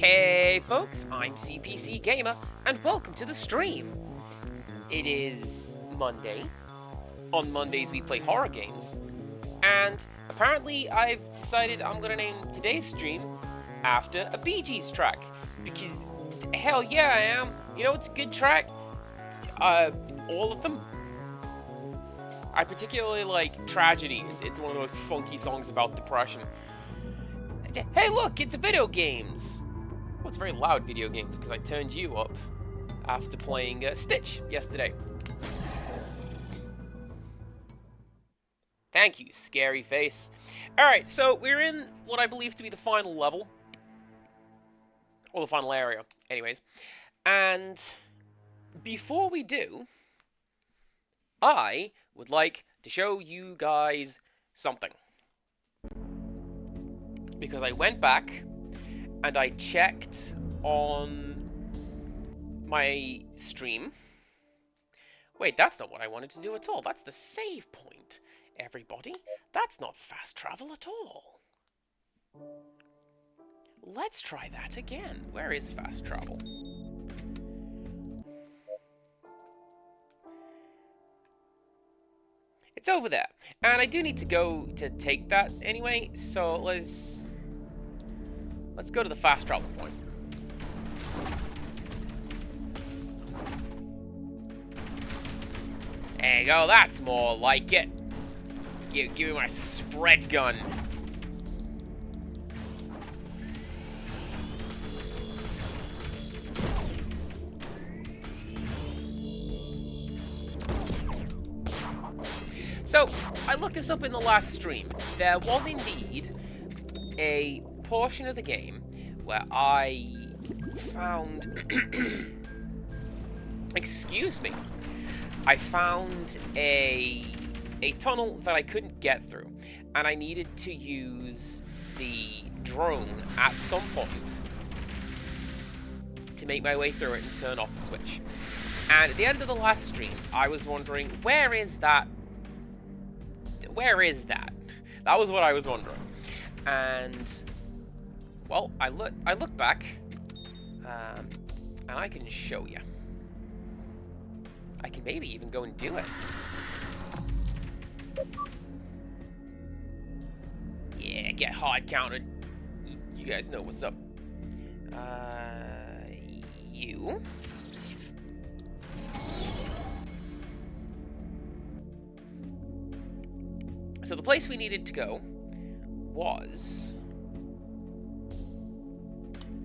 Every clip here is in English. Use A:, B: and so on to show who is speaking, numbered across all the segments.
A: Hey folks, I'm CPC Gamer, and welcome to the stream. It is Monday. On Mondays we play horror games, and apparently I've decided I'm gonna name today's stream after a Bee Gees track, because hell yeah I am. You know it's a good track? All of them. I particularly like Tragedy. It's one of those funky songs about depression. Hey look, it's video games! Well, it's very loud video games because I turned you up after playing Stitch yesterday. Thank you, scary face. Alright, so we're in what I believe to be the final level. Or the final area, anyways. And before we do, I would like to show you guys something. Because I went back and I checked on my stream. Wait, that's not what I wanted to do at all. That's the save point, everybody. That's not fast travel at all. Let's try that again. Where is fast travel? It's over there. And I do need to go to take that anyway, so let's go to the fast travel point. There you go, that's more like it. Give me my spread gun. So, I looked this up in the last stream. There was indeed a portion of the game where I found... Excuse me. I found a tunnel that I couldn't get through, and I needed to use the drone at some point to make my way through it and turn off the switch. And at the end of the last stream, I was wondering, where is that? Where is that? That was what I was wondering. And, well, I look back, and I can show you. I can maybe even go and do it. Yeah, get hard counted. You guys know what's up. You. So the place we needed to go was...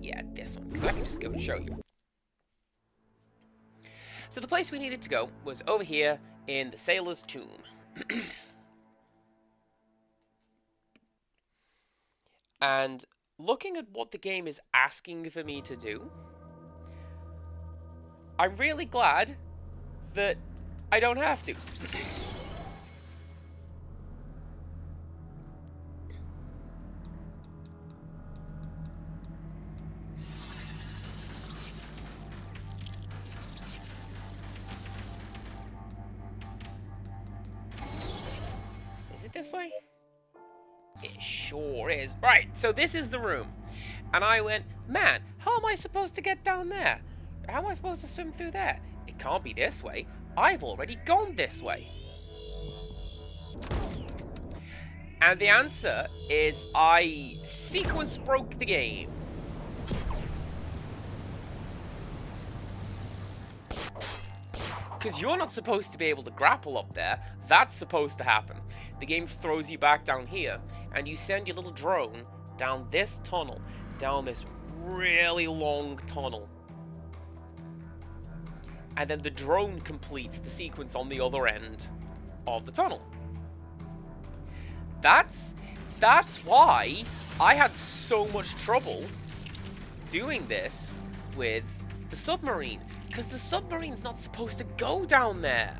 A: Yeah, this one, because I can just go and show you. So the place we needed to go was over here in the Sailor's Tomb. And looking at what the game is asking for me to do, I'm really glad that I don't have to. This way? It sure is. Right, so this is the room. And I went, man, how am I supposed to get down there? How am I supposed to swim through there? It can't be this way. I've already gone this way. And the answer is I sequence broke the game. Because you're not supposed to be able to grapple up there. That's supposed to happen. The game throws you back down here, and you send your little drone down this tunnel, down this really long tunnel. And then the drone completes the sequence on the other end of the tunnel. That's why I had so much trouble doing this with the submarine. Because the submarine's not supposed to go down there.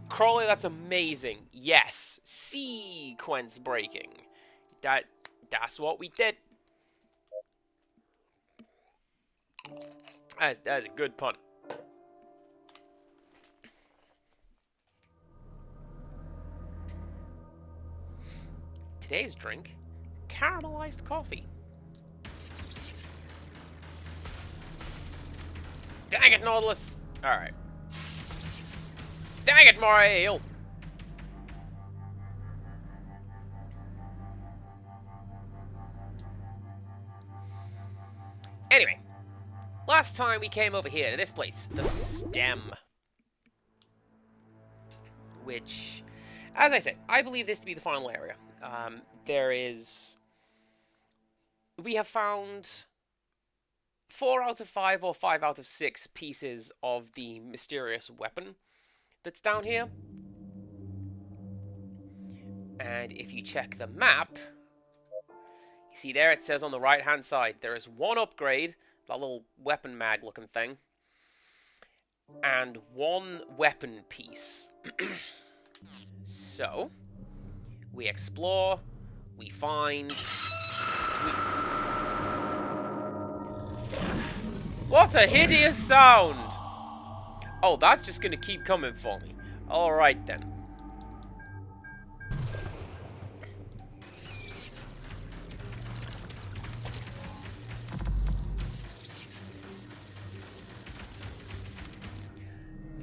A: Crowley, that's amazing. Yes, sequence breaking. That's what we did. That's a good pun. today's drink, caramelized coffee. Dang it, Nautilus! Alright. Dang it, Mario! Anyway, last time we came over here to this place, the stem. Which, as I said, I believe this to be the final area. We have found 4 out of 5 or 5 out of 6 pieces of the mysterious weapon that's down here. And if you check the map, you see there it says on the right hand side, there is 1 upgrade, that little weapon mag looking thing, and 1 weapon piece. So, we explore, we find... What a hideous sound! Oh, that's just gonna keep coming for me. Alright then.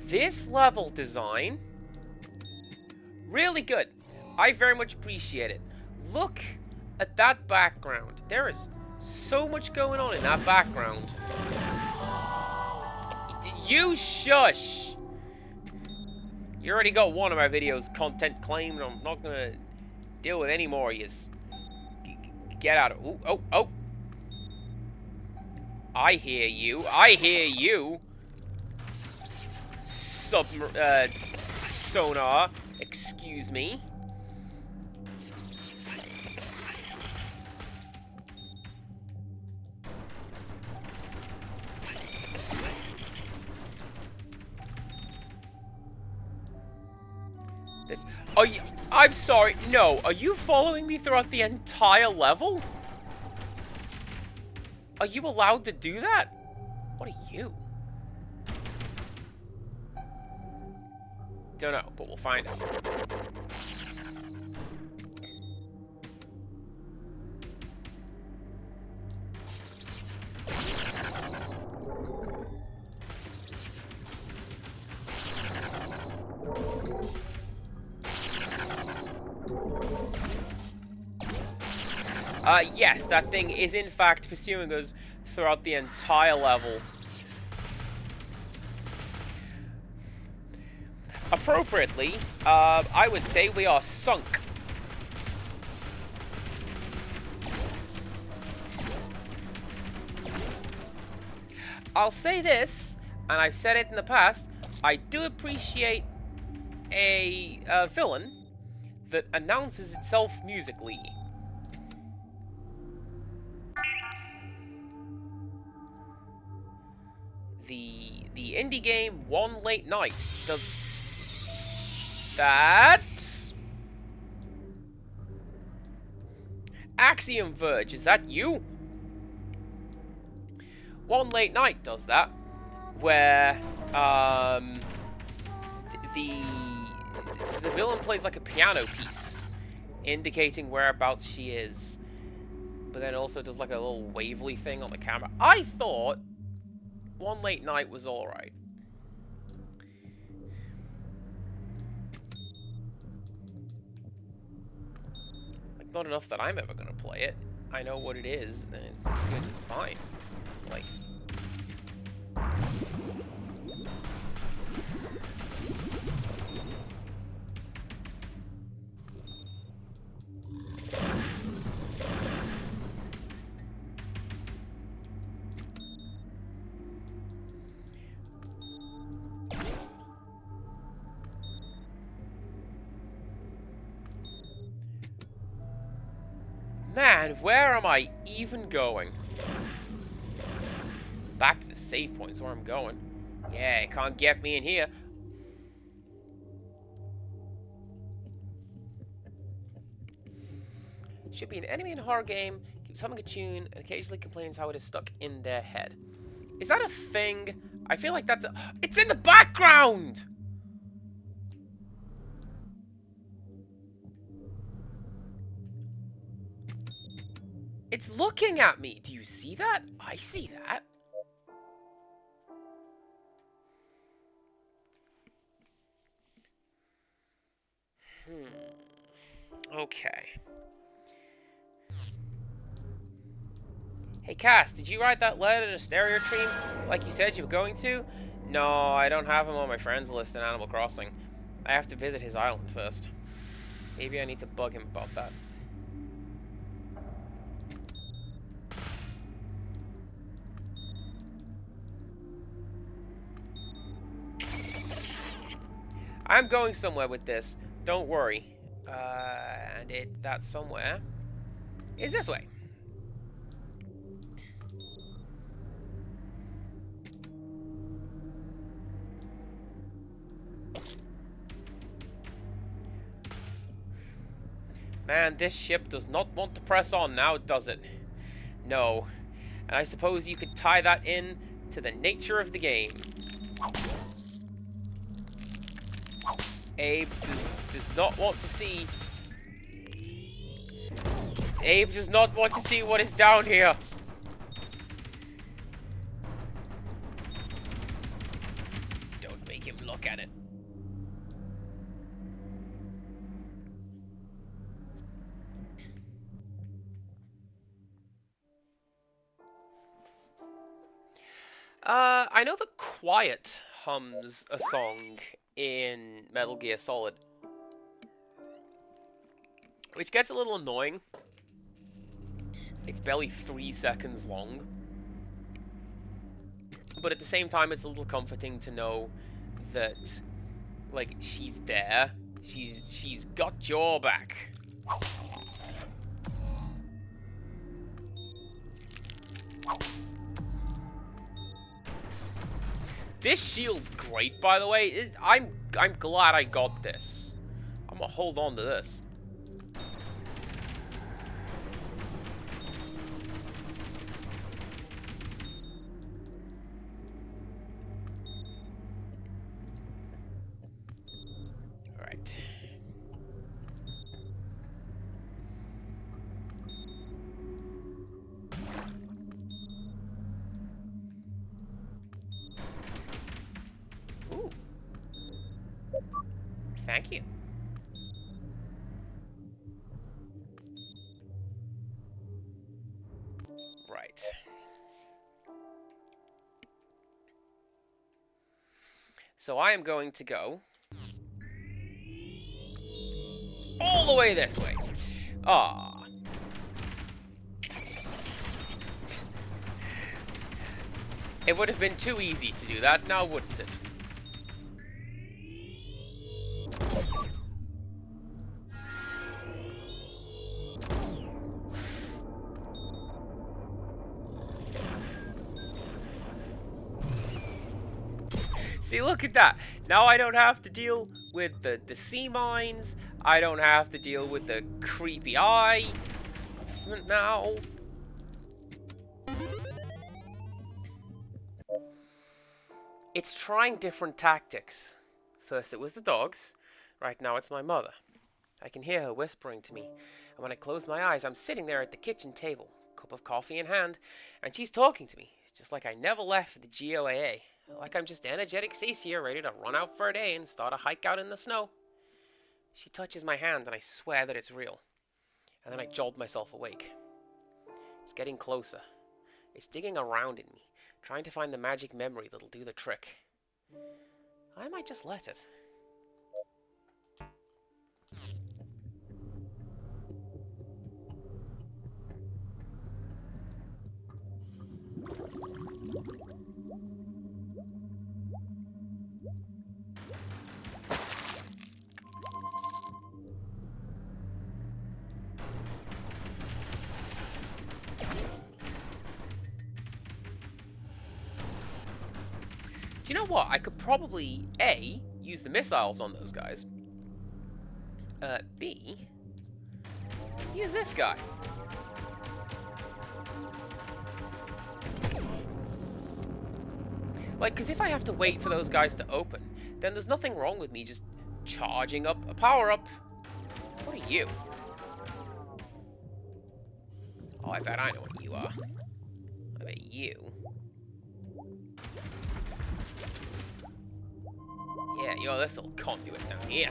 A: This level design, really good. I very much appreciate it. Look at that background. There is so much going on in that background. You shush! You already got one of my videos content claimed. I'm not gonna deal with any more of yous. Get out of... Ooh, oh, oh. I hear you. I hear you. Sonar. Excuse me. This. Are you? I'm sorry. No. Are you following me throughout the entire level? Are you allowed to do that? What are you? Don't know, but we'll find out. Yes, that thing is in fact pursuing us throughout the entire level. Appropriately, I would say we are sunk. I'll say this, and I've said it in the past, I do appreciate a villain that announces itself musically. The indie game One Late Night does that. Axiom Verge, is that you? One Late Night does that, where the villain plays like a piano piece, indicating whereabouts she is, but then also does like a little wavely thing on the camera. I thought One Late Night was alright. Like, not enough that I'm ever gonna play it. I know what it is, and it's good, it's fine. Like... Man, where am I even going? Back to the save point's where I'm going. Yeah, it can't get me in here. Should be an enemy in a horror game, keeps humming a tune, and occasionally complains how it is stuck in their head. Is that a thing? I feel like that's a... It's in the background! It's looking at me. Do you see that? I see that. Okay. Hey, Cass, did you write that letter to Stereo Stream like you said you were going to? No, I don't have him on my friends list in Animal Crossing. I have to visit his island first. Maybe I need to bug him about that. I'm going somewhere with this. Don't worry. And that somewhere is this way. Man, this ship does not want to press on now, does it? No. And I suppose you could tie that in to the nature of the game. Abe does not want to see... Abe does not want to see what is down here. Don't make him look at it. I know that Quiet hums a song in Metal Gear Solid, which gets a little annoying. It's barely 3 seconds long, but at the same time, it's a little comforting to know that, like, she's there. She's got your back. This shield's great, by the way. I'm glad I got this. I'm gonna hold on to this. All right. Ooh. Thank you. Right. So I am going to go all the way this way. Ah. It would have been too easy to do that, now wouldn't it? See, look at that. Now I don't have to deal with the sea mines. I don't have to deal with the creepy eye. Now. It's trying different tactics. First it was the dogs. Right now it's my mother. I can hear her whispering to me. And when I close my eyes, I'm sitting there at the kitchen table, cup of coffee in hand, and she's talking to me. It's just like I never left for the GOAA. Like I'm just energetic Cecia ready to run out for a day and start a hike out in the snow. She touches my hand and I swear that it's real. And then I jolt myself awake. It's getting closer. It's digging around in me, trying to find the magic memory that'll do the trick. I might just let it. Do you know what? I could probably, A, use the missiles on those guys. B, use this guy. Like, because if I have to wait for those guys to open, then there's nothing wrong with me just charging up a power-up. What are you? Oh, I bet I know what you are. I bet you... Yeah, you're this little conduit down here.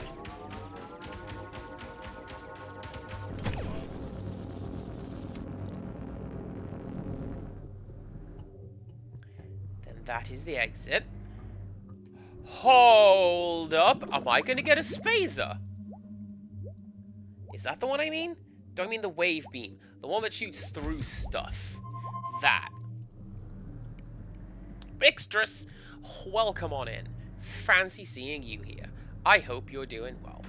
A: Then that is the exit. Hold up. Am I gonna get a spazer? Is that the one I mean? Don't I mean the wave beam? The one that shoots through stuff. That. Bixtress, welcome on in. Fancy seeing you here. I hope you're doing well.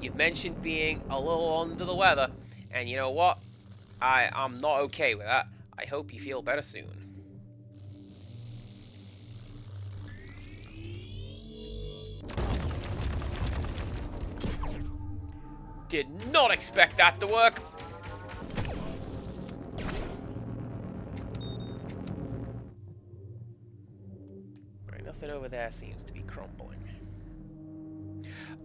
A: You've mentioned being a little under the weather, and you know what? I'm not okay with that. I hope you feel better soon. Did not expect that to work. Right, nothing over there seems to be crumbling.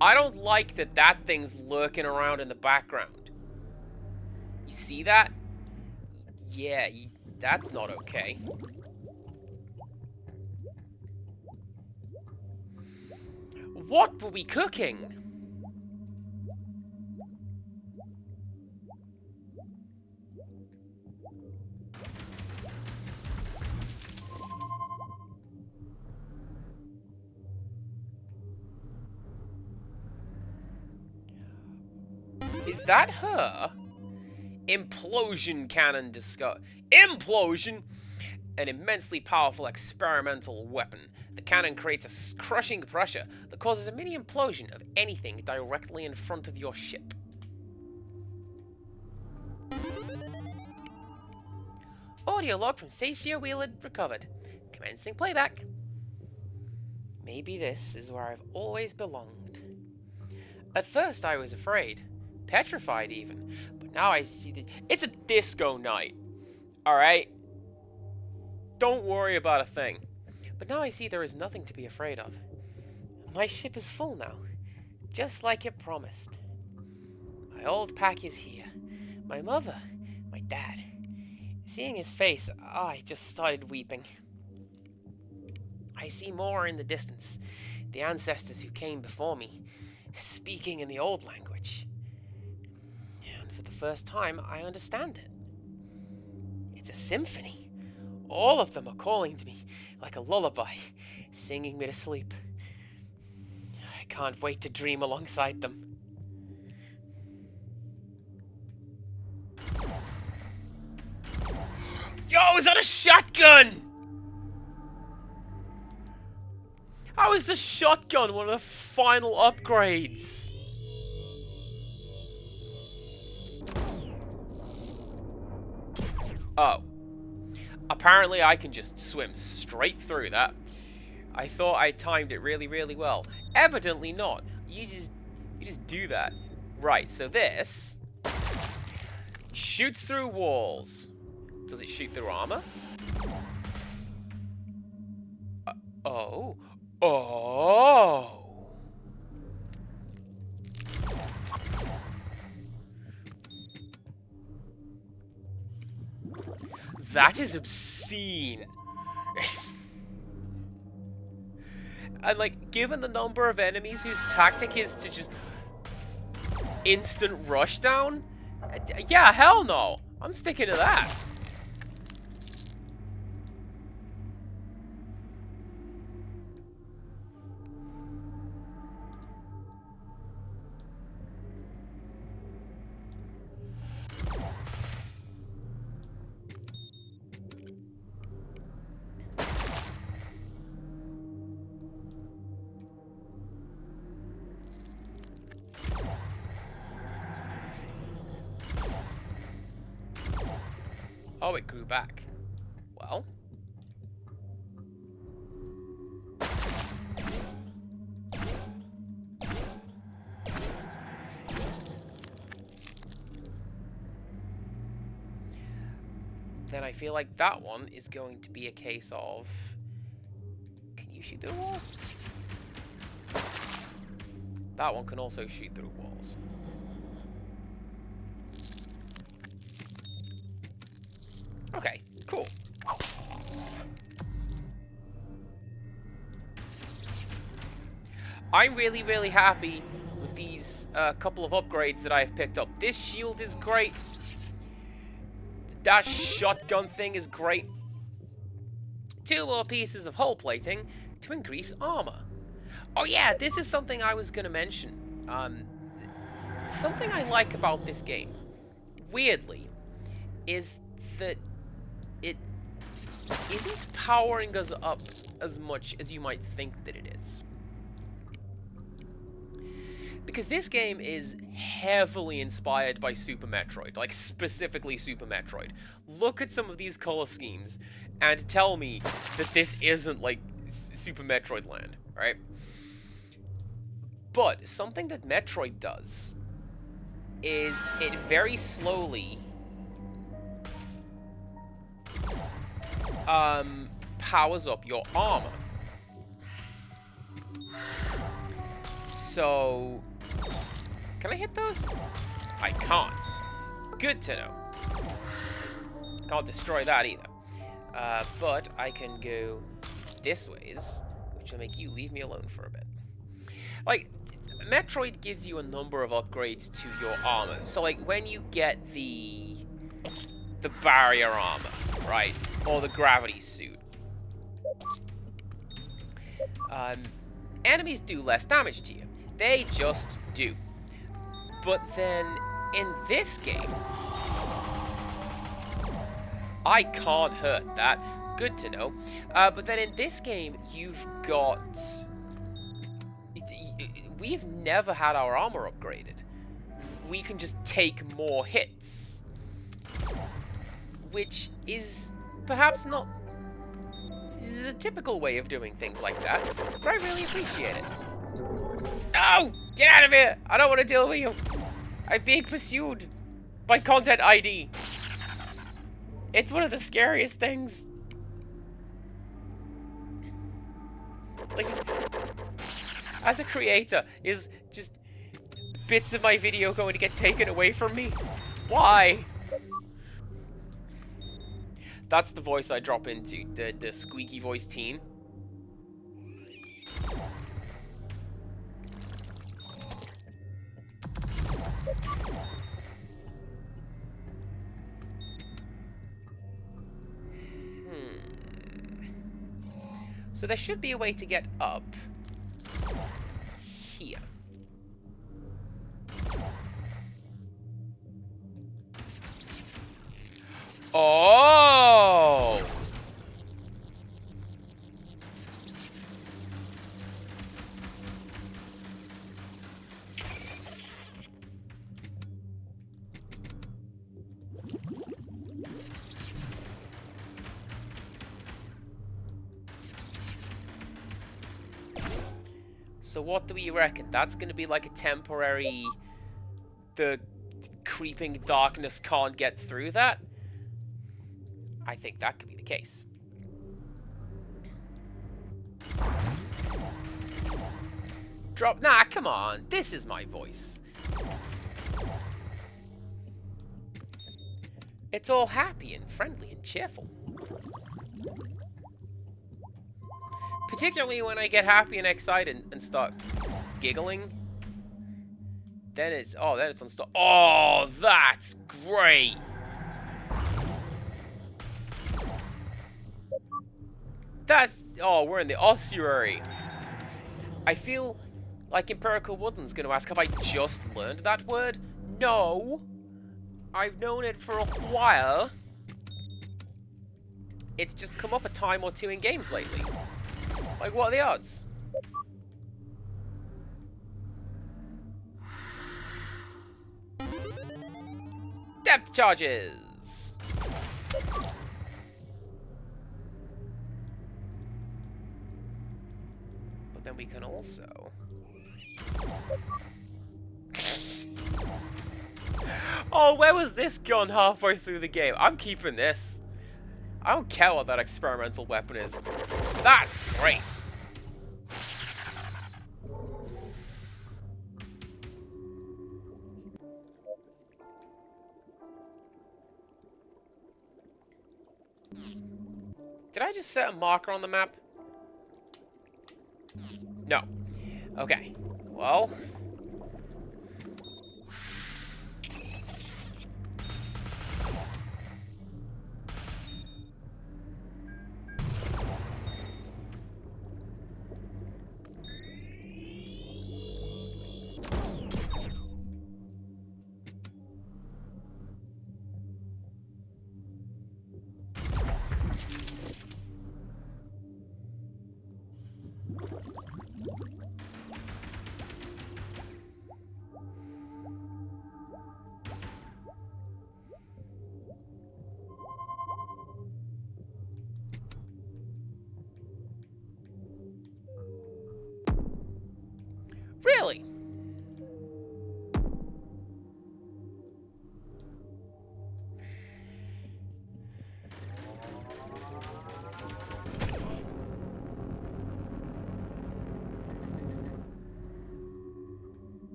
A: I don't like that that thing's lurking around in the background. You see that? Yeah, that's not okay. What were we cooking? Is that her? Implosion cannon discovered. Implosion! An immensely powerful experimental weapon. The cannon creates a crushing pressure that causes a mini implosion of anything directly in front of your ship. Audio log from Stacia Wheeler recovered. Commencing playback. Maybe this is where I've always belonged. At first I was afraid. Petrified even. But now I see that it's a disco night. Alright? Don't worry about a thing. But now I see there is nothing to be afraid of. My ship is full now. Just like it promised. My old pack is here. My mother. My dad. Seeing his face, I just started weeping. I see more in the distance. The ancestors who came before me. Speaking in the old language. And for the first time, I understand it. It's a symphony. All of them are calling to me like a lullaby, singing me to sleep. I can't wait to dream alongside them. Yo, is that a shotgun? How is the shotgun one of the final upgrades? Oh. Apparently I can just swim straight through that. I thought I timed it really, really well. Evidently not. You just do that. Right, so this shoots through walls. Does it shoot through armor? Oh. Oh. That is obscene. And like, given the number of enemies whose tactic is to just instant rush down, yeah, hell no. I'm sticking to that. Oh, it grew back. Well. Then I feel like that one is going to be a case of... Can you shoot through walls? That one can also shoot through walls. Okay, cool. I'm really, really happy with these couple of upgrades that I've picked up. This shield is great. That shotgun thing is great. 2 more pieces of hull plating to increase armor. Oh yeah, this is something I was going to mention. Something I like about this game, weirdly, is that it isn't powering us up as much as you might think that it is. Because this game is heavily inspired by Super Metroid, like specifically Super Metroid. Look at some of these color schemes and tell me that this isn't like Super Metroid Land, right? But something that Metroid does is it very slowly powers up your armor. So, can I hit those? I can't. Good to know. Can't destroy that either. But I can go this ways, which will make you leave me alone for a bit. Like, Metroid gives you a number of upgrades to your armor. So, like, when you get the barrier armor, right, or the gravity suit, enemies do less damage to you. They just do. But then, in this game, I can't hurt that. Good to know. But then in this game, you've got... We've never had our armor upgraded. We can just take more hits. Which is perhaps not the typical way of doing things like that, but I really appreciate it. No! Get out of here! I don't want to deal with you! I'm being pursued by Content ID. It's one of the scariest things. Like, as a creator, is just bits of my video going to get taken away from me? Why? That's the voice I drop into, the squeaky voice teen. So there should be a way to get up here. Oh! So what do we reckon? That's going to be like a temporary... The creeping darkness can't get through that? I think that could be the case. Drop... Nah, come on. This is my voice. It's all happy and friendly and cheerful. Particularly when I get happy and excited and start giggling. Then it's... Oh, then it's on stop. Oh, that's great! That's... Oh, we're in the ossuary. I feel like Empirical Woodland's going to ask, have I just learned that word? No. I've known it for a while. It's just come up a time or two in games lately. Like, what are the odds? Depth charges! But then we can also... Oh, where was this gun halfway through the game? I'm keeping this. I don't care what that experimental weapon is. That's great. Did I just set a marker on the map? No. Okay. Well... Really?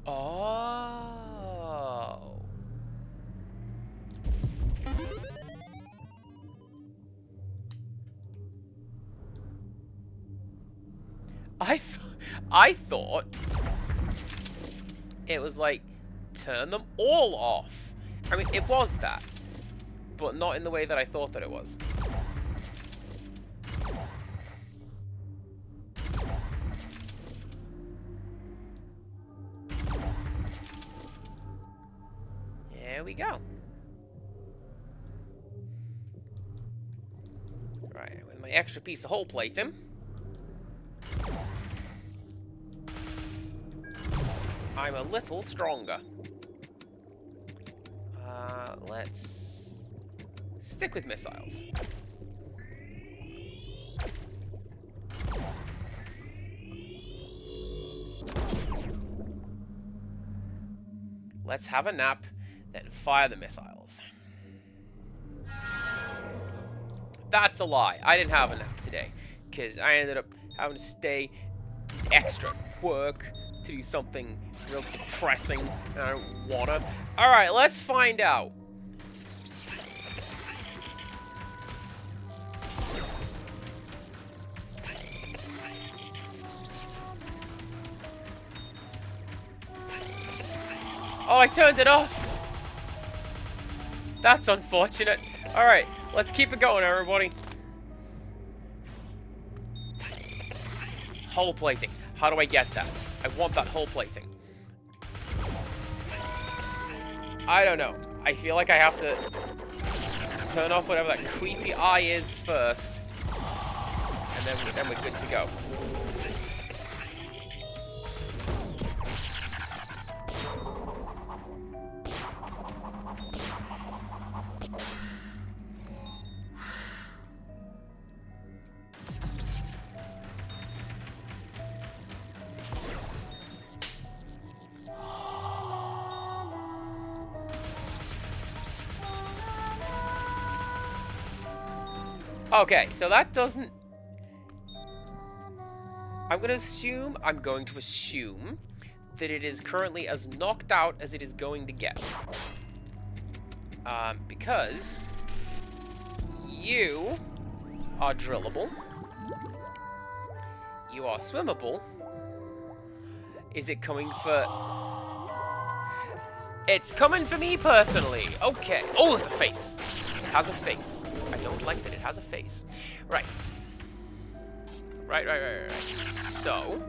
A: Oh. I thought it was like, turn them all off. I mean, it was that, but not in the way that I thought that it was. There we go. Right, with my extra piece of hole plating, I'm a little stronger. Let's stick with missiles. Let's have a nap, then fire the missiles. That's a lie. I didn't have a nap today, because I ended up having to stay extra work to do something real depressing, and I don't wanna. Alright, let's find out. Oh, I turned it off! That's unfortunate. Alright, let's keep it going, everybody. Hull plating. How do I get that? I want that hull plating. I don't know. I feel like I have to turn off whatever that creepy eye is first. And then we're good to go. Okay, so that doesn't... I'm going to assume that it is currently as knocked out as it is going to get. Because you are drillable. You are swimmable. Is it coming for... It's coming for me personally. Okay. Oh, there's a face. It has a face. I don't like that it has a face. Right. Right. So,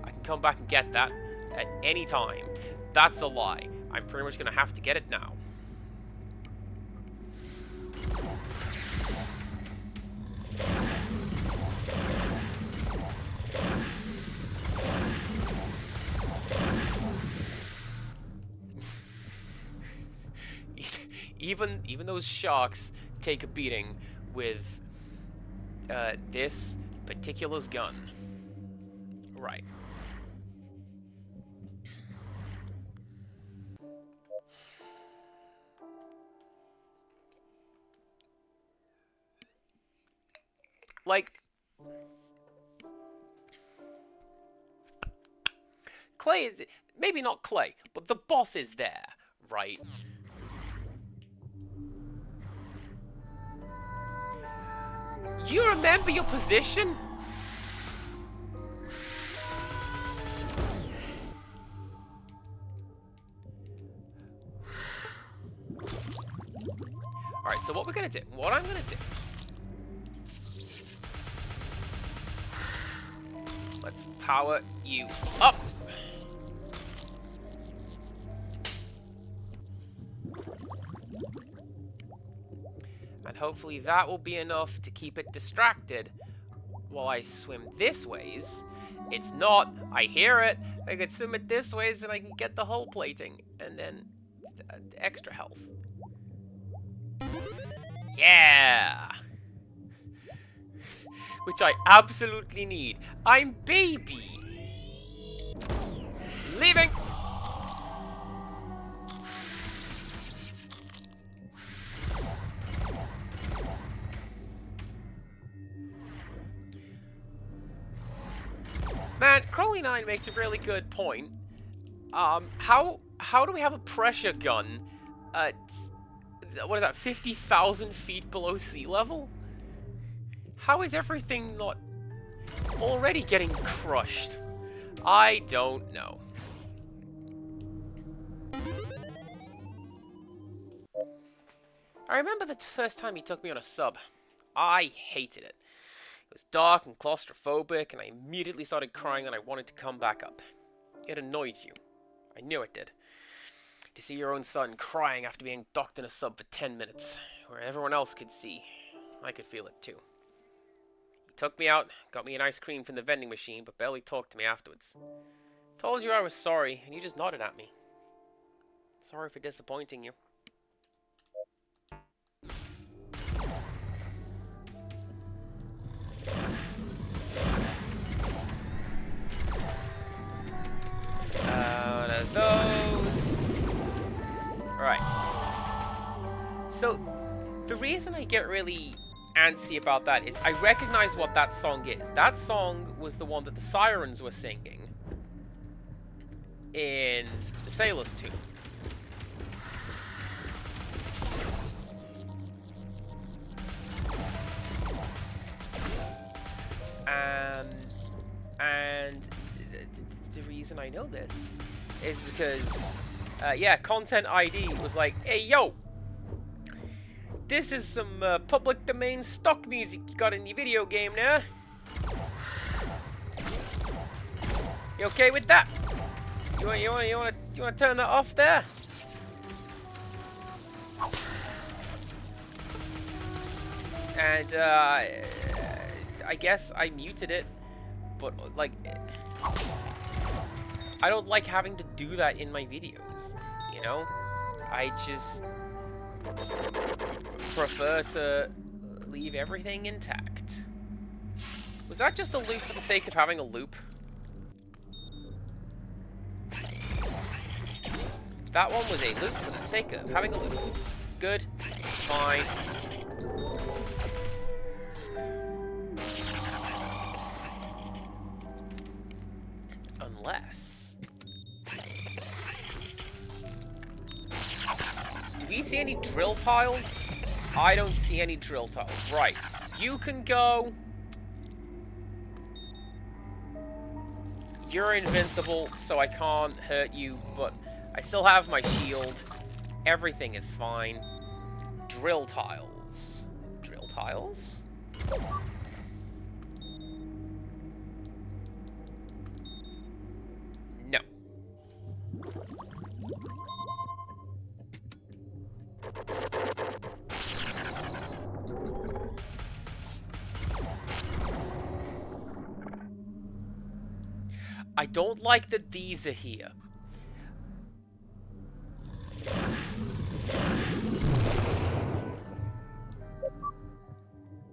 A: I can come back and get that at any time. That's a lie. I'm pretty much going to have to get it now. Even those sharks take a beating with this particular gun. Right. Like, Clay is... Maybe not Clay, but the boss is there, right? You remember your position? Alright, so what we're gonna do, what I'm gonna do, let's power you up. And hopefully that will be enough to keep it distracted while I swim this ways. It's not. I hear it. I can swim it this ways and I can get the hull plating. And then extra health. Yeah! Which I absolutely need. I'm baby! Leaving! Man, Crowley9 makes a really good point. How do we have a pressure gun at, what is that, 50,000 feet below sea level? How is everything not already getting crushed? I don't know. I remember the first time he took me on a sub. I hated it. It was dark and claustrophobic, and I immediately started crying and I wanted to come back up. It annoyed you. I knew it did. To see your own son crying after being docked in a sub for 10 minutes, where everyone else could see, I could feel it too. He took me out, got me an ice cream from the vending machine, but barely talked to me afterwards. Told you I was sorry, and you just nodded at me. Sorry for disappointing you. Out of those. Right. So, the reason I get really antsy about that is I recognize what that song is. That song was the one that the Sirens were singing in the Sailor's Tomb. And the reason I know this is because, yeah, Content ID was like, hey, yo, this is some public domain stock music you got in your video game now. You okay with that? You want to turn that off there? And I guess I muted it, but like, I don't like having to do that in my videos, you know? I just prefer to leave everything intact. Was that just a loop for the sake of having a loop? That one was a loop for the sake of having a loop. Good. Fine. Unless... do we see any drill tiles? I don't see any drill tiles. Right. You can go. You're invincible, so I can't hurt you, but I still have my shield. Everything is fine. Drill tiles. Drill tiles? No. I don't like that these are here.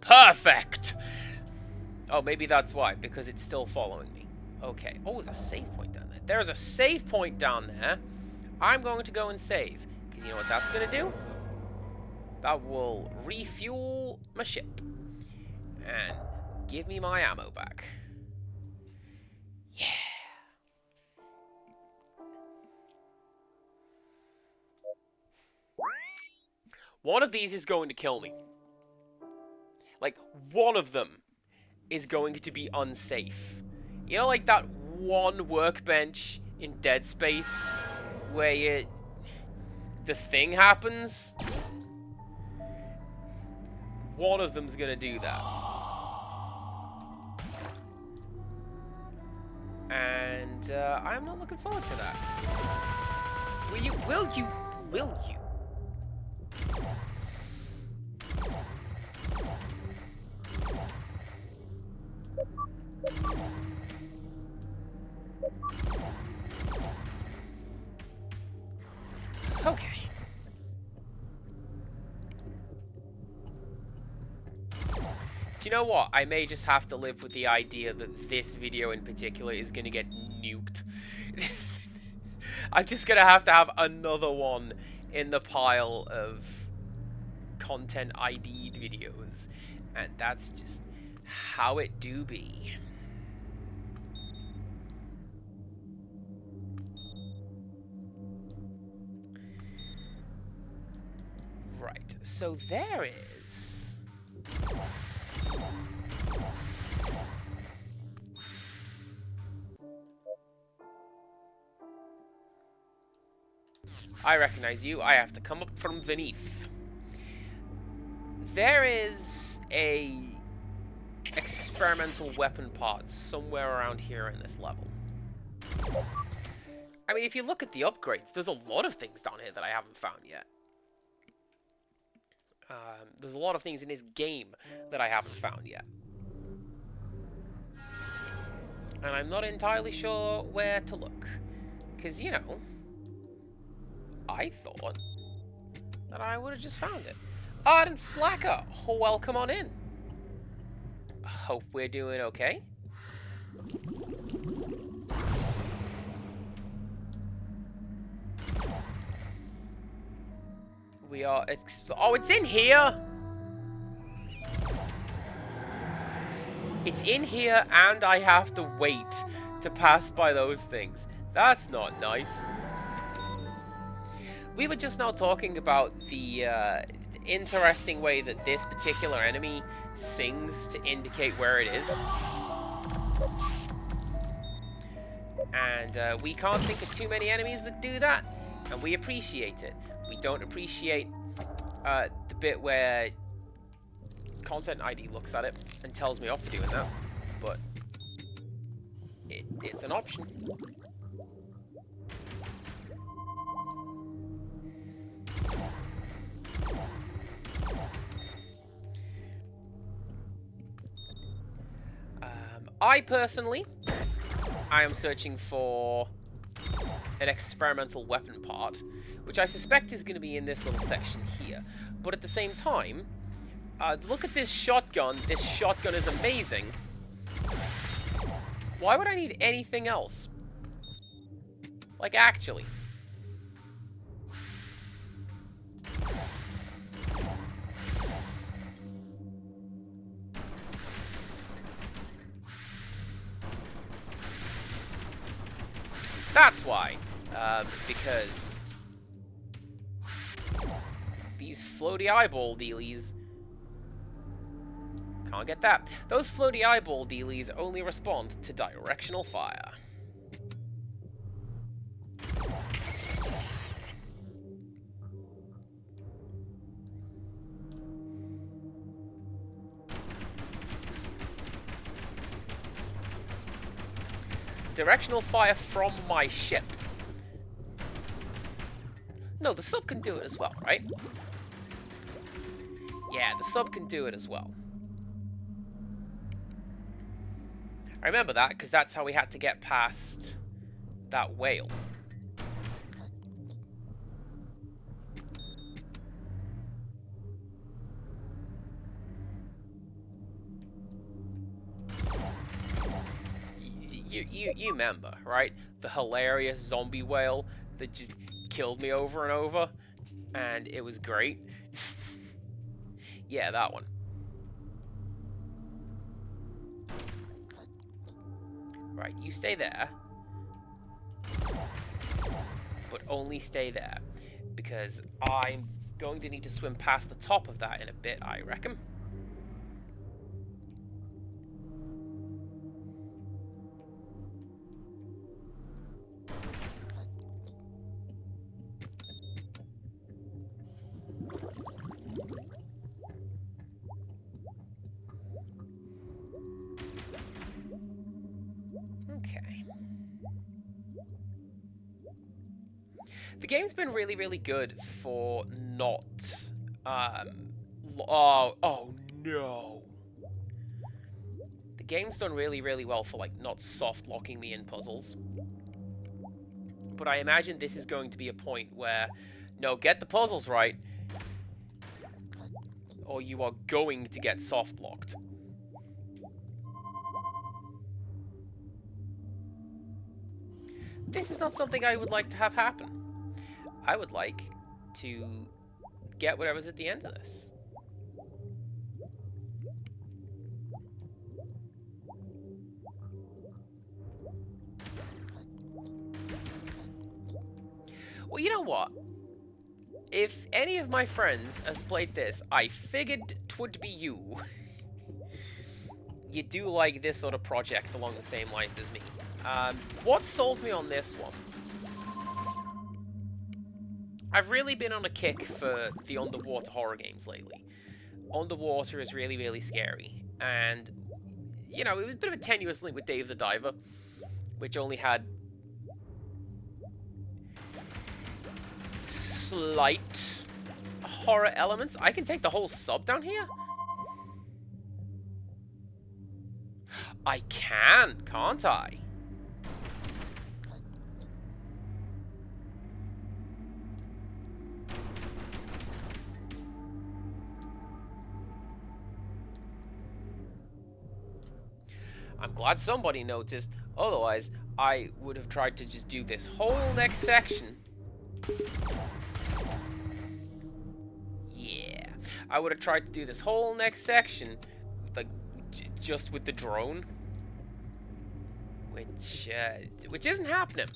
A: Perfect! Oh, maybe that's why, because it's still following me. Okay. Oh, there's a save point down there. There's a save point down there. I'm going to go and save. Because you know what that's going to do? That will refuel my ship. And give me my ammo back. Yeah. One of these is going to kill me. Like, one of them is going to be unsafe. You know, like that one workbench in Dead Space where the thing happens? One of them's gonna do that. And I'm not looking forward to that. Will you? Will you? Will you? Okay. Do you know what? I may just have to live with the idea that this video in particular is going to get nuked. I'm just going to have another one in the pile of content ID'd videos. And that's just how it do be. Right, so there is... I recognize you. I have to come up from beneath. There is a experimental weapon pod somewhere around here in this level. I mean, if you look at the upgrades, there's a lot of things down here that I haven't found yet. There's a lot of things in this game that I haven't found yet. And I'm not entirely sure where to look. Because, you know, I thought that I would have just found it. Ardent Slacker, welcome on in. Hope we're doing okay. We are... oh, it's in here! It's in here, and I have to wait to pass by those things. That's not nice. We were just now talking about the interesting way that this particular enemy sings to indicate where it is. And we can't think of too many enemies that do that, and we appreciate it. We don't appreciate the bit where Content ID looks at it and tells me off for doing that, but it's an option. I personally, I am searching for an experimental weapon part, which I suspect is going to be in this little section here. But at the same time, look at this shotgun. This shotgun is amazing. Why would I need anything else? Like, actually. That's why. Because these floaty eyeball dealies can't get that. Those floaty eyeball dealies only respond to directional fire. Directional fire from my ship. No, the sub can do it as well, right? Yeah, the sub can do it as well. I remember that, because that's how we had to get past that whale. You remember, right? The hilarious zombie whale that just killed me over and over, and it was great. Yeah, that one. Right, you stay there. But only stay there, because I'm going to need to swim past the top of that in a bit, I reckon. The game's been really, really good for not... oh no. The game's done really, really well for, like, not soft-locking me in puzzles. But I imagine this is going to be a point where, no, get the puzzles right, or you are going to get soft-locked. This is not something I would like to have happen. I would like to get whatever's at the end of this. Well, you know what? If any of my friends has played this, I figured 'twould be you. You do like this sort of project along the same lines as me. What sold me on this one? I've really been on a kick for the underwater horror games lately. Underwater is really, really scary. And, you know, it was a bit of a tenuous link with Dave the Diver, which only had slight horror elements. I can take the whole sub down here? I can, can't I? I'm glad somebody noticed. Otherwise, I would have tried to just do this whole next section. Yeah. I would have tried to do this whole next section, like, just with the drone. Which isn't happening.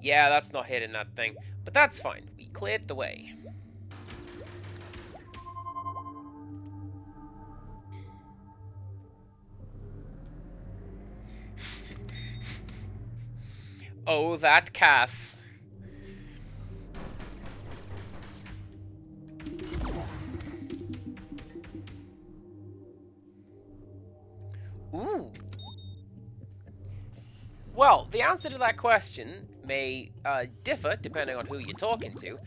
A: Yeah, that's not hitting that thing. But that's fine. We cleared the way. Oh, that Cass. Ooh. Well, the answer to that question may differ depending on who you're talking to.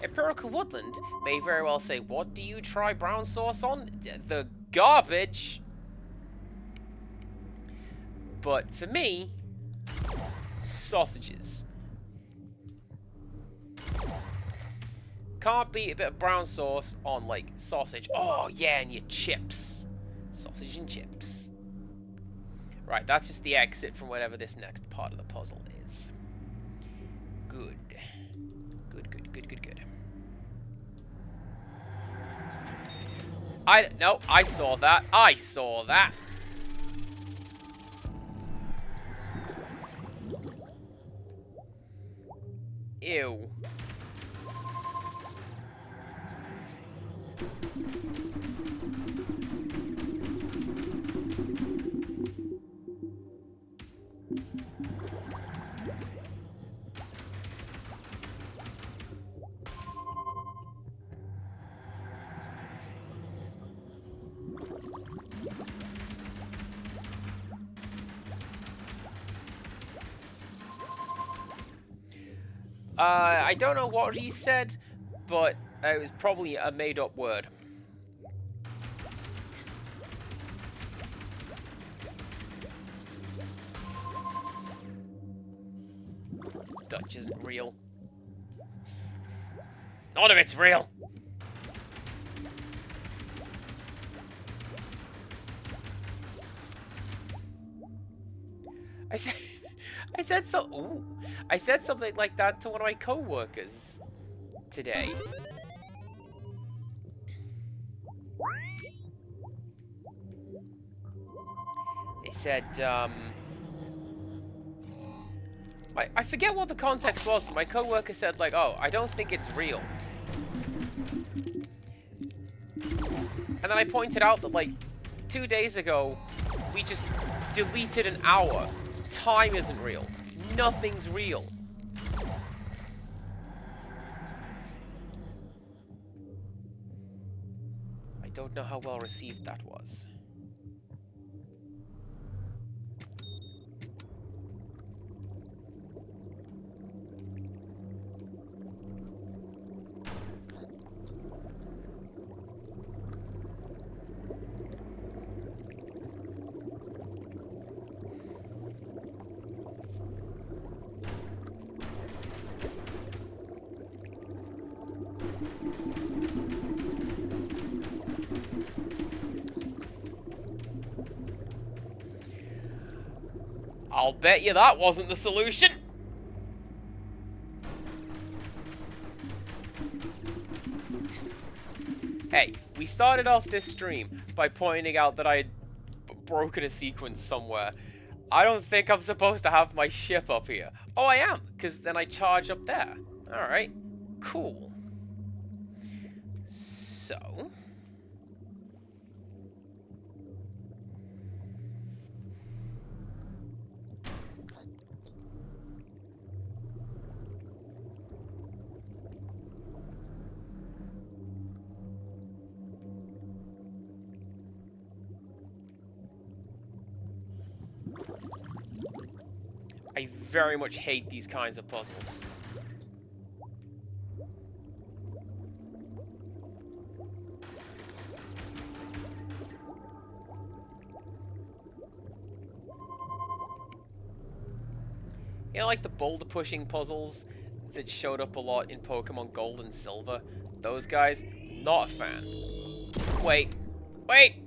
A: Empirical Woodland may very well say, what do you try brown sauce on? The garbage. But for me, sausages. Can't beat a bit of brown sauce on, like, sausage. Oh, yeah, and your chips. Sausage and chips. Right, that's just the exit from whatever this next part of the puzzle is. Good. Good, good, good, good, good. No, I saw that. I saw that. Ew. I don't know what he said, but it was probably a made-up word. Dutch isn't real. None of it's real. I said something like that to one of my co-workers today. They said, I forget what the context was, but my coworker said, like, oh, I don't think it's real. And then I pointed out that, like, 2 days ago, we just deleted an hour. Time isn't real. Nothing's real. I don't know how well received that was. I'll bet you that wasn't the solution. Hey, we started off this stream by pointing out that I had broken a sequence somewhere. I don't think I'm supposed to have my ship up here. Oh, I am, because then I charge up there. Alright, cool. So... I very much hate these kinds of puzzles. You know, like the boulder pushing puzzles that showed up a lot in Pokemon Gold and Silver? Those guys, not a fan. Wait. Wait!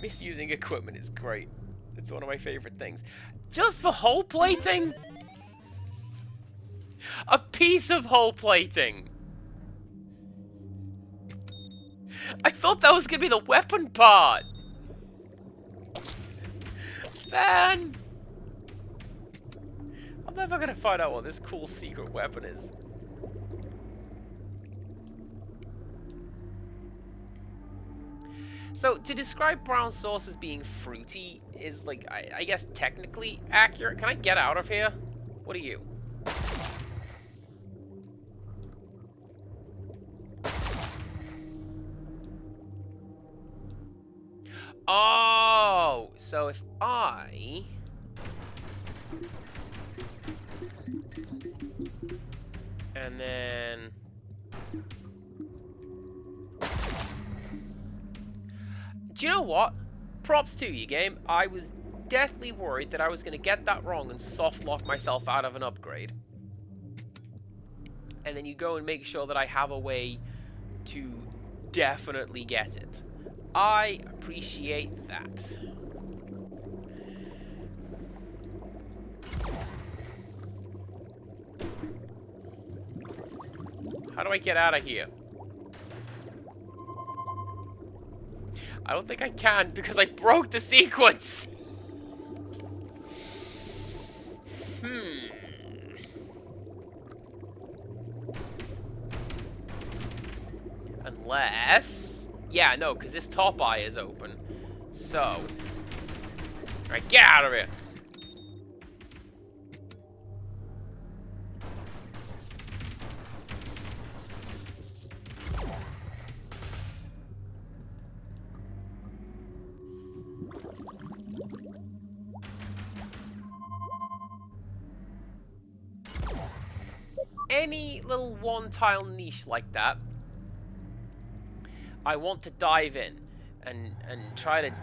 A: Misusing equipment is great. It's one of my favorite things. Just for hull plating? A piece of hull plating! I thought that was gonna be the weapon part! Man! I'm never gonna find out what this cool secret weapon is. So, to describe brown sauce as being fruity is, like, I guess technically accurate. Can I get out of here? What are you? Oh! So if I... And then... Do you know what? Props to you, game. I was deathly worried that I was going to get that wrong and soft lock myself out of an upgrade. And then you go and make sure that I have a way to definitely get it. I appreciate that. How do I get out of here? I don't think I can because I broke the sequence. Unless... Yeah, no, because this top eye is open. So... Alright, get out of here! Any little one-tile niche like that, I want to dive in and try to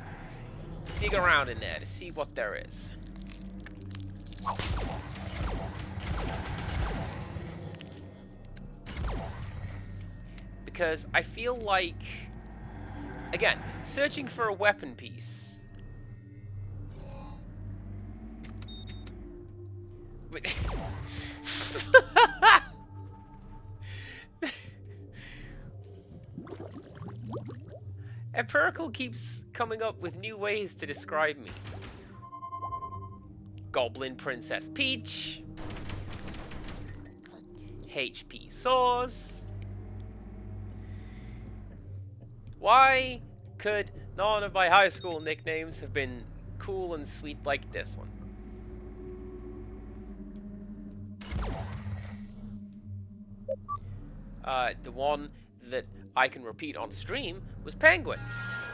A: dig around in there to see what there is. Because I feel like, again, searching for a weapon piece But Empirical keeps coming up with new ways to describe me. Goblin Princess Peach. HP Sauce. Why could none of my high school nicknames have been cool and sweet like this one? The one that I can repeat on stream was Penguin,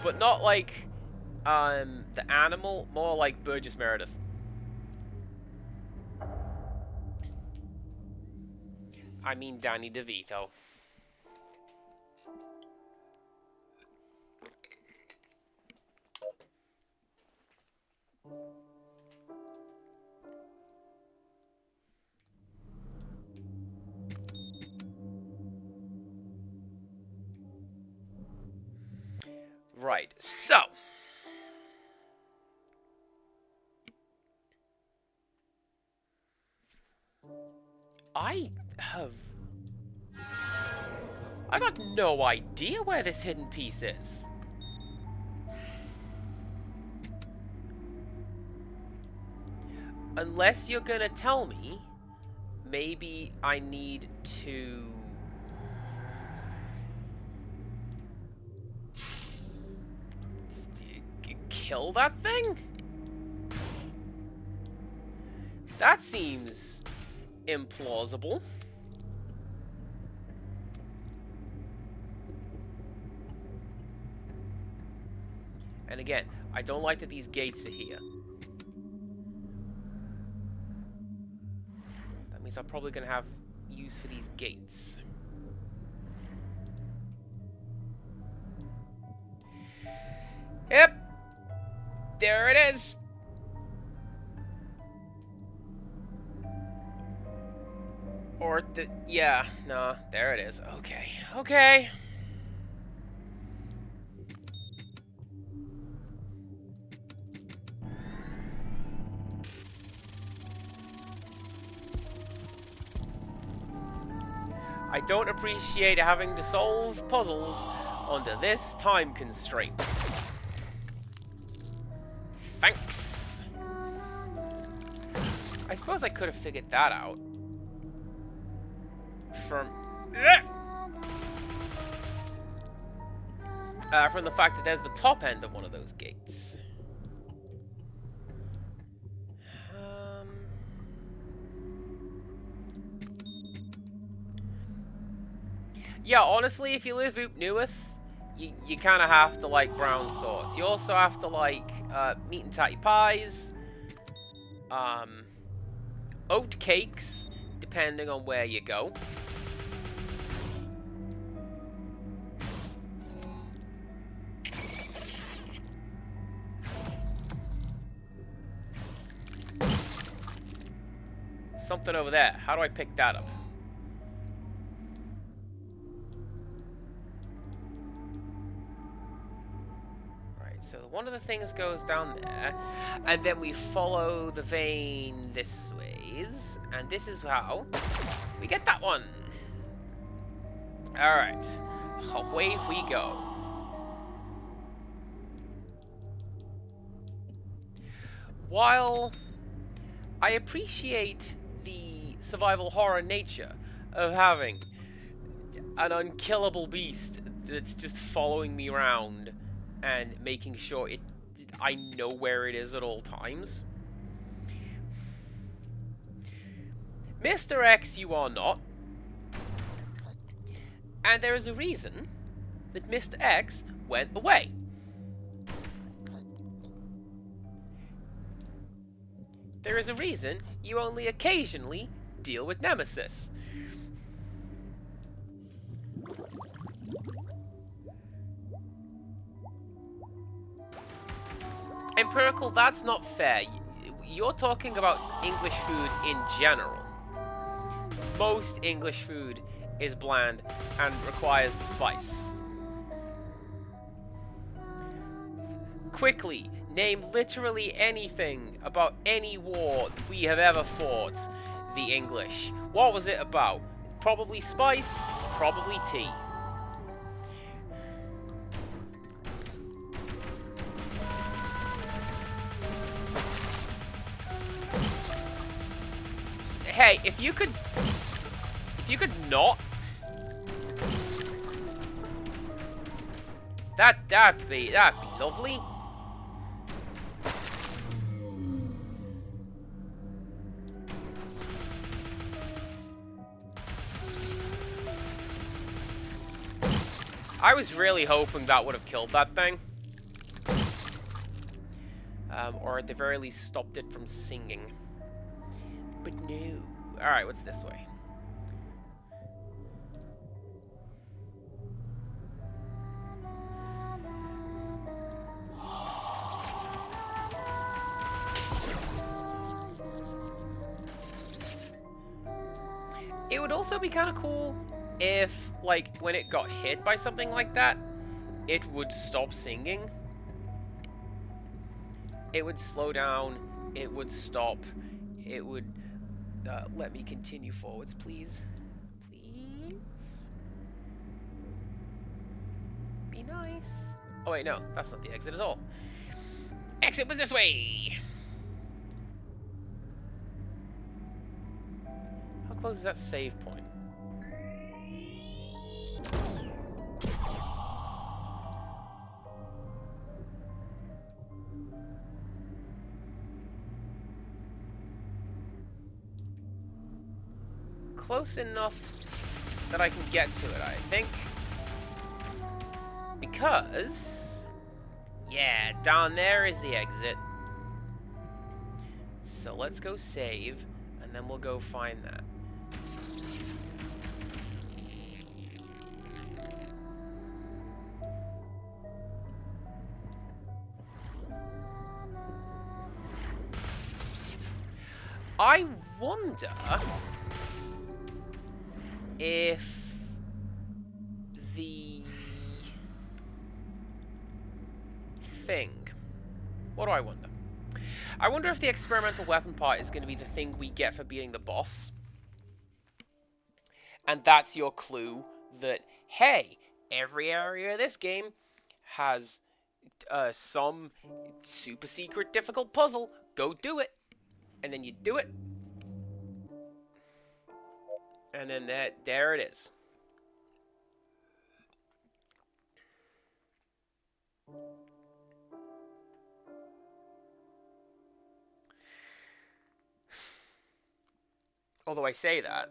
A: but not like the animal, more like Burgess Meredith. I mean Danny DeVito. Right, so I got no idea where this hidden piece is. Unless you're gonna tell me, maybe I need to kill that thing? That seems implausible. And again, I don't like that these gates are here. That means I'm probably going to have use for these gates. Yep. There it is. Or the... yeah, no, there it is. Okay, okay. I don't appreciate having to solve puzzles under this time constraint. Thanks. I suppose I could have figured that out. From the fact that there's the top end of one of those gates. Yeah, honestly, if you live Oop Newith, you kind of have to like brown sauce. You also have to like meat and tatty pies, oat cakes, depending on where you go. Something over there. How do I pick that up? So one of the things goes down there, and then we follow the vein this ways, and this is how we get that one. Alright, away we go. While I appreciate the survival horror nature of having an unkillable beast that's just following me around and making sure I know where it is at all times. Mr. X, you are not. And there is a reason that Mr. X went away. There is a reason you only occasionally deal with Nemesis. Empirical, that's not fair. You're talking about English food in general. Most English food is bland and requires the spice. Quickly, Name literally anything about any war we have ever fought. The English. What was it about? Probably spice, probably tea. Hey, if you could not, that'd be lovely. I was really hoping that would have killed that thing. Or at the very least stopped it from singing. But no. Alright, what's this way? It would also be kind of cool if, like, when it got hit by something like that, it would stop singing. It would slow down, it would stop, it would let me continue forwards, please. Please? Be nice. Oh wait, no, that's not the exit at all. Exit was this way! How close is that save point? Close enough that I can get to it, I think. Because... yeah, down there is the exit. So let's go save, and then we'll go find that. I wonder if the thing... what do I wonder? I wonder if the experimental weapon part is going to be the thing we get for beating the boss. And that's your clue that, hey, every area of this game has some super secret difficult puzzle. Go do it. And then you do it. And then there it is. Although I say that,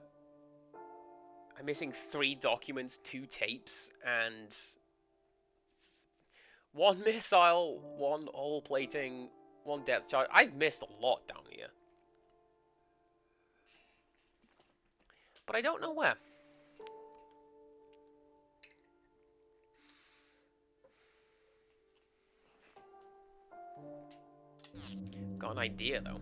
A: I'm missing 3 documents, 2 tapes, and 1 missile, 1 hull plating, 1 depth charge. I've missed a lot down here. But I don't know where. Got an idea, though.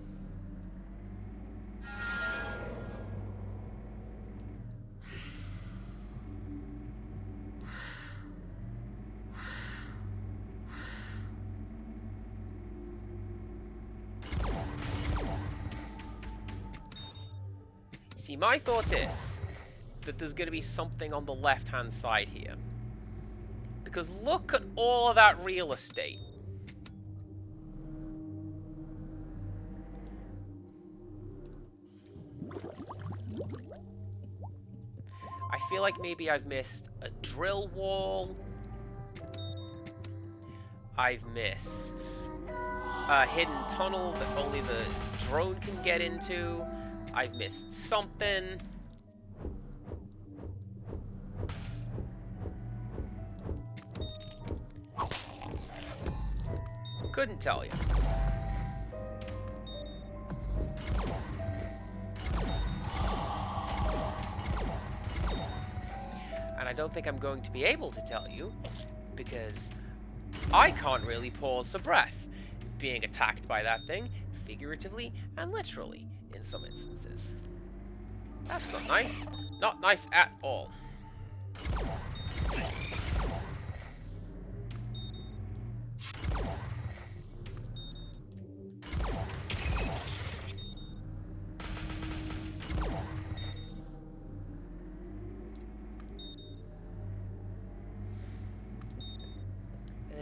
A: See, my thought is that there's going to be something on the left-hand side here. Because look at all of that real estate. I feel like maybe I've missed a drill wall. I've missed a hidden tunnel that only the drone can get into. I've missed something. Couldn't tell you. And I don't think I'm going to be able to tell you, because I can't really pause for breath, being attacked by that thing, figuratively and literally, in some instances. That's not nice. Not nice at all.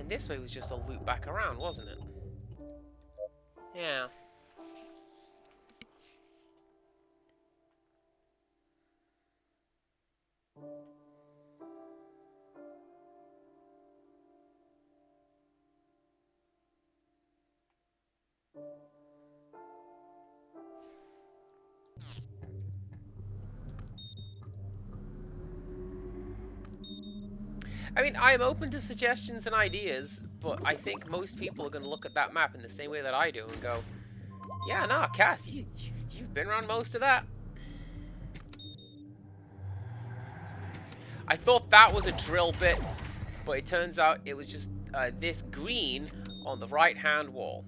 A: this way was just a loop back around, wasn't it? Yeah. I mean, I am open to suggestions and ideas, but I think most people are going to look at that map in the same way that I do and go, yeah, nah, Cass, you've been around most of that. I thought that was a drill bit, but it turns out it was just this green on the right-hand wall.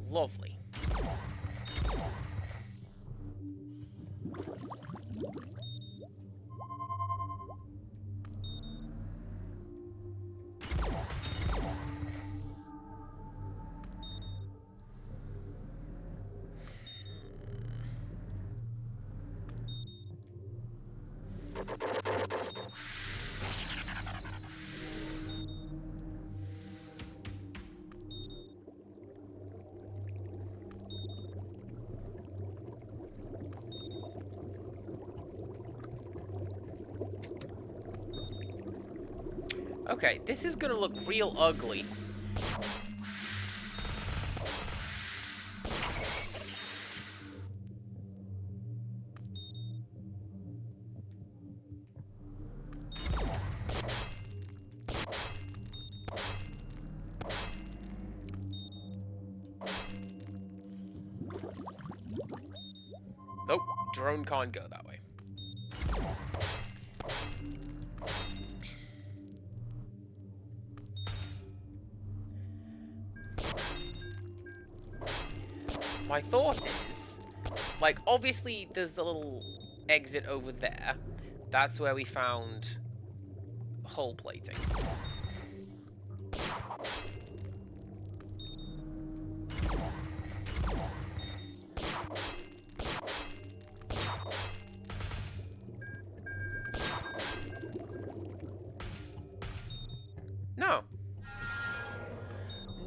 A: Lovely. Okay, this is gonna look real ugly. Nope, drone can't go that way. My thought is, like, obviously there's the little exit over there. That's where we found hull plating. No.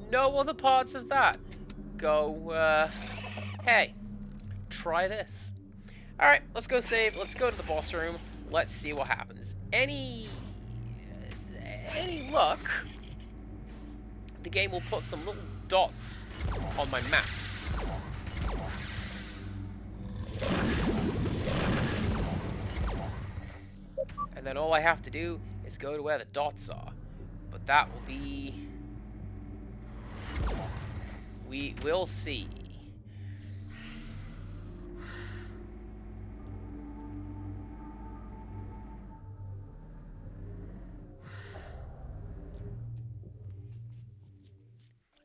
A: No other parts of that. Go, hey, try this. Alright, let's go save. Let's go to the boss room. Let's see what happens. Any luck, the game will put some little dots on my map. And then all I have to do is go to where the dots are. But that will be... we will see.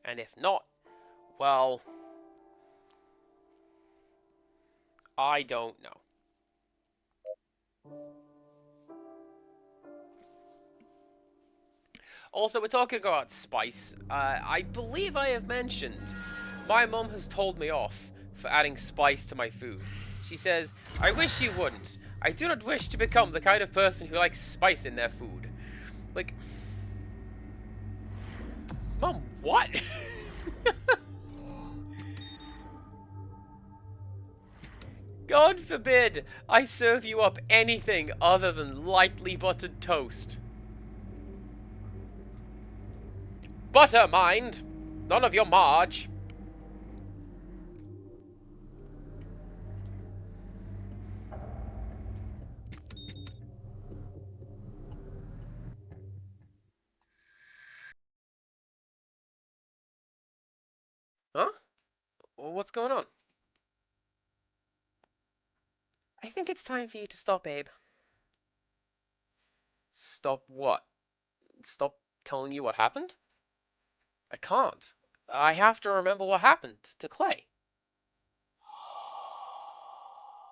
A: And if not, well, I don't know. Also, we're talking about spice. I believe I have mentioned my mum has told me off for adding spice to my food. She says, I wish you wouldn't. I do not wish to become the kind of person who likes spice in their food. Like, Mum, what? God forbid I serve you up anything other than lightly buttered toast. Butter, mind! None of your Marge! Huh? What's going on? I think it's time for you to stop, Abe. Stop what? Stop telling you what happened? I can't. I have to remember what happened to Clay.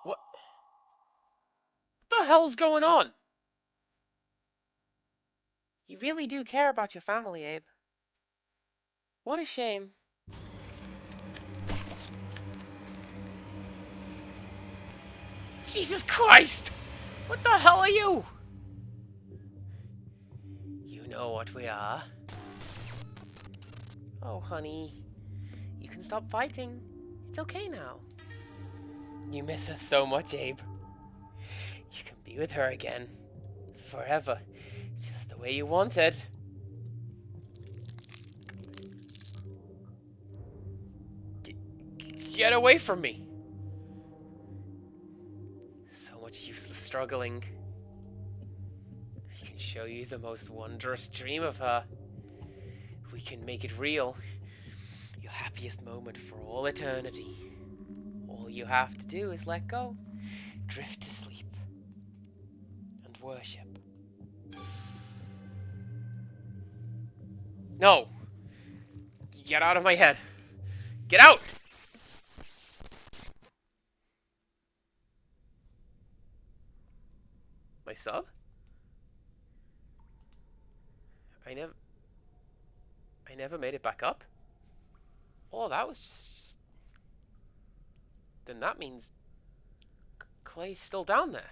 A: What the hell's going on? You really do care about your family, Abe. What a shame. Jesus Christ! What the hell are you? You know what we are. Oh, honey. You can stop fighting. It's okay now. You miss her so much, Abe. You can be with her again. Forever. Just the way you wanted. Get away from me! So much useless struggling. I can show you the most wondrous dream of her. We can make it real. Your happiest moment for all eternity. All you have to do is let go, drift to sleep, and worship. No! Get out of my head! Get out! My sub? I never made it back up? Oh, that was just... Then that means... Clay's still down there.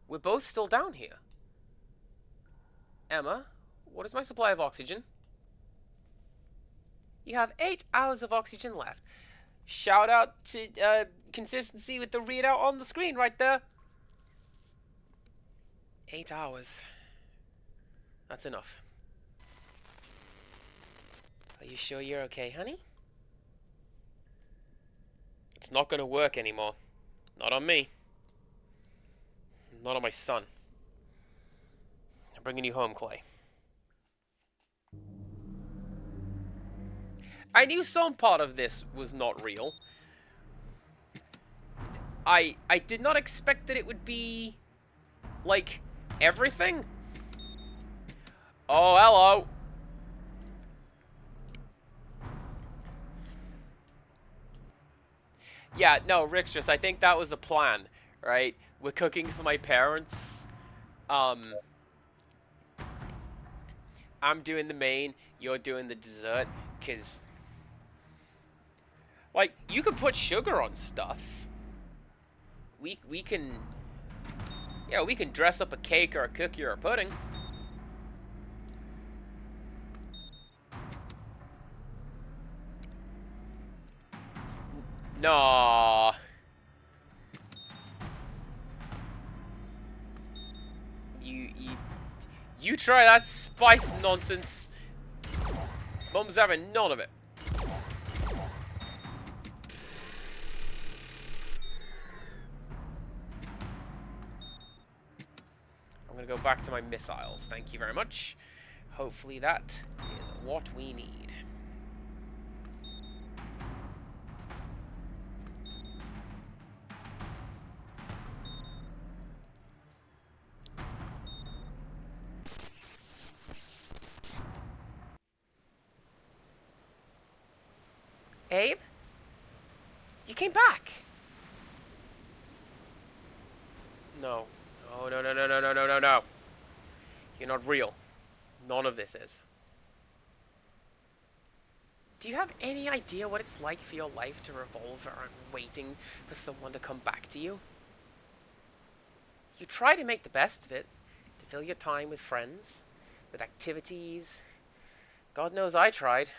A: We're both still down here. Emma, what is my supply of oxygen? You have 8 hours of oxygen left. Shout out to consistency with the readout on the screen right there. 8 hours. That's enough. Are you sure you're okay, honey? It's not gonna work anymore. Not on me. Not on my son. I'm bringing you home, Clay. I knew some part of this was not real. I did not expect that it would be... like, everything. Oh, hello. Yeah, no, Rixtress, I think that was the plan, right? We're cooking for my parents. I'm doing the main, you're doing the dessert, because... like, you can put sugar on stuff. We can... yeah, we can dress up a cake or a cookie or a pudding. No. You try that spice nonsense. Mum's having none of it. I'm gonna go back to my missiles. Thank you very much. Hopefully that is what we need. Abe? You came back! No. Oh, no, no, no, no, no, no, no, no. You're not real. None of this is. Do you have any idea what it's like for your life to revolve around waiting for someone to come back to you? You try to make the best of it, to fill your time with friends, with activities. God knows I tried.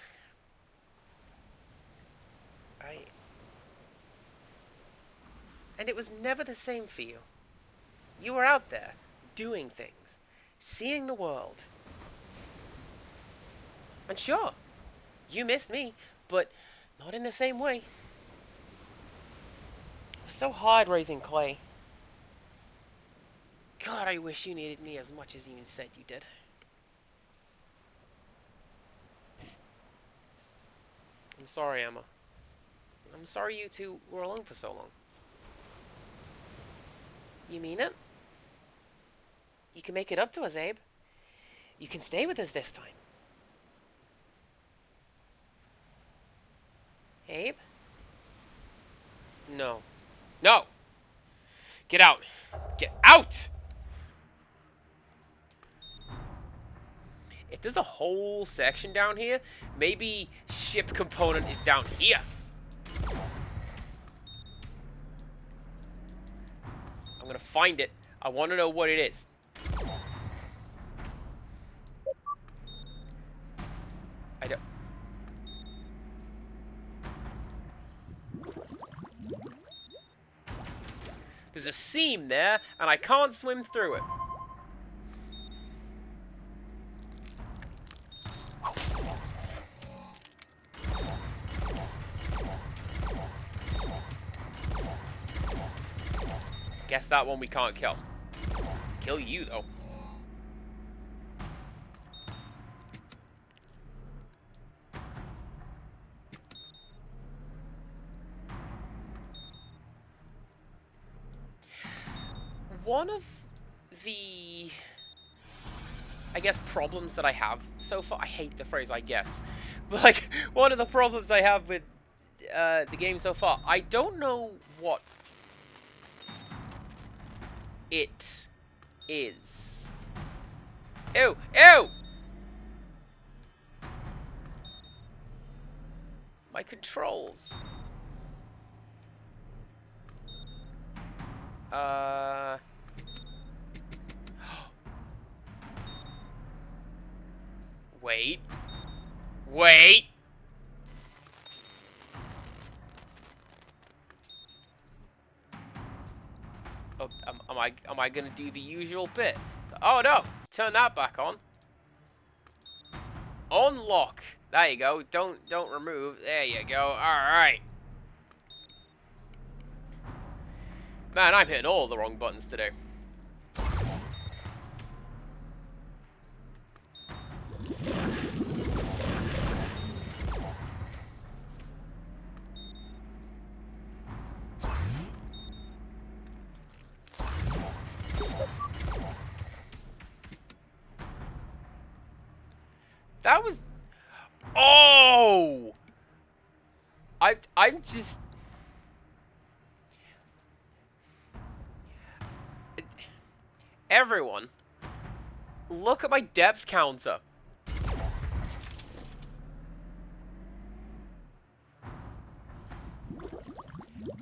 A: And it was never the same for you. You were out there, doing things, seeing the world. And sure, you missed me, but not in the same way. It was so hard raising Clay. God, I wish you needed me as much as you said you did. I'm sorry, Emma. I'm sorry you two were alone for so long. You mean it? You can make it up to us, Abe. You can stay with us this time. Abe? No. No! Get out! Get out! If there's a whole section down here, maybe ship component is down here. I'm gonna find it. I want to know what it is. I don't... There's a seam there, and I can't swim through it. Guess that one we can't kill. Kill you, though. One of the, I guess, problems that I have so far, I hate the phrase I guess, but like, one of the problems I have with the game so far, I don't know what it is. Ew! Ew! My controls. Wait. Wait! Oh, am I gonna do the usual bit? Oh no! Turn that back on. Unlock. There you go. Don't remove. There you go. Alright. Man, I'm hitting all the wrong buttons today. That was... Oh! I'm just... Everyone, look at my depth counter.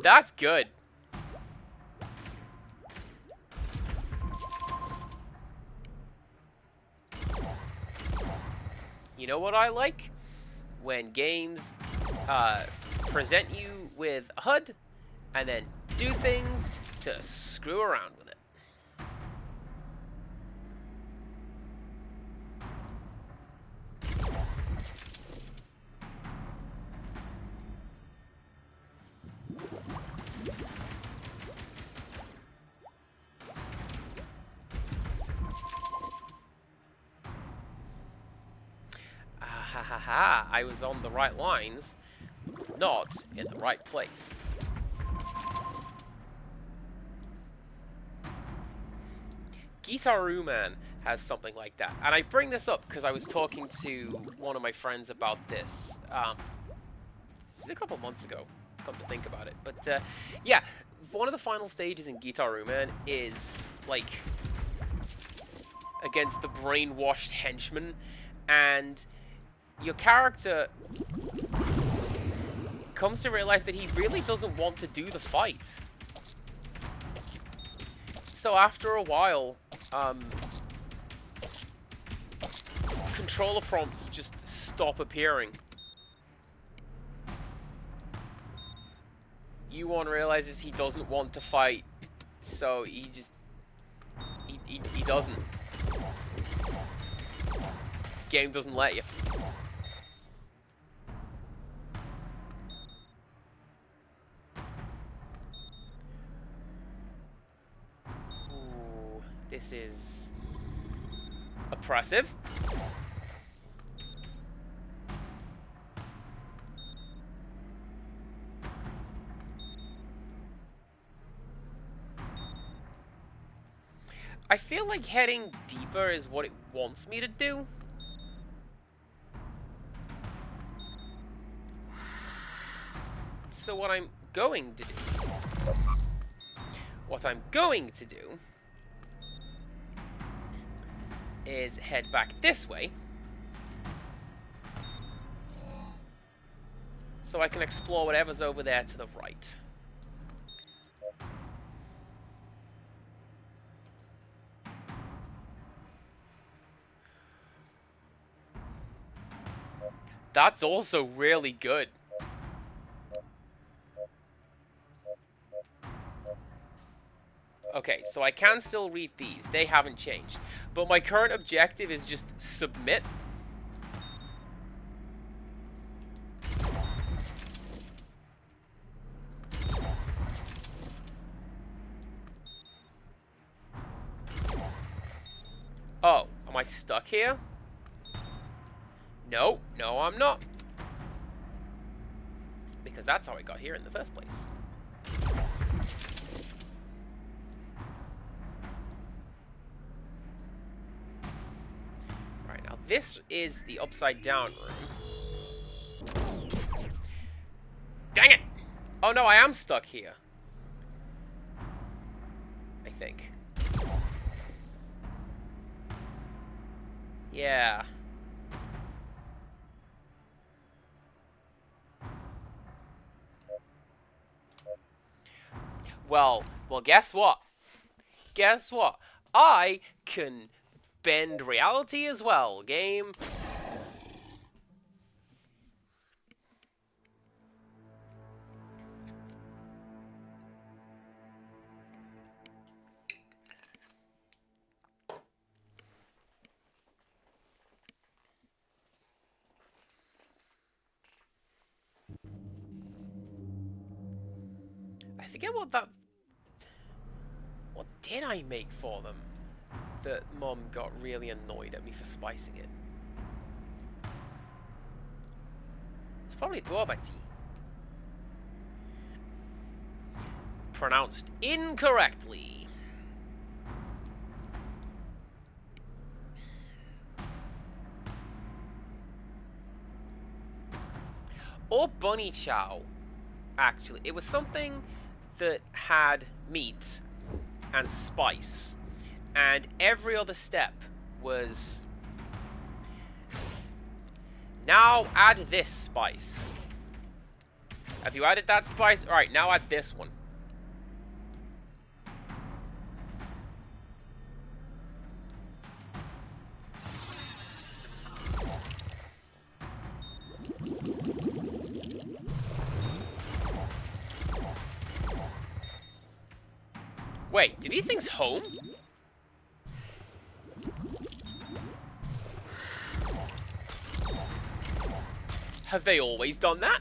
A: That's good. You know what I like? When games present you with a HUD and then do things to screw around with it. Ha ha ha, I was on the right lines, not in the right place. Guitar Man has something like that. And I bring this up because I was talking to one of my friends about this it was a couple months ago, come to think about it. But yeah, one of the final stages in Guitar Man is like against the brainwashed henchman, and your character comes to realize that he really doesn't want to do the fight. So after a while, controller prompts just stop appearing. Yuan realizes he doesn't want to fight, so he just... He doesn't. Game doesn't let you. Ooh, this is oppressive. I feel like heading deeper is what it wants me to do. So what I'm going to do is head back this way so I can explore whatever's over there to the right. That's also really good. Okay, so I can still read these. They haven't changed. But my current objective is just submit. Oh, am I stuck here? No, no, I'm not. Because that's how I got here in the first place. Right, now this is the upside down room. Dang it! Oh no, I am stuck here. I think. Yeah. Well, guess what? Guess what? I can bend reality as well, game. I forget what that... What did I make for them? That Mom got really annoyed at me for spicing it. It's probably boba tea. Pronounced incorrectly. Or bunny chow, actually. It was something that had meat and spice. And every other step was... Now add this spice. Have you added that spice? Alright, now add this one. Wait, do these things home? Have they always done that?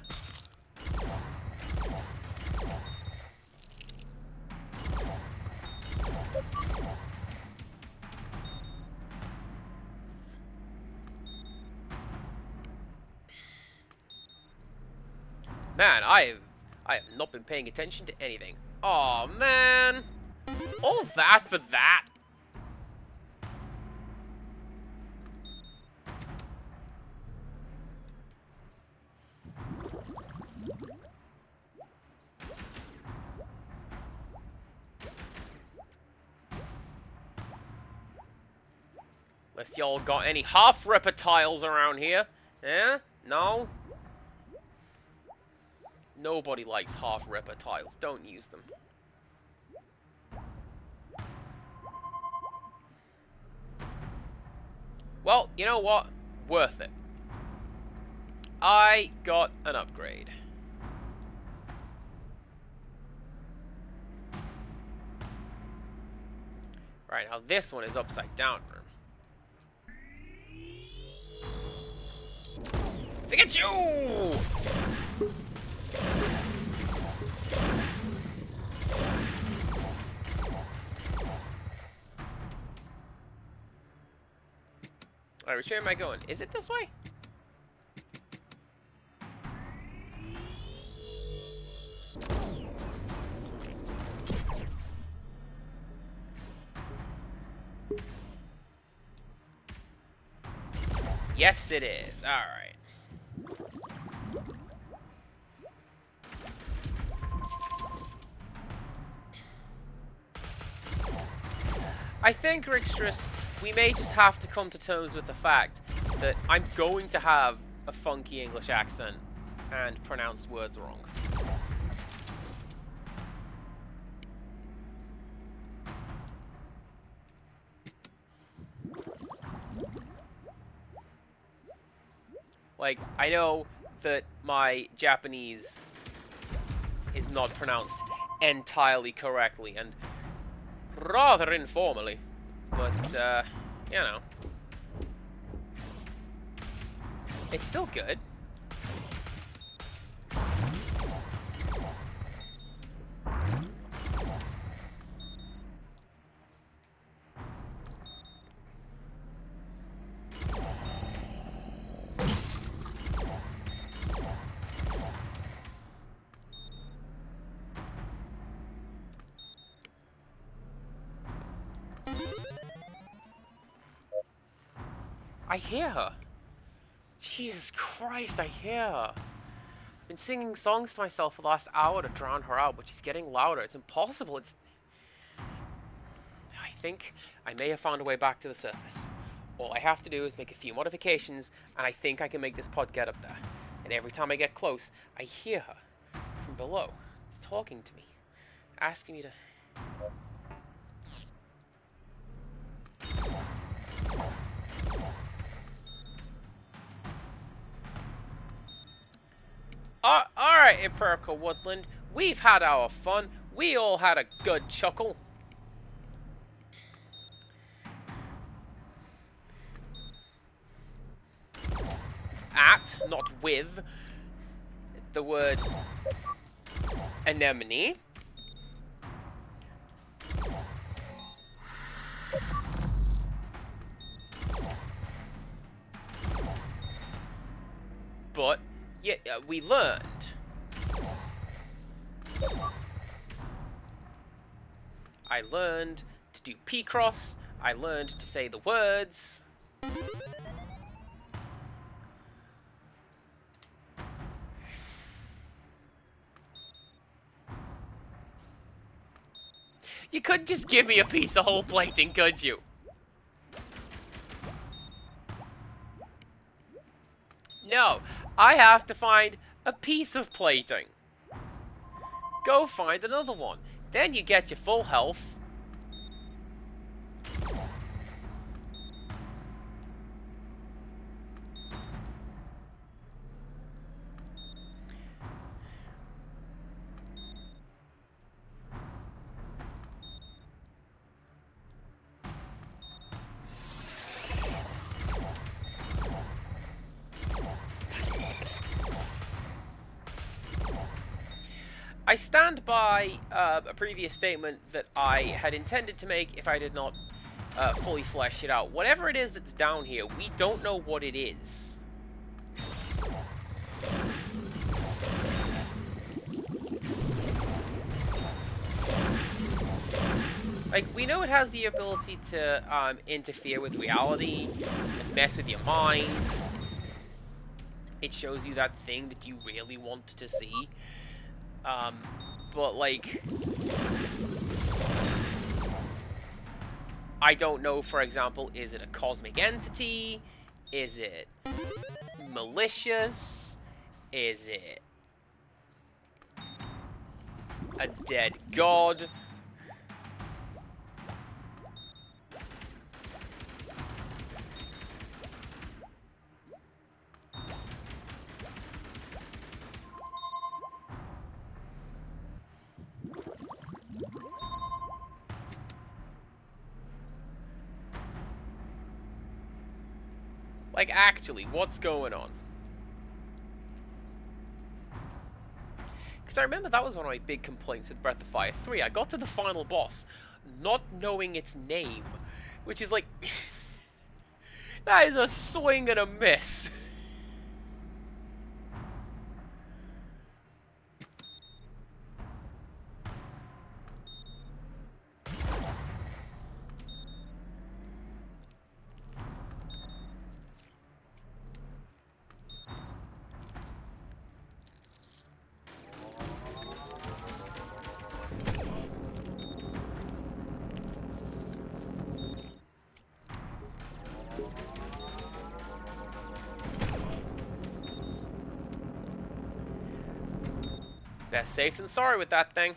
A: Man, I have not been paying attention to anything. Aw, man. All that for that? Unless y'all got any half-ripper tiles around here. Eh? No? Nobody likes half-ripper tiles. Don't use them. Well, you know what? Worth it. I got an upgrade. Right, now this one is upside down room. Pikachu! Alright, which way am I going? Is it this way? Yes, it is. Alright. I think, Rixtrus, we may just have to come to terms with the fact that I'm going to have a funky English accent and pronounce words wrong. Like, I know that my Japanese is not pronounced entirely correctly, and rather informally. But, you know. It's still good. I hear her. Jesus Christ, I hear her. I've been singing songs to myself for the last hour to drown her out, but she's getting louder. It's impossible. I think I may have found a way back to the surface. All I have to do is make a few modifications, and I think I can make this pod get up there. And every time I get close, I hear her from below, talking to me, asking me to... Alright, Empirical Woodland, we've had our fun. We all had a good chuckle. At, not with, the word anemone. But, yeah, we learned. I learned to do P-cross. I learned to say the words. You couldn't just give me a piece of whole plating, could you? No, I have to find a piece of plating. Go find another one. Then you get your full health. I stand by a previous statement that I had intended to make if I did not fully flesh it out. Whatever it is that's down here, we don't know what it is. Like, we know it has the ability to interfere with reality and mess with your mind. It shows you that thing that you really want to see. But, like, I don't know, for example, is it a cosmic entity? Is it malicious? Is it a dead god? Like, actually, what's going on? Because I remember that was one of my big complaints with Breath of Fire 3. I got to the final boss, not knowing its name. Which is like... that is a swing and a miss. Best safe than sorry with that thing.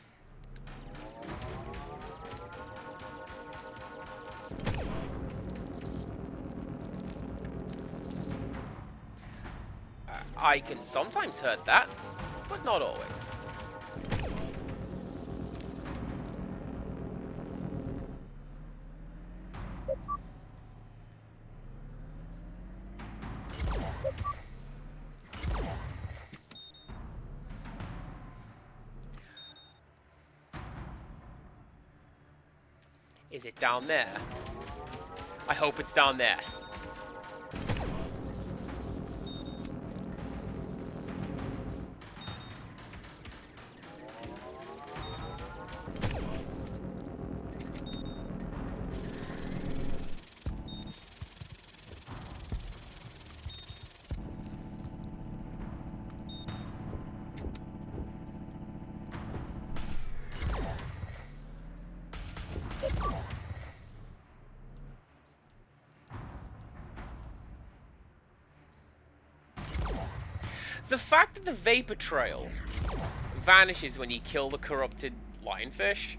A: I can sometimes hurt that, but not always. Is it down there? I hope it's down there. The fact that the vapor trail vanishes when you kill the corrupted lionfish,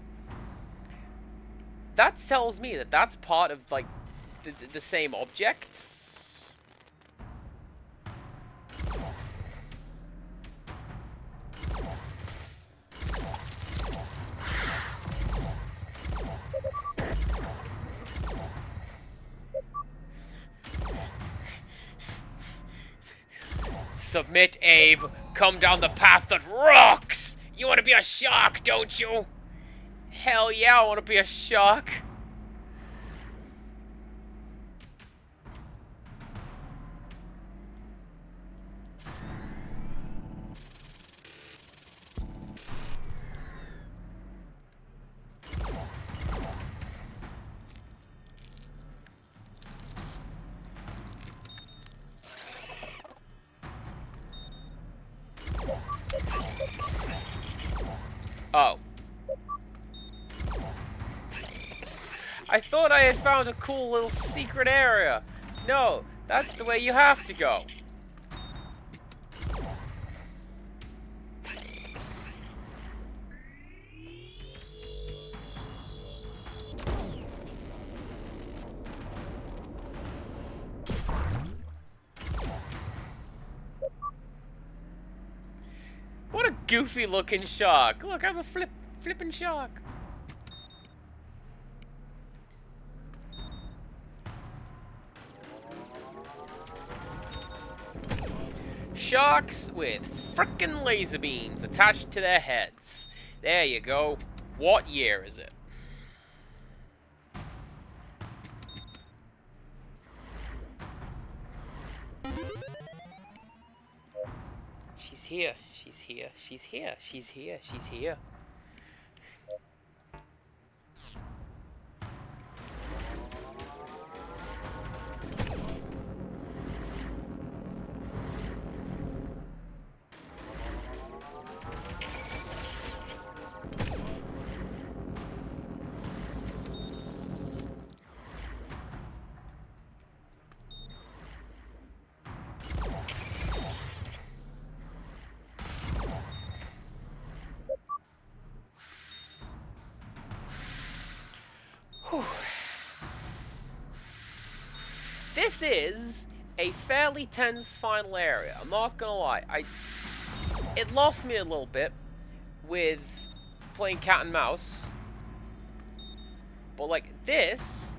A: that tells me that that's part of, like, the same object. Submit, Abe. Come down the path that rocks! You want to be a shark, don't you? Hell yeah, I want to be a shark. Oh. I thought I had found a cool little secret area. No, that's the way you have to go. What a goofy looking shark. Look, I'm a flippin' shark. Sharks with frickin' laser beams attached to their heads. There you go. What year is it? She's here. She's here. She's here. She's here. She's here. Whew. This is a fairly tense final area. I'm not gonna lie. It lost me a little bit with playing cat and mouse. But like this,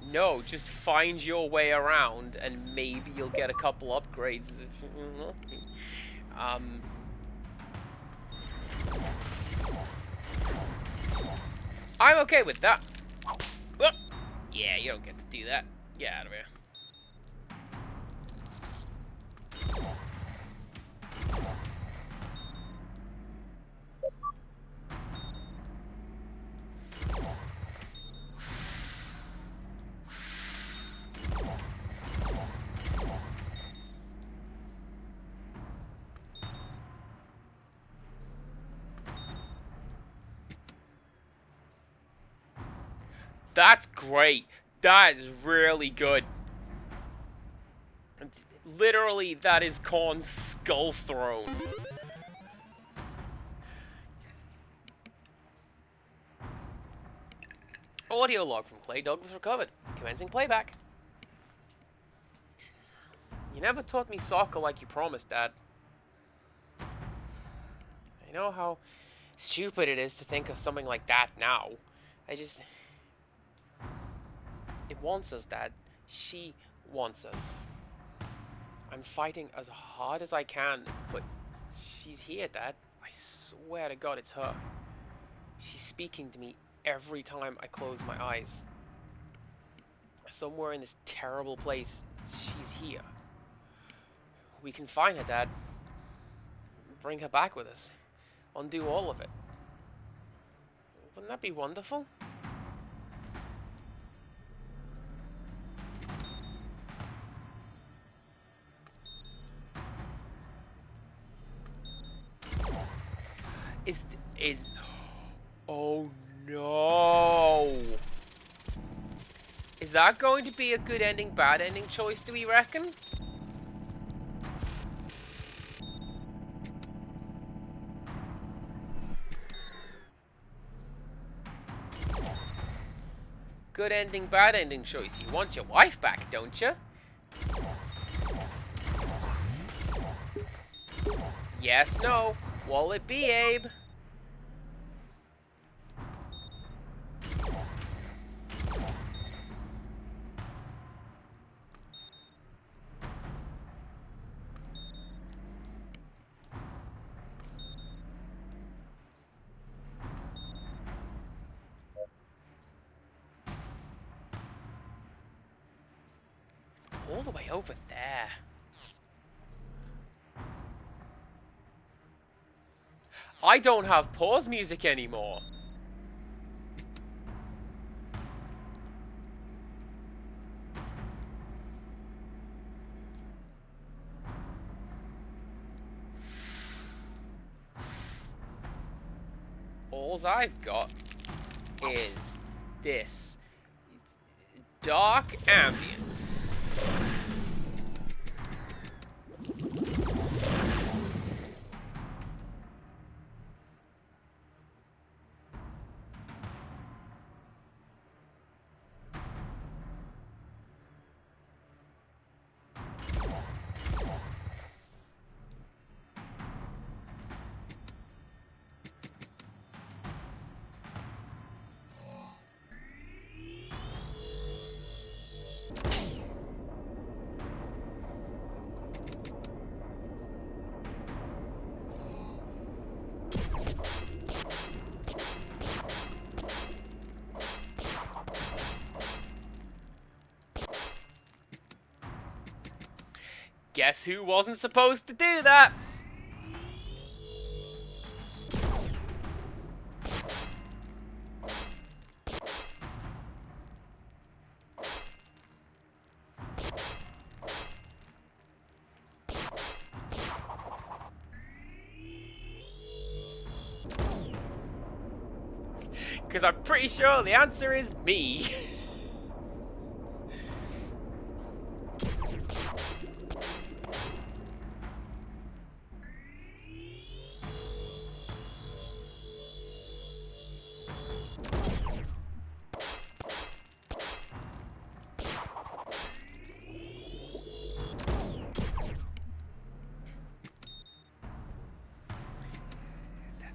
A: no, just find your way around and maybe you'll get a couple upgrades. I'm okay with that. Yeah, you don't get to do that. Get out of here. That's great. That is really good. Literally, that is Korn's skull throne. Audio log from Clay Douglas recovered. Commencing playback. You never taught me soccer like you promised, Dad. I know how stupid it is to think of something like that now. I just... It wants us, Dad. She wants us. I'm fighting as hard as I can, but she's here, Dad. I swear to God it's her. She's speaking to me every time I close my eyes. Somewhere in this terrible place, she's here. We can find her, Dad. Bring her back with us. Undo all of it. Wouldn't that be wonderful? Is... Oh no! Is that going to be a good ending, bad ending choice, do we reckon? Good ending, bad ending choice. You want your wife back, don't you? Yes, no. What'll it be, Abe? All the way over there. I don't have pause music anymore. All I've got is this dark ambience. Guess who wasn't supposed to do that? Because I'm pretty sure the answer is me.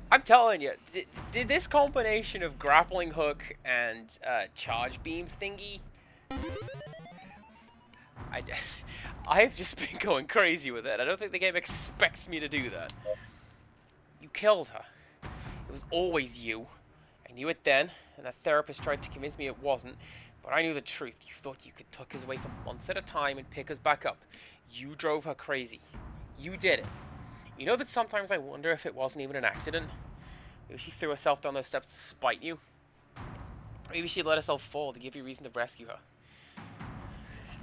A: I'm telling you, did this combination of grappling hook and charge beam thingy, I've just been going crazy with it. I don't think the game expects me to do that. You killed her. It was always you. I knew it then, and a therapist tried to convince me it wasn't, but I knew the truth. You thought you could tuck us away for months at a time and pick us back up. You drove her crazy. You did it. You know that sometimes I wonder if it wasn't even an accident? Maybe she threw herself down those steps to spite you? Maybe she let herself fall to give you reason to rescue her.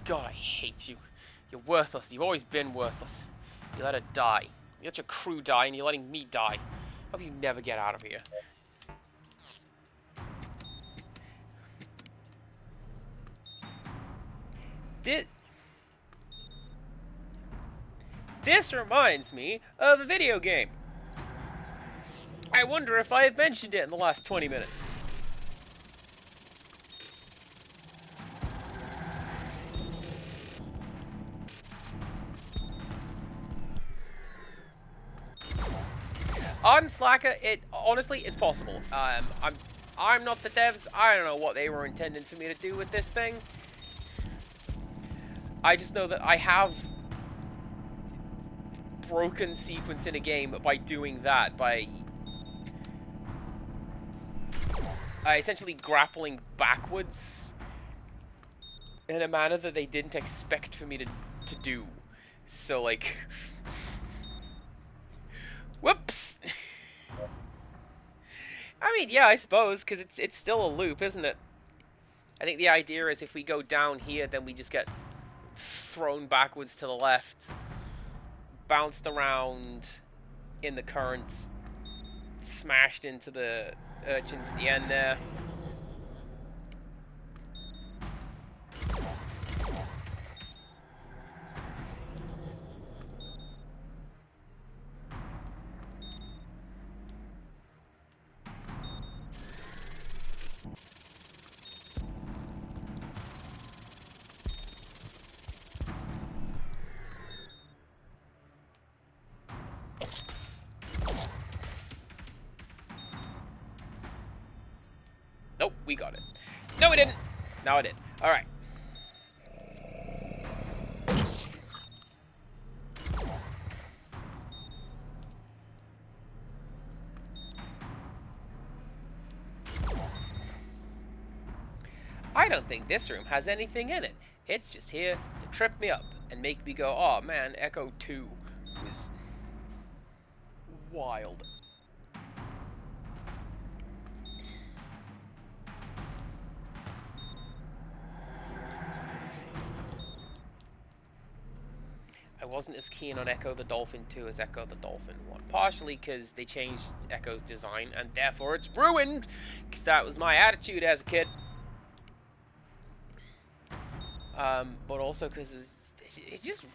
A: God, I hate you. You're worthless. You've always been worthless. You let her die. You let your crew die, and you're letting me die. Hope you never get out of here. This reminds me of a video game. I wonder if I have mentioned it in the last 20 minutes. On Slacker, it honestly it's possible. I'm not the devs. I don't know what they were intending for me to do with this thing. I just know that I have broken sequence in a game by doing that, by essentially grappling backwards in a manner that they didn't expect for me to do. So, like... Whoops! I mean, yeah, I suppose, because it's still a loop, isn't it? I think the idea is if we go down here, then we just get thrown backwards to the left, bounced around in the current, smashed into the urchins at the end there. Nope, we got it. No, we didn't. Now I did. All right. I don't think this room has anything in it. It's just here to trip me up and make me go, oh man, Echo 2 was wild. I wasn't as keen on Echo the Dolphin 2 as Echo the Dolphin 1. Partially because they changed Echo's design, and therefore it's ruined! Because that was my attitude as a kid. But also because it's just...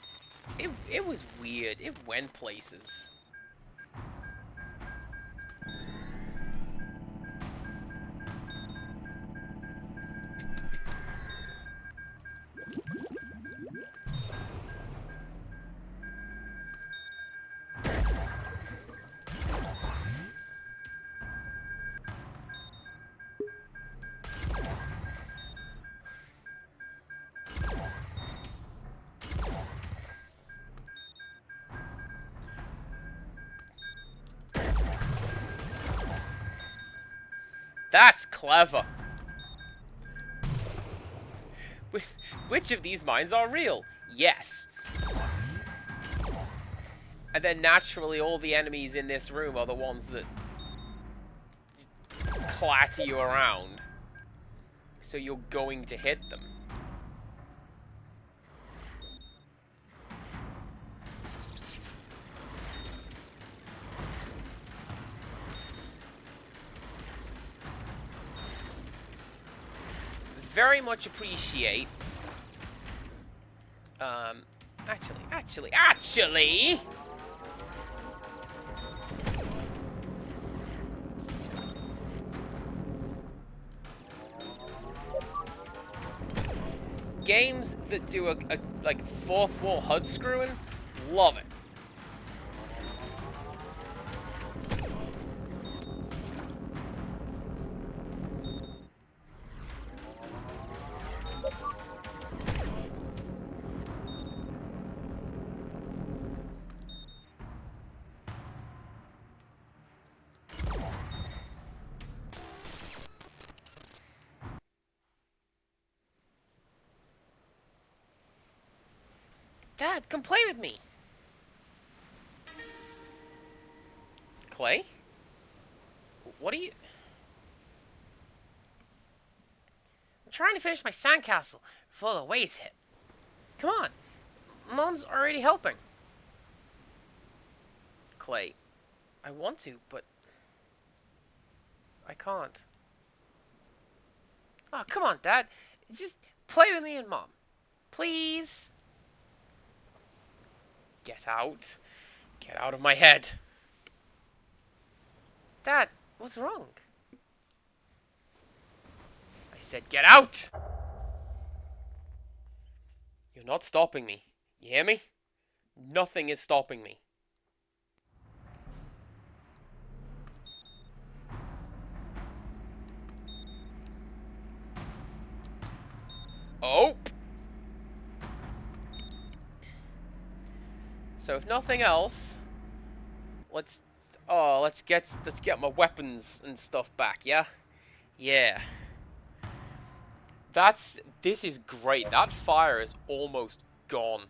A: It was weird. It went places. That's clever. Which of these mines are real? Yes. And then naturally all the enemies in this room are the ones that clatter you around. So you're going to hit them. Very much appreciate... Actually... Games that do a like fourth wall HUD screwing, love it. Dad, come play with me. Clay? What are you... I'm trying to finish my sandcastle before the waves hit. Come on. Mom's already helping. Clay, I want to, but... I can't. Oh, come on, Dad. Just play with me and Mom. Please. Get out. Get out of my head. Dad, what's wrong? I said get out! You're not stopping me. You hear me? Nothing is stopping me. So if nothing else, let's let's get my weapons and stuff back, yeah? Yeah. This is great. That fire is almost gone.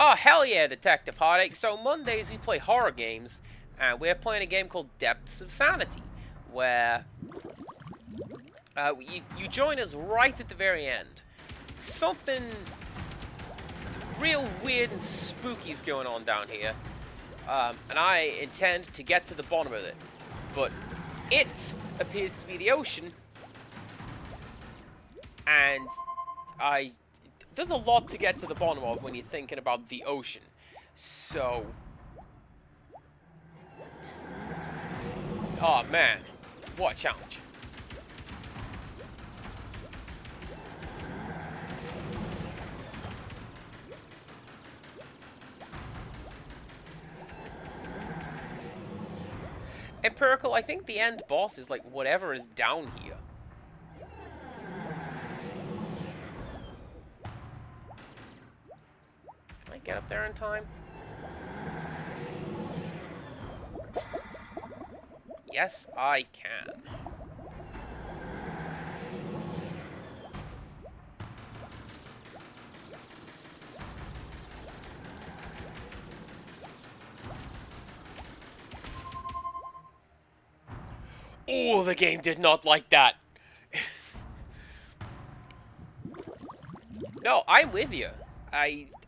A: Oh, hell yeah, Detective Heartache. So Mondays we play horror games, and we're playing a game called Depths of Sanity, where you join us right at the very end. Something real weird and spooky is going on down here, and I intend to get to the bottom of it. But it appears to be the ocean, and there's a lot to get to the bottom of when you're thinking about the ocean. So, oh man, what a challenge. Empirical, I think the end boss is like whatever is down here. Can I get up there in time? Yes, I can. Oh, the game did not like that. No, I'm with you.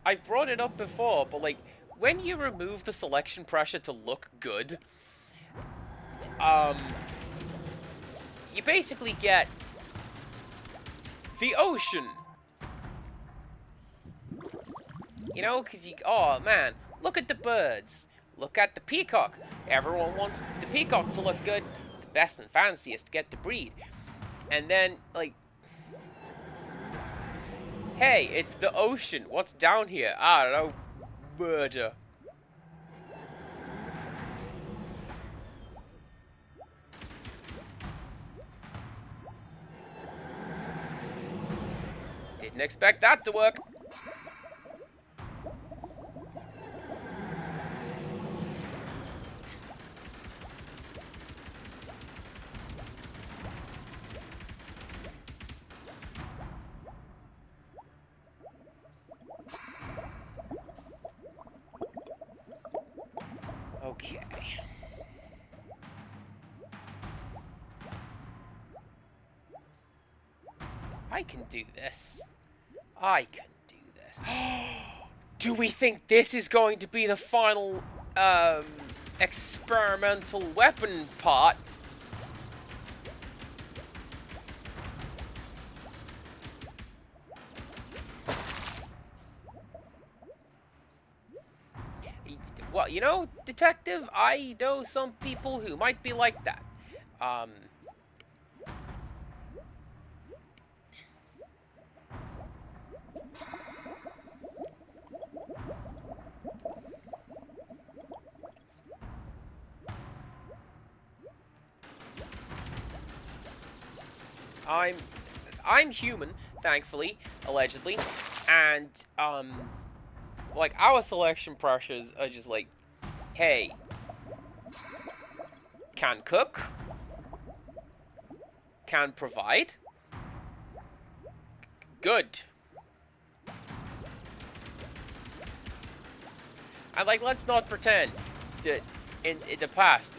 A: I've brought it up before, but like when you remove the selection pressure to look good, you basically get the ocean. You know, because oh man, look at the birds. Look at the peacock. Everyone wants the peacock to look good. The best and fanciest get to breed. And then, like, hey, it's the ocean. What's down here? I don't know. Murder. Didn't expect that to work. Okay. I can do this. I can do this. Do we think this is going to be the final, experimental weapon part? Well, you know, Detective, I know some people who might be like that. I'm human, thankfully, allegedly, and, like, our selection pressures are just like, hey, can cook, can provide, good. And, like, let's not pretend that in the past,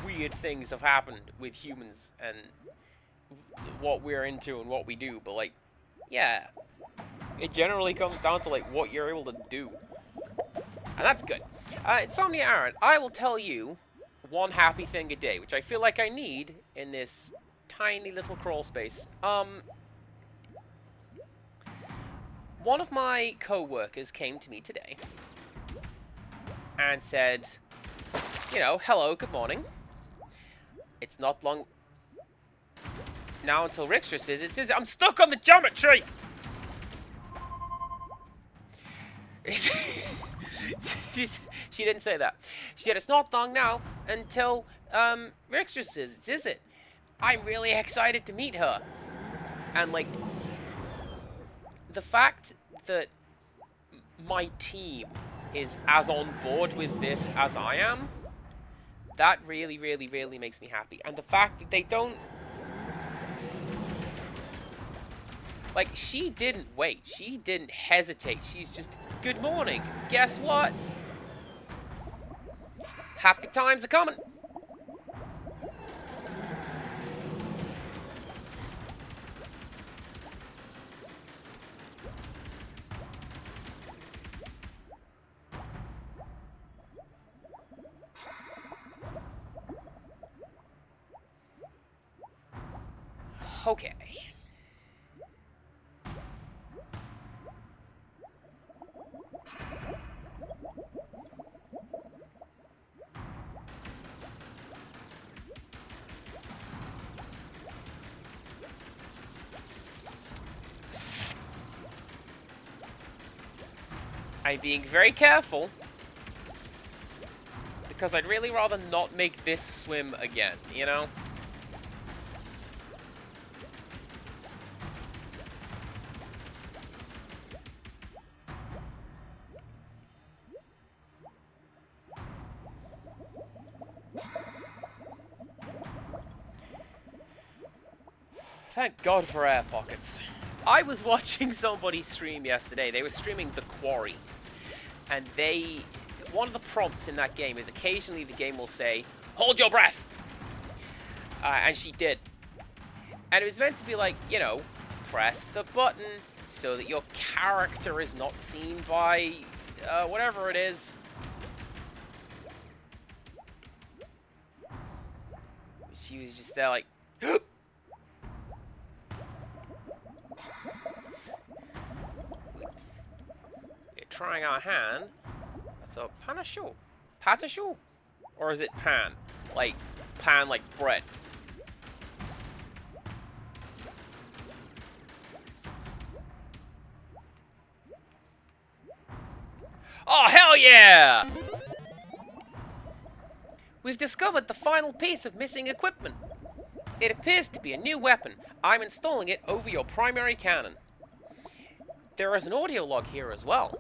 A: weird things have happened with humans and what we're into and what we do, but, like, yeah, it generally comes down to, like, what you're able to do. And that's good. Insomnia Aaron, I will tell you one happy thing a day, which I feel like I need in this tiny little crawl space. One of my co-workers came to me today and said, you know, hello, good morning. It's not long... Now until Rickstra's visits, is it? I'm stuck on the geometry! She didn't say that. She said it's not long now until Rickstra's visits, is it? I'm really excited to meet her. And like the fact that my team is as on board with this as I am, that really, really, really makes me happy. And the fact that they don't... Like, she didn't wait. She didn't hesitate. She's just, good morning. Guess what? Happy times are coming. Okay. I'm being very careful because I'd really rather not make this swim again, you know? Thank God for air pockets. I was watching somebody stream yesterday. They were streaming The Quarry. And one of the prompts in that game is occasionally the game will say, hold your breath! And she did. And it was meant to be like, you know, press the button so that your character is not seen by whatever it is. She was just there like, trying our hand. That's a panachou. Patachou? Or is it pan? Like, pan like bread. Oh, hell yeah! We've discovered the final piece of missing equipment. It appears to be a new weapon. I'm installing it over your primary cannon. There is an audio log here as well.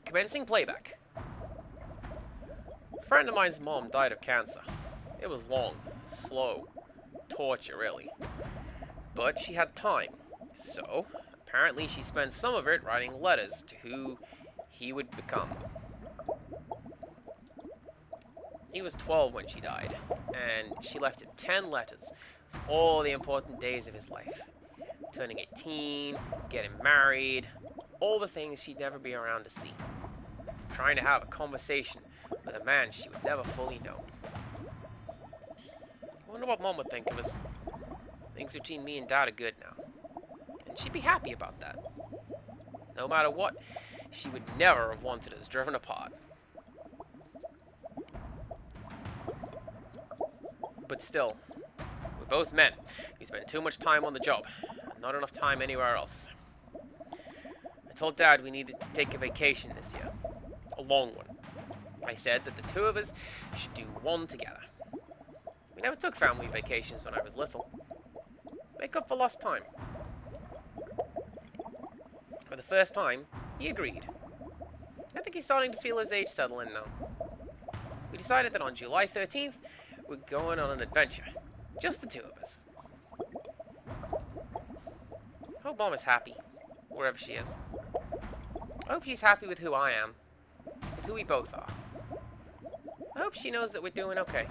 A: Commencing playback. A friend of mine's mom died of cancer. It was long, slow, torture really. But she had time. So, apparently she spent some of it writing letters to who he would become. He was 12 when she died, and she left him 10 letters for all the important days of his life. Turning 18, getting married, all the things she'd never be around to see. Trying to have a conversation with a man she would never fully know. I wonder what Mom would think of us. Things between me and Dad are good now. And she'd be happy about that. No matter what, she would never have wanted us driven apart. But still, we're both men. We spend too much time on the job, and not enough time anywhere else. I told Dad we needed to take a vacation this year. A long one. I said that the two of us should do one together. We never took family vacations when I was little. Make up for lost time. For the first time, he agreed. I think he's starting to feel his age settle in now. We decided that on July 13th, we're going on an adventure. Just the two of us. I hope Mom is happy, wherever she is. I hope she's happy with who I am, with who we both are. I hope she knows that we're doing okay.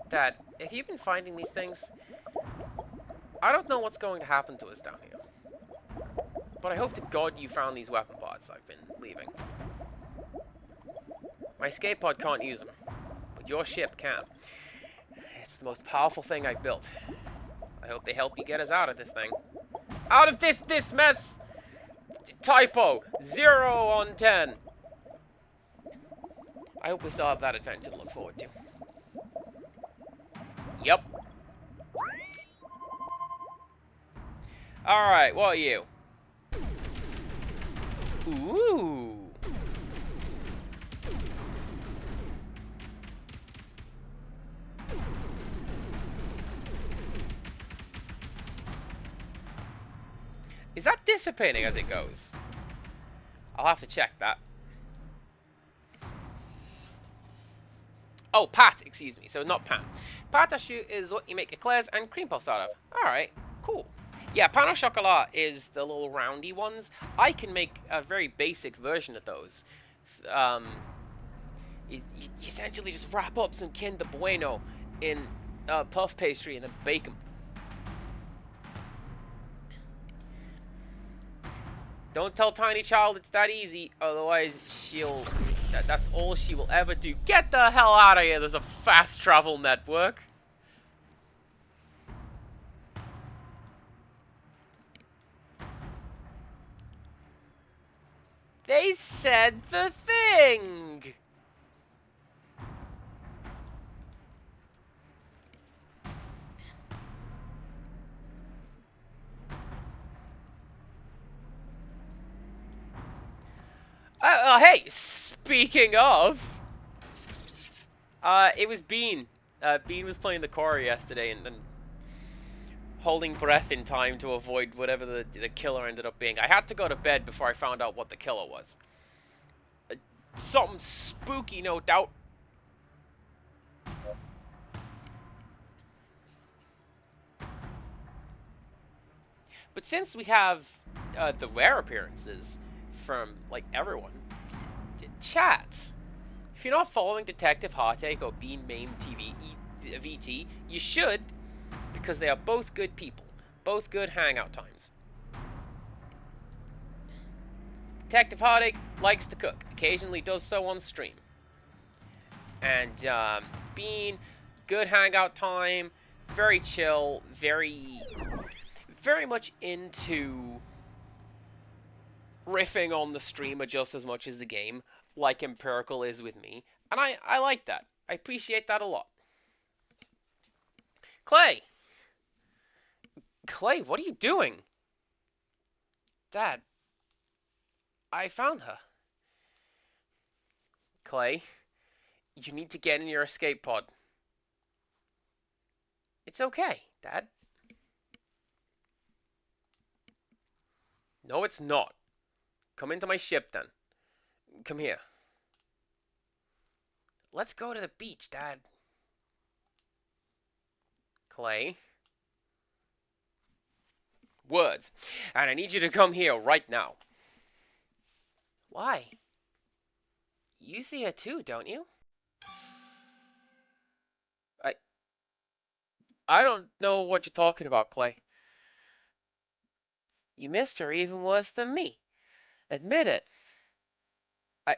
A: Dad, have you been finding these things? I don't know what's going to happen to us down here. But I hope to God you found these weapon pods I've been leaving. My escape pod can't use them, but your ship can. It's the most powerful thing I've built. I hope they help you get us out of this thing. Out of this mess! Typo! 0 on 10. I hope we still have that adventure to look forward to. Yep. Alright, what are you? Ooh. Is that dissipating as it goes? I'll have to check that. Oh, pat, excuse me. So not pan. Patachu is what you make eclairs and cream puffs out of. Alright, cool. Yeah, pan au chocolat is the little roundy ones. I can make a very basic version of those. Um, you essentially just wrap up some Kinder Bueno in puff pastry and then bake them. Don't tell Tiny Child it's that easy, otherwise she'll... That's all she will ever do. Get the hell out of here, there's a fast travel network. They said the thing! Hey, speaking of... it was Bean. Bean was playing the core yesterday and holding breath in time to avoid whatever the killer ended up being. I had to go to bed before I found out what the killer was. Something spooky, no doubt. But since we have the rare appearances from, like, everyone, chat. If you're not following Detective Heartache or Bean Mame TV, VT, you should, because they are both good people. Both good hangout times. Detective Heartache likes to cook. Occasionally does so on stream. And Bean, good hangout time. Very chill. Very much into riffing on the streamer just as much as the game, like Empirical is with me. And I like that. I appreciate that a lot. Clay! Clay, what are you doing? Dad, I found her. Clay, you need to get in your escape pod. It's okay, Dad. No, it's not. Come into my ship, then. Come here. Let's go to the beach, Dad. Clay. Words. And I need you to come here right now. Why? You see her too, don't you? I don't know what you're talking about, Clay. You missed her even worse than me. Admit it. I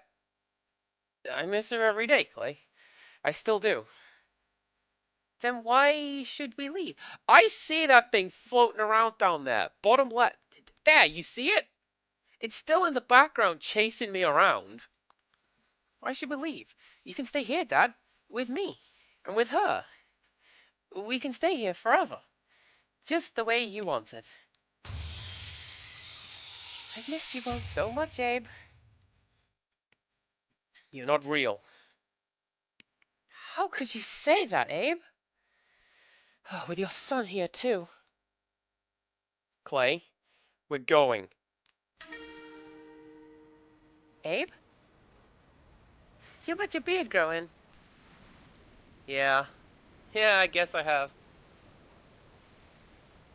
A: I miss her every day, Clay. I still do. Then why should we leave? I see that thing floating around down there. Bottom left. There, you see it? It's still in the background chasing me around. Why should we leave? You can stay here, Dad. With me. And with her. We can stay here forever. Just the way you want it. I've missed you both so much, Abe. You're not real. How could you say that, Abe? With your son here, too. Clay, we're going. Abe? You let your beard grow in. Yeah. Yeah, I guess I have.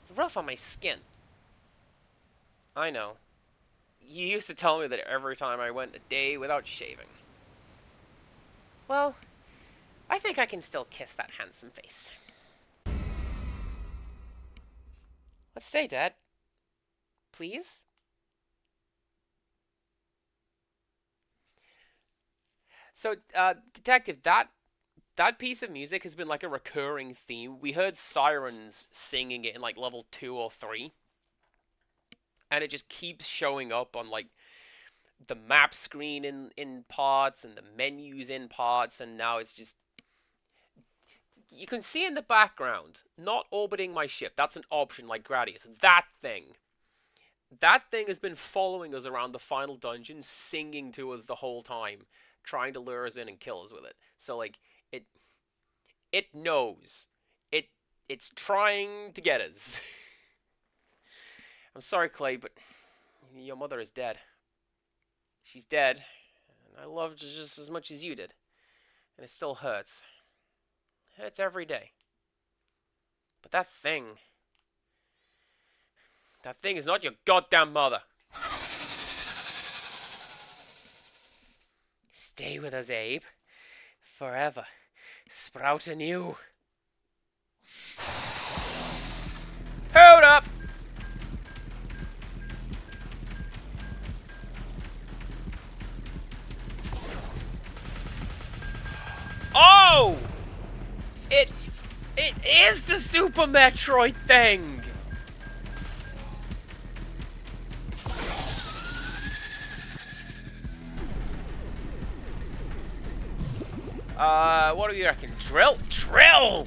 A: It's rough on my skin. I know. You used to tell me that every time I went a day without shaving. Well, I think I can still kiss that handsome face. Let's stay, Dad. Please? So, Detective, that piece of music has been like a recurring theme. We heard sirens singing it in like level 2 or 3. And it just keeps showing up on like the map screen in parts and the menus in parts, and now it's just you can see in the background, not orbiting my ship. That's an option like Gradius. That thing has been following us around the final dungeon, singing to us the whole time, trying to lure us in and kill us with it. So like it knows. It's trying to get us. I'm sorry, Clay, but your mother is dead. She's dead, and I loved her just as much as you did. And it still hurts. It hurts every day. But that thing is not your goddamn mother. Stay with us, Abe. Forever. Sprout anew. Hold up! Oh! It is the Super Metroid thing! What do you reckon? Drill? Drill!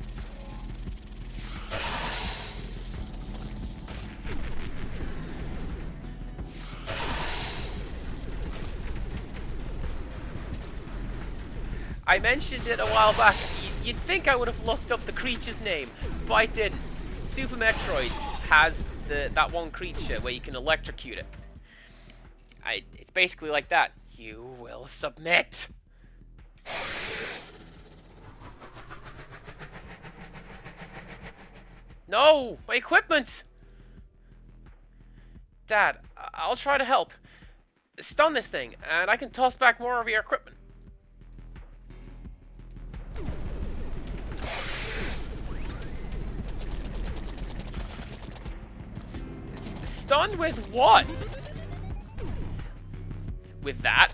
A: I mentioned it a while back. You'd think I would have looked up the creature's name, but I didn't. Super Metroid has that one creature where you can electrocute it. It's basically like that. You will submit. No! My equipment! Dad, I'll try to help. Stun this thing, and I can toss back more of your equipment. Stunned with what? With that?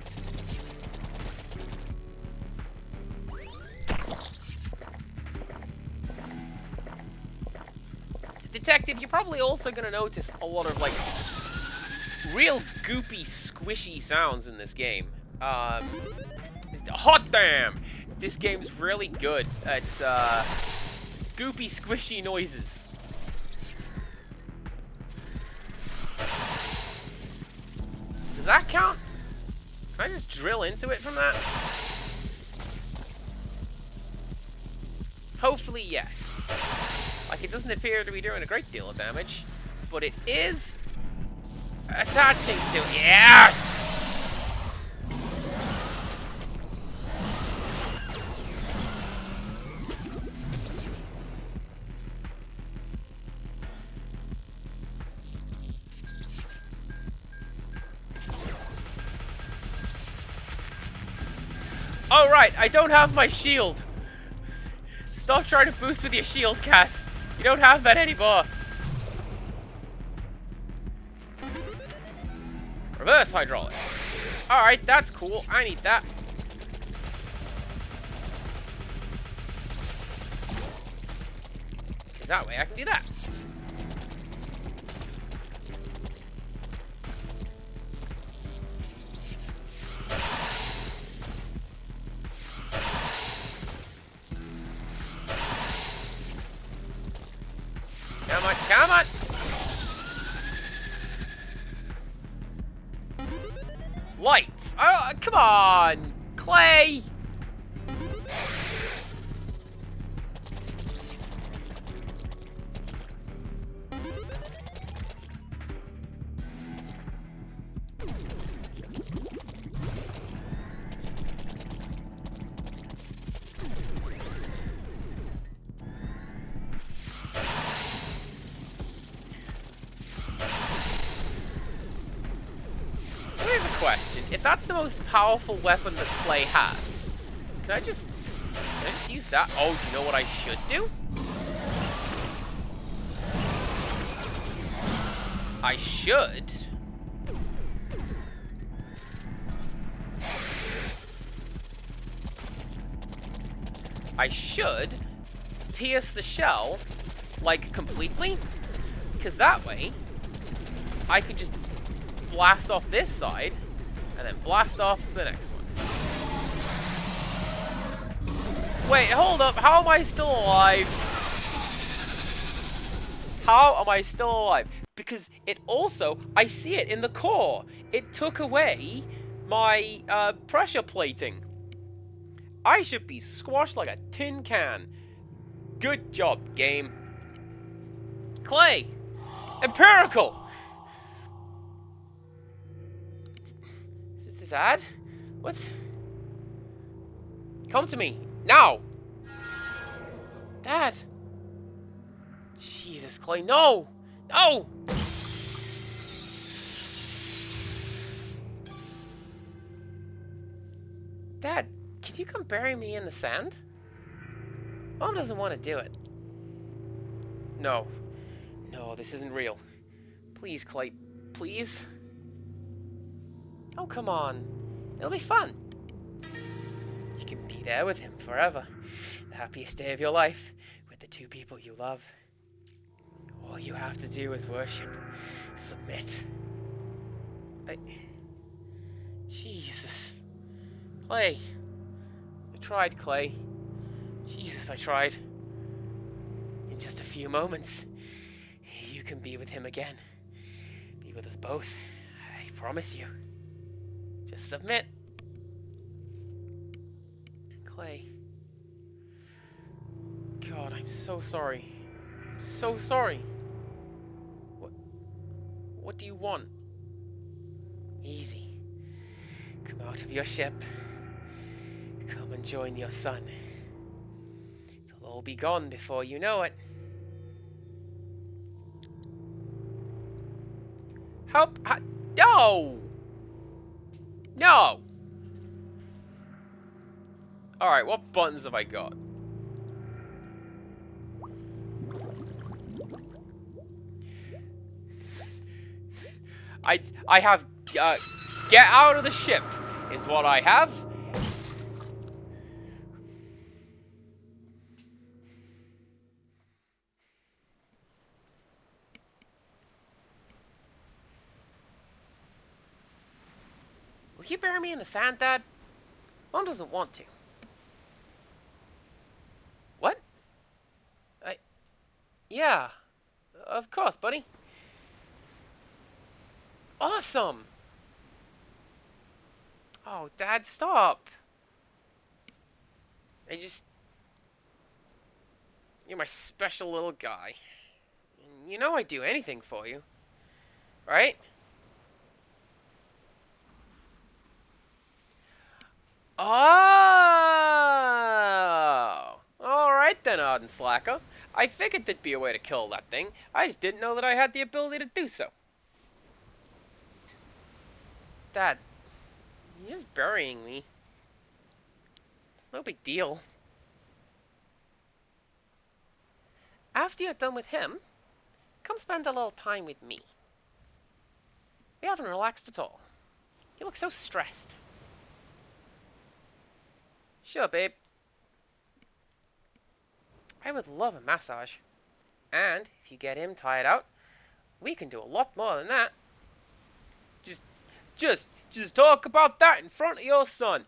A: Detective, you're probably also gonna notice a lot of, like, real goopy, squishy sounds in this game. Hot damn! This game's really good at, goopy, squishy noises. Does that count? Can I just drill into it from that? Hopefully, yes. Like, it doesn't appear to be doing a great deal of damage, but it is attaching to it. Yes! Oh, right, I don't have my shield. Stop trying to boost with your shield, Cass. You don't have that anymore. Reverse hydraulic. Alright, that's cool. I need that. Because that way I can do that. Come on, come on! Lights! Oh, come on! Clay! Question. If that's the most powerful weapon that Clay has, can I just use that? Oh, do you know what I should do? I should pierce the shell, like, completely, because that way I could just blast off this side, and then blast off the next one. Wait, hold up. How am I still alive? How am I still alive? Because it also, I see it in the core. It took away my pressure plating. I should be squashed like a tin can. Good job, game. Clay! Empirical! Dad? What? Come to me. Now! Dad! Jesus, Clay, no! No! Dad, can you come bury me in the sand? Mom doesn't want to do it. No. No, this isn't real. Please, Clay. Please? Oh, come on. It'll be fun. You can be there with him forever. The happiest day of your life with the two people you love. All you have to do is worship. Submit. Jesus. Clay. I tried, Clay. Jesus, I tried. In just a few moments, you can be with him again. Be with us both. I promise you. Just submit. Clay. God, I'm so sorry. I'm so sorry. What do you want? Easy. Come out of your ship. Come and join your son. They'll all be gone before you know it. Help! No! No! Alright, what buttons have I got? I have, get out of the ship, is what I have. Will you bury me in the sand, Dad? Mom doesn't want to. What? Yeah. Of course, buddy. Awesome! Oh, Dad, stop. You're my special little guy. You know I'd do anything for you. Right? Oh! Alright then, Arden Slacker. I figured there'd be a way to kill that thing. I just didn't know that I had the ability to do so. Dad, you're just burying me. It's no big deal. After you're done with him, come spend a little time with me. We haven't relaxed at all. You look so stressed. Sure, babe. I would love a massage. And if you get him tired out, we can do a lot more than that. Just talk about that in front of your son.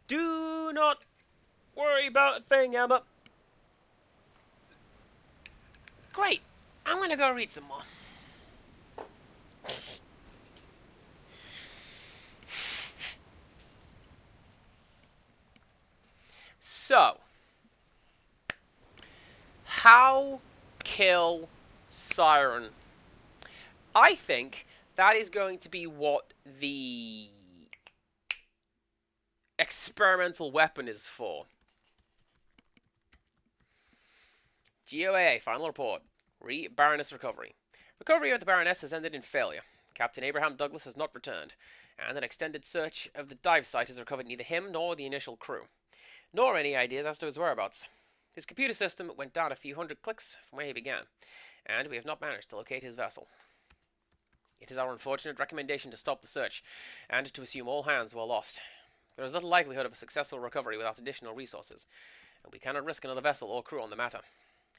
A: Do not worry about a thing, Emma. Great. I'm gonna go read some more. So, how kill Siren? I think that is going to be what the experimental weapon is for. GOAA, final report. Baroness recovery. Recovery of the Baroness has ended in failure. Captain Abraham Douglas has not returned, and an extended search of the dive site has recovered neither him nor the initial crew, nor any ideas as to his whereabouts. His computer system went down a few hundred clicks from where he began, and we have not managed to locate his vessel. It is our unfortunate recommendation to stop the search, and to assume all hands were lost. There is little likelihood of a successful recovery without additional resources, and we cannot risk another vessel or crew on the matter.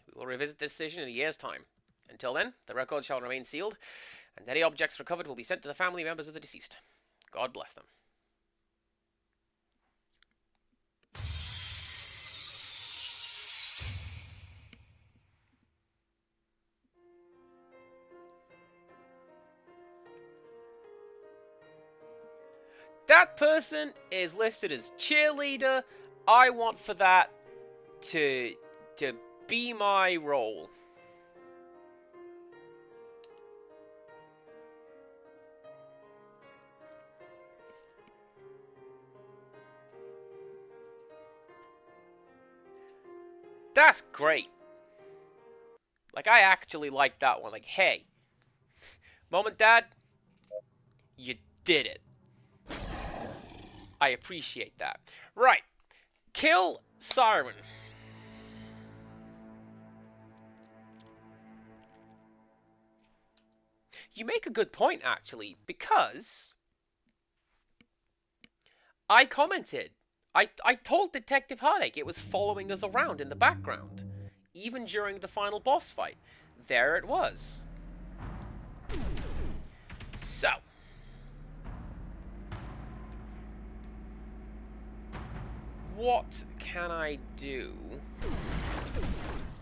A: We will revisit this decision in a year's time. Until then, the records shall remain sealed, and any objects recovered will be sent to the family members of the deceased. God bless them. That person is listed as cheerleader. I want for that to be my role. That's great. Like, I actually like that one. Like, hey, Mom and Dad, you did it. I appreciate that. Right. Kill Siren. You make a good point, actually, because I commented. I told Detective Heartache it was following us around in the background, even during the final boss fight. There it was. So. What can I do?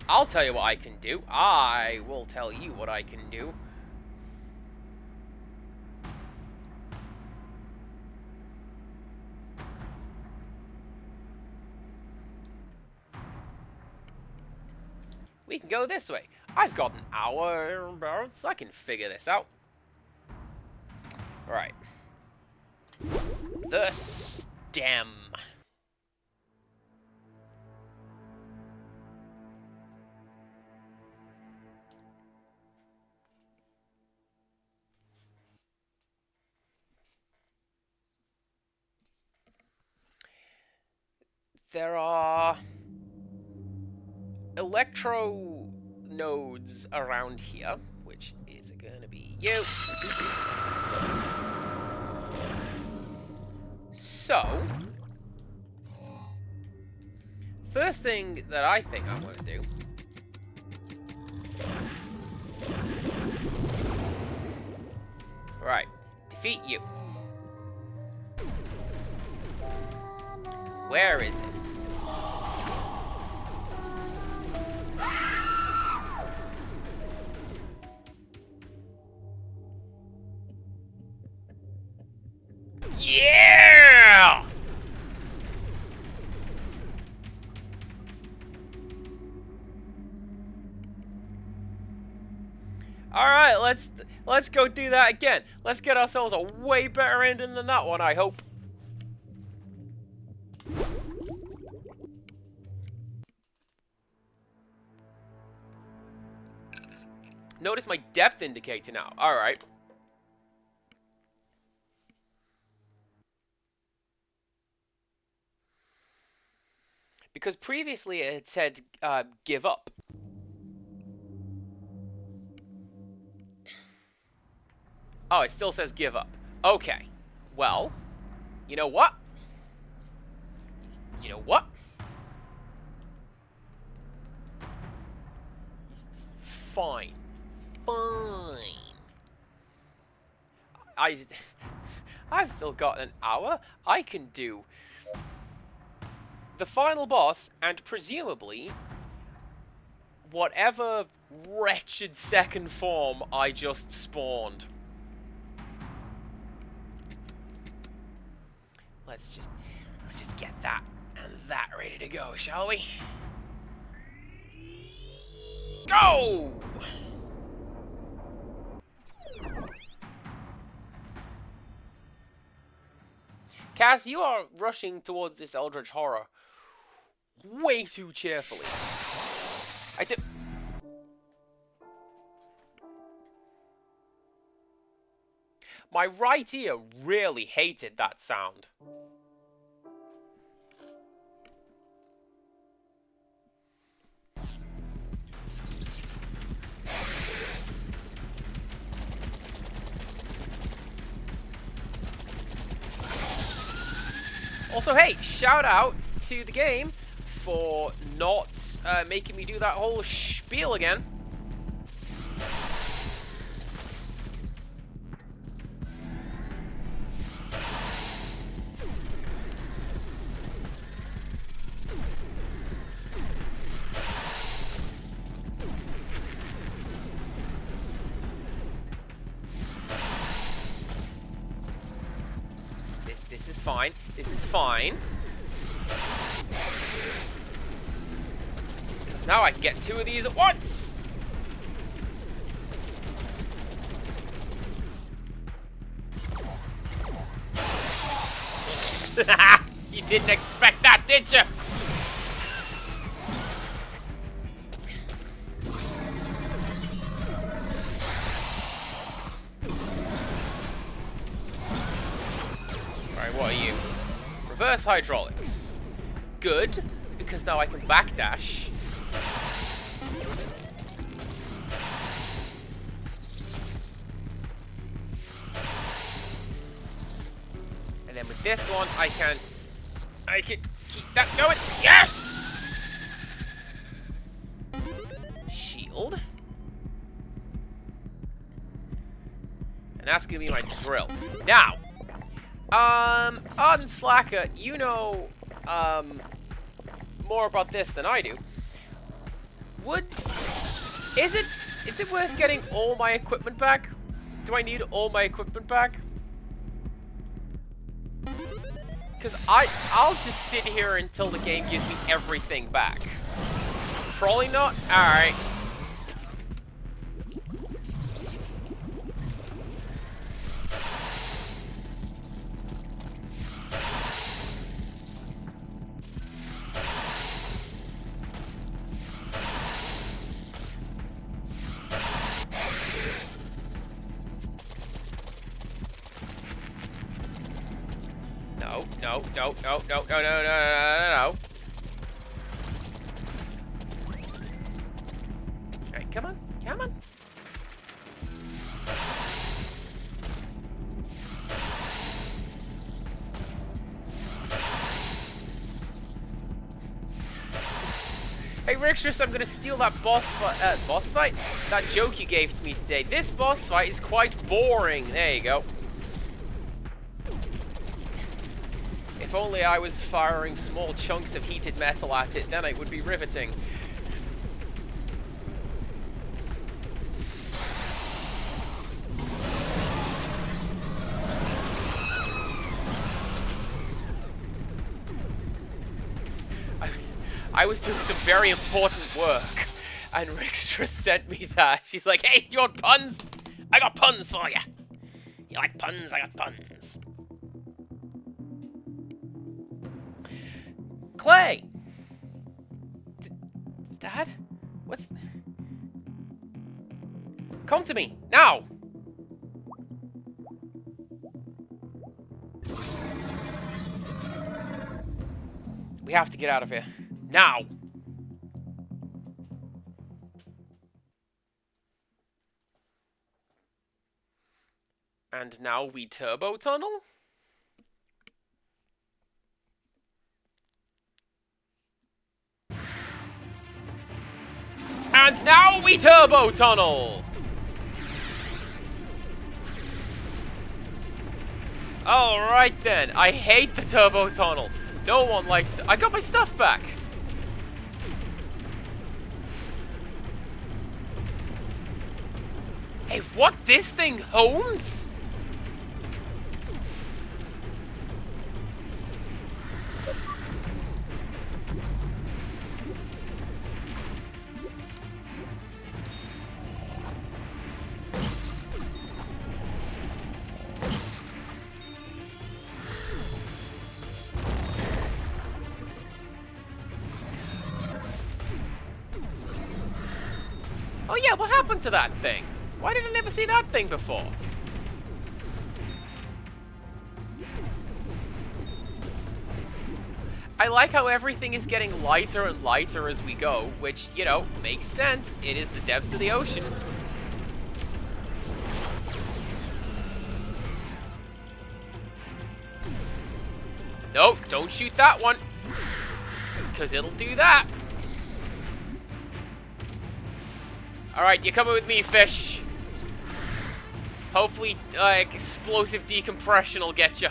A: I'll tell you what I can do. I will tell you what I can do. We can go this way. I've got an hour, so I can figure this out. Right. The stem. There are electro nodes around here, which is gonna be you. So, first thing that I think I'm gonna do right, defeat you. Where is it? Yeah! Alright, let's go do that again. Let's get ourselves a way better ending than that one, I hope. Notice my depth indicator now. Alright. Because previously it had said, give up. Oh, it still says give up. Okay. Well, you know what? You know what? Fine. Fine. I've still got an hour. I can do the final boss and presumably whatever wretched second form I just spawned. Let's just get that and that ready to go, shall we? Go! Cass, you are rushing towards this Eldritch Horror way too cheerfully. My right ear really hated that sound. Also, hey, shout out to the game for not making me do that whole spiel again. fine. This is fine. Because now I can get 2 of these at once. You didn't expect that, did you? Alright, what are you? Reverse hydraulics. Good, because now I can backdash. And then with this one, I can keep that going. Yes! Shield. And that's gonna be my drill. Now, on Slacker, you know, more about this than I do. Is it worth getting all my equipment back? Do I need all my equipment back? Because I'll just sit here until the game gives me everything back. Probably not? Alright. No. Alright, come on. Hey, Rixtress, I'm gonna steal that boss fight? That joke you gave to me today. This boss fight is quite boring. There you go. If only I was firing small chunks of heated metal at it, then it would be riveting. I was doing some very important work, and Rixtra sent me that. She's like, hey, do you want puns? I got puns for you. You like puns? I got puns. Clay! Dad? What's... Come to me, now! We have to get out of here. Now! And now we turbo tunnel? And now we turbo tunnel! Alright then, I hate the turbo tunnel. No one likes to— I got my stuff back! Hey, what? This thing owns? Oh yeah, what happened to that thing? Why did I never see that thing before? I like how everything is getting lighter and lighter as we go, which, you know, makes sense. It is the depths of the ocean. Nope, don't shoot that one, because it'll do that. Alright, you're coming with me, fish. Hopefully, explosive decompression will get you.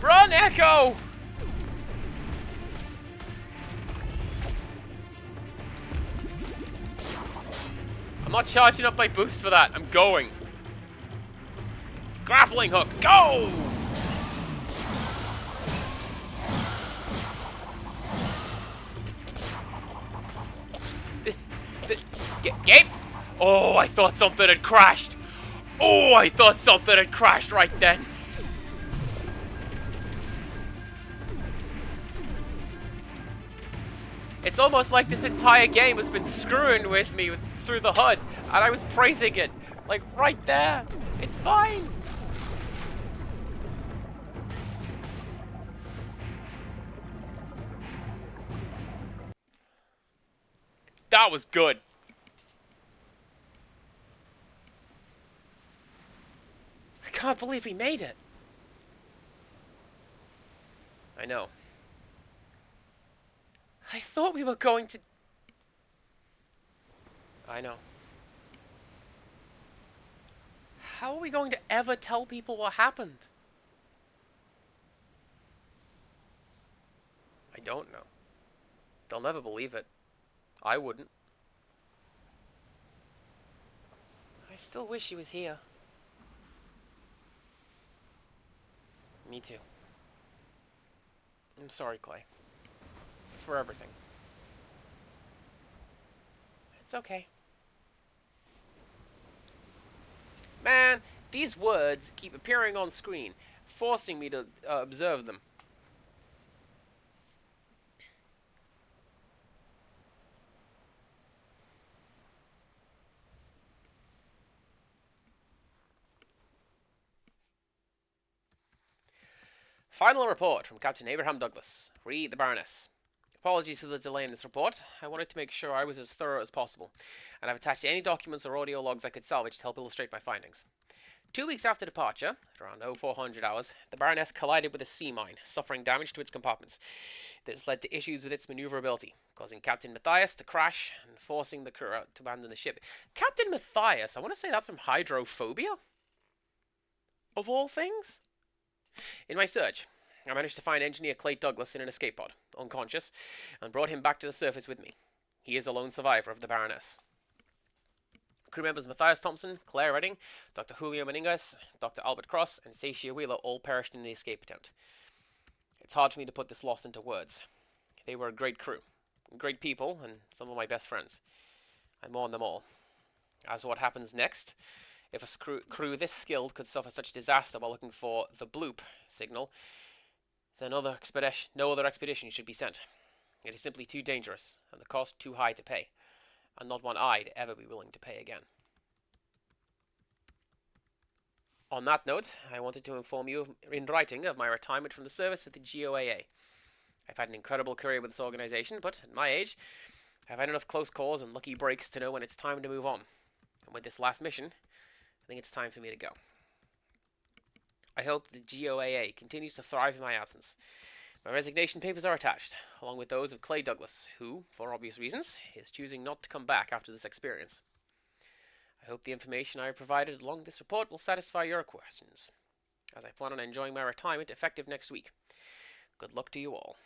A: Run, Echo! I'm not charging up my boost for that. I'm going. Grappling hook. Go! Game? Oh, I thought something had crashed. Oh, I thought something had crashed right then. It's almost like this entire game has been screwing with me through the HUD, and I was praising it, like, right there. It's fine. That was good. I can't believe he made it. I know. I thought we were going to... I know. How are we going to ever tell people what happened? I don't know. They'll never believe it. I wouldn't. I still wish he was here. Me too. I'm sorry, Clay. For everything. It's okay. Man, these words keep appearing on screen, forcing me to observe them. Final report from Captain Abraham Douglas. Read the Baroness. Apologies for the delay in this report. I wanted to make sure I was as thorough as possible, and I've attached any documents or audio logs I could salvage to help illustrate my findings. 2 weeks after departure, at around 0400 hours, the Baroness collided with a sea mine, suffering damage to its compartments. This led to issues with its maneuverability, causing Captain Matthias to crash and forcing the crew to abandon the ship. Captain Matthias, I want to say that's from Hydrophobia? Of all things? In my search, I managed to find Engineer Clay Douglas in an escape pod, unconscious, and brought him back to the surface with me. He is the lone survivor of the Baroness. Crew members Matthias Thompson, Claire Redding, Dr. Julio Meningas, Dr. Albert Cross, and Sasha Wheeler all perished in the escape attempt. It's hard for me to put this loss into words. They were a great crew, great people, and some of my best friends. I mourn them all. As for what happens next, if a crew this skilled could suffer such disaster while looking for the bloop signal, then no other expedition should be sent. It is simply too dangerous, and the cost too high to pay, and not one I'd ever be willing to pay again. On that note, I wanted to inform you in writing of my retirement from the service of the GOAA. I've had an incredible career with this organization, but at my age, I've had enough close calls and lucky breaks to know when it's time to move on. And with this last mission, I think it's time for me to go. I hope the GOAA continues to thrive in my absence. My resignation papers are attached, along with those of Clay Douglas, who, for obvious reasons, is choosing not to come back after this experience. I hope the information I have provided along this report will satisfy your questions, as I plan on enjoying my retirement effective next week. Good luck to you all.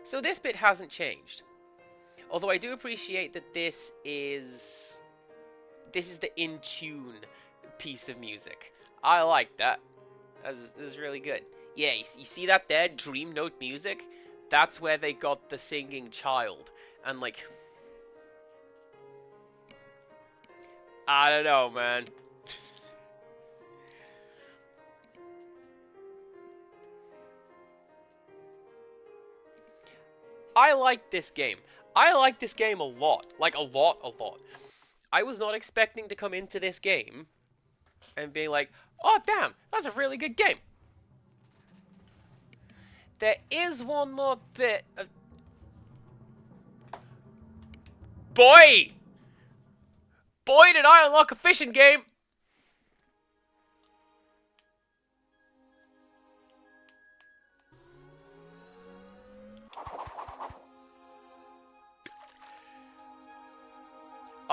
A: So this bit hasn't changed. Although I do appreciate that this is the in-tune piece of music. I like that. This is really good. Yeah, you see that there? Dream Note music? That's where they got the singing child. And like... I don't know, man. I like this game. I like this game a lot. Like, a lot. I was not expecting to come into this game and be like, oh, damn, that's a really good game. There is one more bit of... Boy! Boy, did I unlock a fishing game!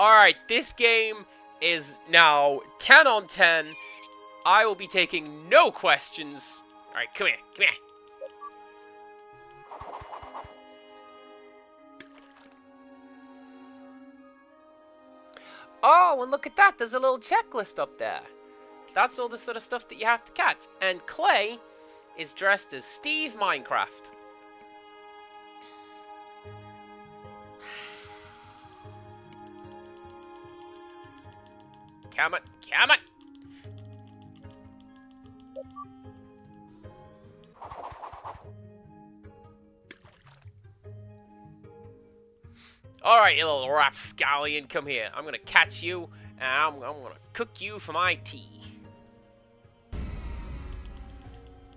A: Alright, this game is now 10 on 10. I will be taking no questions. Alright, come here, come here. Oh, and look at that, there's a little checklist up there. That's all the sort of stuff that you have to catch. And Clay is dressed as Steve Minecraft. Come on, come on! Alright, you little rapscallion, come here. I'm gonna catch you, and I'm gonna cook you for my tea.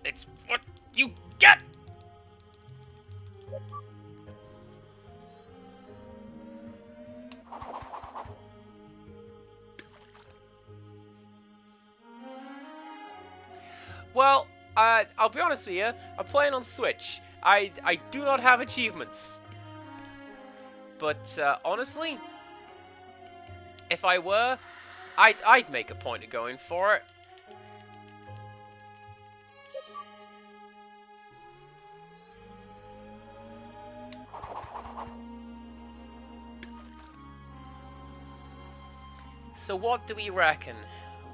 A: It's what you get! Well, I'll be honest with you, I'm playing on Switch. I do not have achievements. But, honestly, if I were, I'd make a point of going for it. So what do we reckon?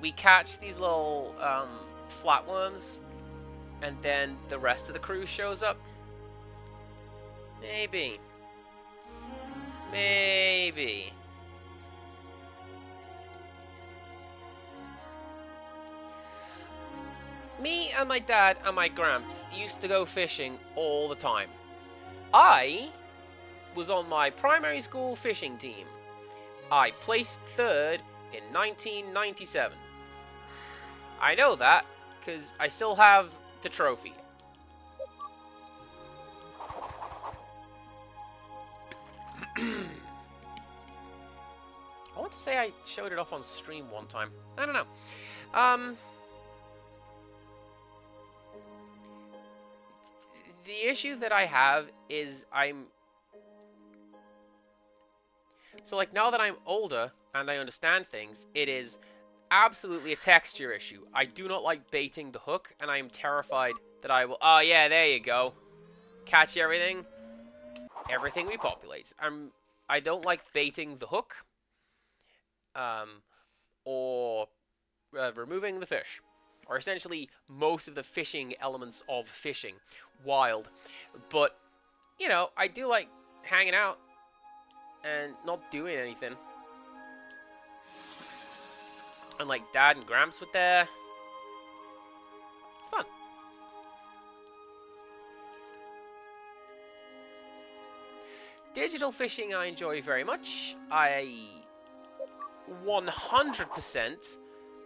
A: We catch these little, flatworms, and then the rest of the crew shows up? Maybe. Maybe. Me and my dad and my gramps used to go fishing all the time. I was on my primary school fishing team. I placed third in 1997. I know that because I still have the trophy. I want to say I showed it off on stream one time. I don't know. The issue that I have is so, like, now that I'm older and I understand things, it is absolutely a texture issue. I do not like baiting the hook, and I am terrified that I will... Oh, yeah, there you go. Catch everything. Everything repopulates. I don't like baiting the hook. Or removing the fish. Or essentially most of the fishing elements of fishing. Wild. But, you know, I do like hanging out and not doing anything. And like Dad and Gramps were there. It's fun. Digital fishing I enjoy very much. I 100%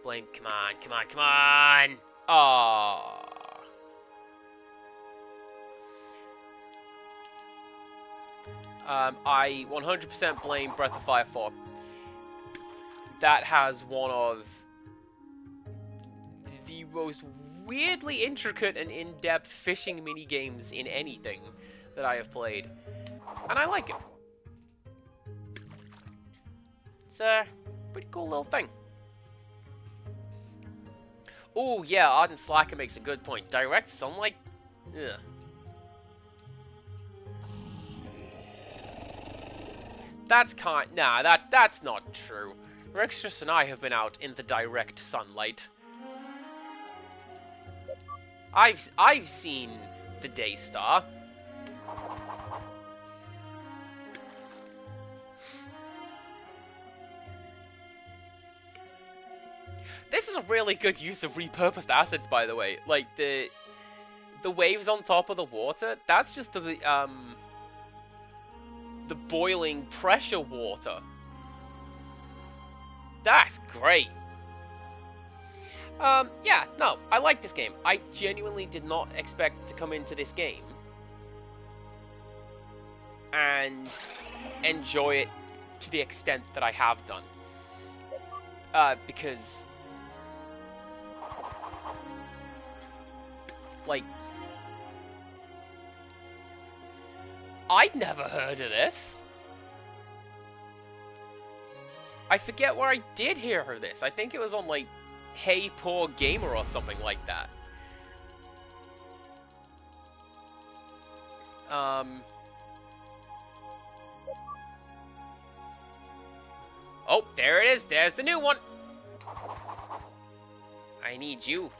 A: blame... Come on, come on, come on! Aww. I 100% blame Breath of Fire 4. That has one of the most weirdly intricate and in-depth fishing minigames in anything that I have played. And I like it. It's a pretty cool little thing. Oh yeah, Ardent Slacker makes a good point. Direct sunlight? Ugh. That's that's not true. Rexus and I have been out in the direct sunlight. I've seen the Daystar. This is a really good use of repurposed assets, by the way. Like the waves on top of the water, that's just the boiling pressure water. That's great. Yeah, no, I like this game. I genuinely did not expect to come into this game and enjoy it to the extent that I have done. Because, like, I'd never heard of this. I forget where I did hear her this. I think it was on, like, Hey Poor Gamer or something like that. Oh, there it is. There's the new one. I need you.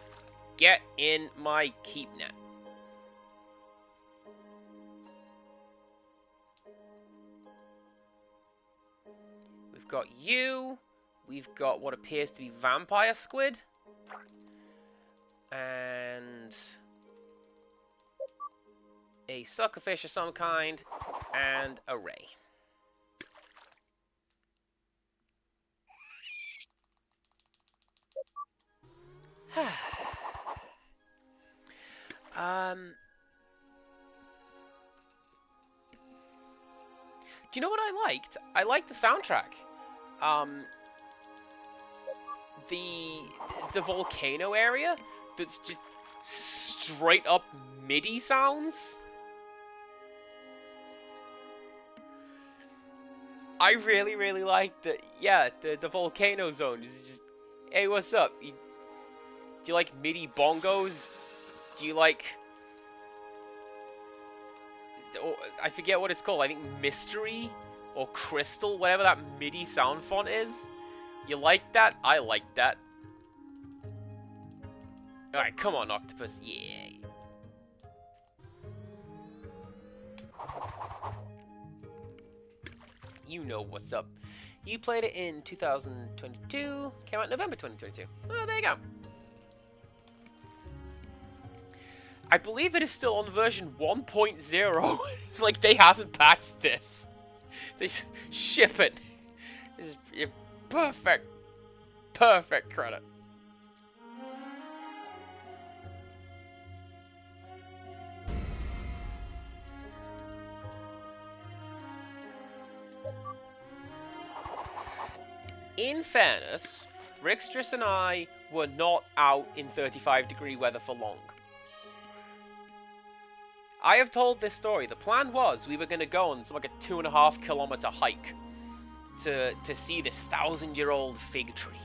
A: Get in my keep net. We've got you. We've got what appears to be vampire squid. And a suckerfish of some kind. And a ray. Do you know what I liked? I liked the soundtrack. The volcano area that's just straight up MIDI sounds. I really, really like the, yeah, the volcano zone is just, hey, what's up? Do you like MIDI bongos? Do you like, oh, I forget what it's called, I think Mystery or Crystal, whatever that MIDI sound font is. You like that? I like that. Alright, come on, Octopus. Yeah. You know what's up. You played it in 2022. Came out November 2022. Oh, there you go. I believe it is still on version 1.0. It's like they haven't patched this. They just ship it. This is perfect. Perfect credit. In fairness, Rickstress and I were not out in 35-degree weather for long. I have told this story. The plan was we were going to go on like a 2.5-kilometer hike to see this 1,000-year-old fig tree.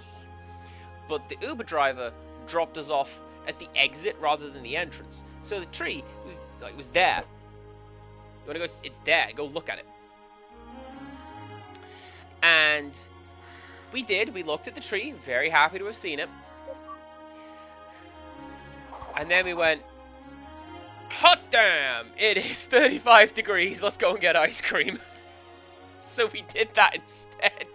A: But the Uber driver dropped us off at the exit rather than the entrance. So the tree was there. You want to go? It's there. Go look at it. And we did. We looked at the tree. Very happy to have seen it. And then we went, hot damn! It is 35 degrees. Let's go and get ice cream. So we did that instead.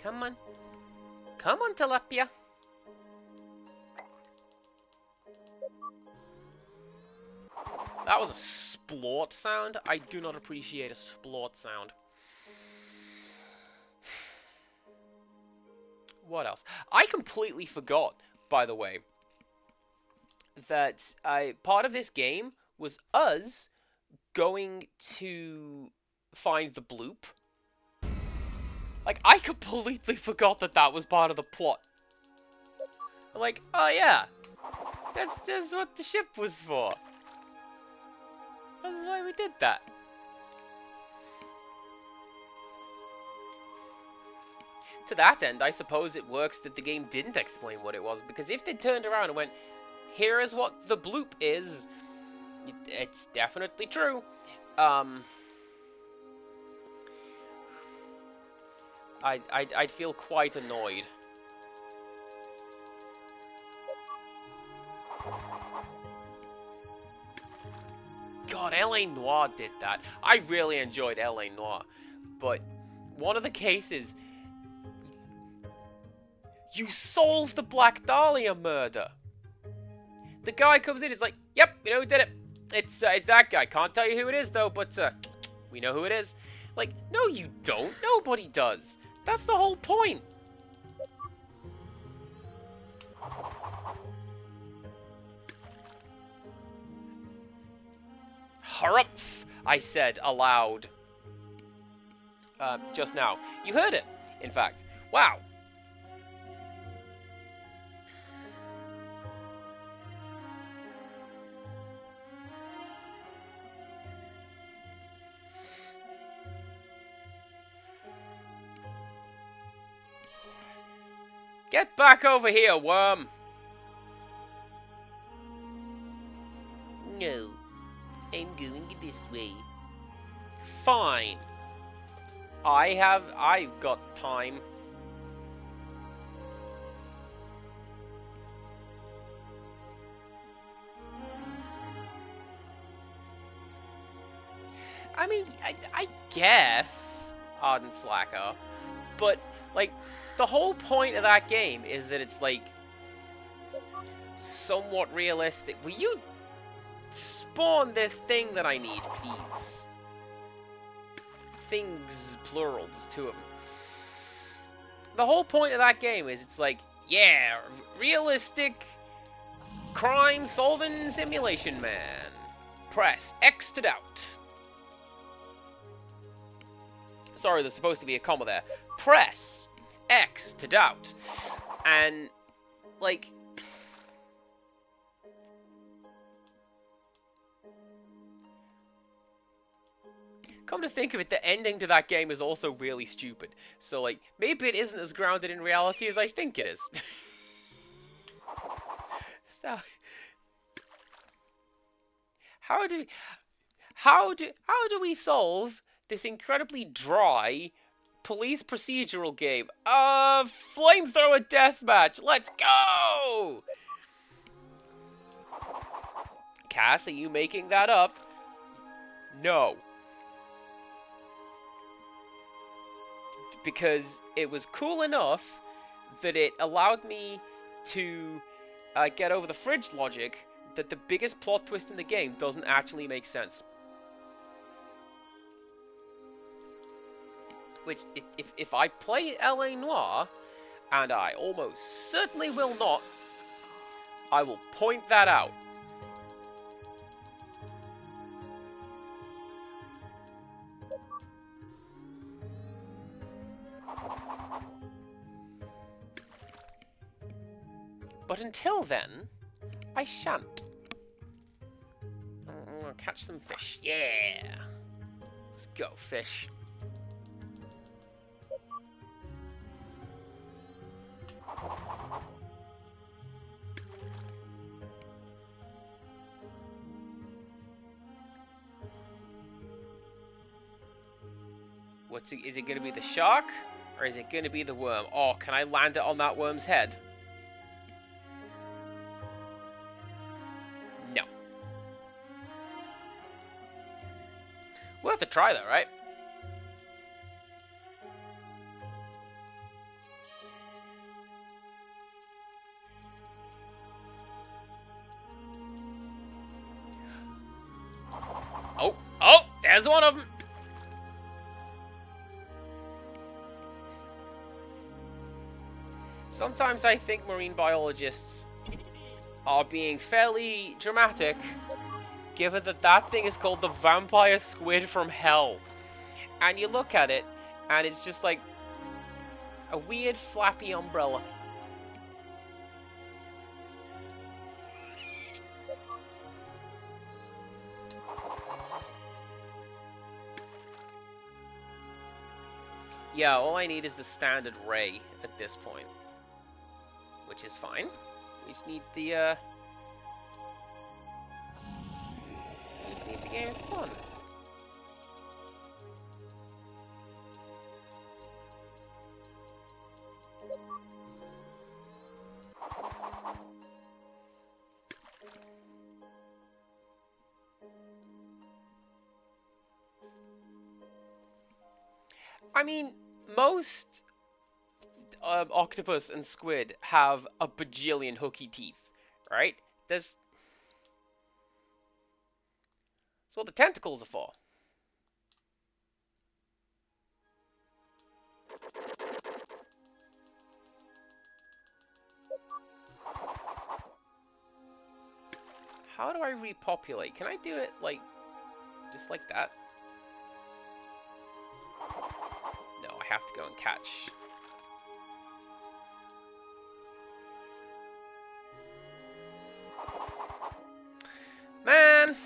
A: Come on. Come on, tilapia. That was a splort sound. I do not appreciate a splort sound. What else? I completely forgot, by the way, that part of this game was us going to find the bloop. Like, I completely forgot that that was part of the plot. I'm like, oh yeah, that's what the ship was for. That's why we did that. To that end, I suppose it works that the game didn't explain what it was, because if they turned around and went, here is what the bloop is, it's definitely true. I'd feel quite annoyed. God, L.A. Noire did that. I really enjoyed L.A. Noire. But one of the cases, you solved the Black Dahlia murder. The guy comes in, he's like, yep, we know who did it. It's that guy. Can't tell you who it is, though, but we know who it is. Like, no, you don't. Nobody does. That's the whole point. harumph, I said aloud. Just now. You heard it, in fact. Wow. Get back over here, worm! No, I'm going this way. Fine. I've got time. I mean, I guess, Ardent Slacker, but, like, the whole point of that game is that it's, like, somewhat realistic. Will you spawn this thing that I need, please? Things, plural, there's two of them. The whole point of that game is it's like, yeah, realistic crime-solving simulation, man. Press X to doubt. Sorry, there's supposed to be a comma there. Press X to doubt. And, like, come to think of it, the ending to that game is also really stupid. So, like, maybe it isn't as grounded in reality as I think it is. So, how do we solve this incredibly dry police procedural game? Flamethrower deathmatch. Let's go! Cass, are you making that up? No. Because it was cool enough that it allowed me to get over the fridge logic that the biggest plot twist in the game doesn't actually make sense. Which, if I play L.A. Noire, and I almost certainly will not, I will point that out. But until then, I shan't. I'm gonna catch some fish. Yeah! Let's go, fish. Is it gonna be the shark? Or is it gonna be the worm? Oh, can I land it on that worm's head? No. Worth a try though, right? Oh, there's one of them. Sometimes I think marine biologists are being fairly dramatic, given that that thing is called the vampire squid from hell. And you look at it, and it's just like a weird flappy umbrella. Yeah, all I need is the standard ray at this point. Which is fine. We just need the, game spawn. I mean, most octopus and squid have a bajillion hooky teeth, right? That's what the tentacles are for. How do I repopulate? Can I do it, like, Just like that. No, I have to go and catch. Man!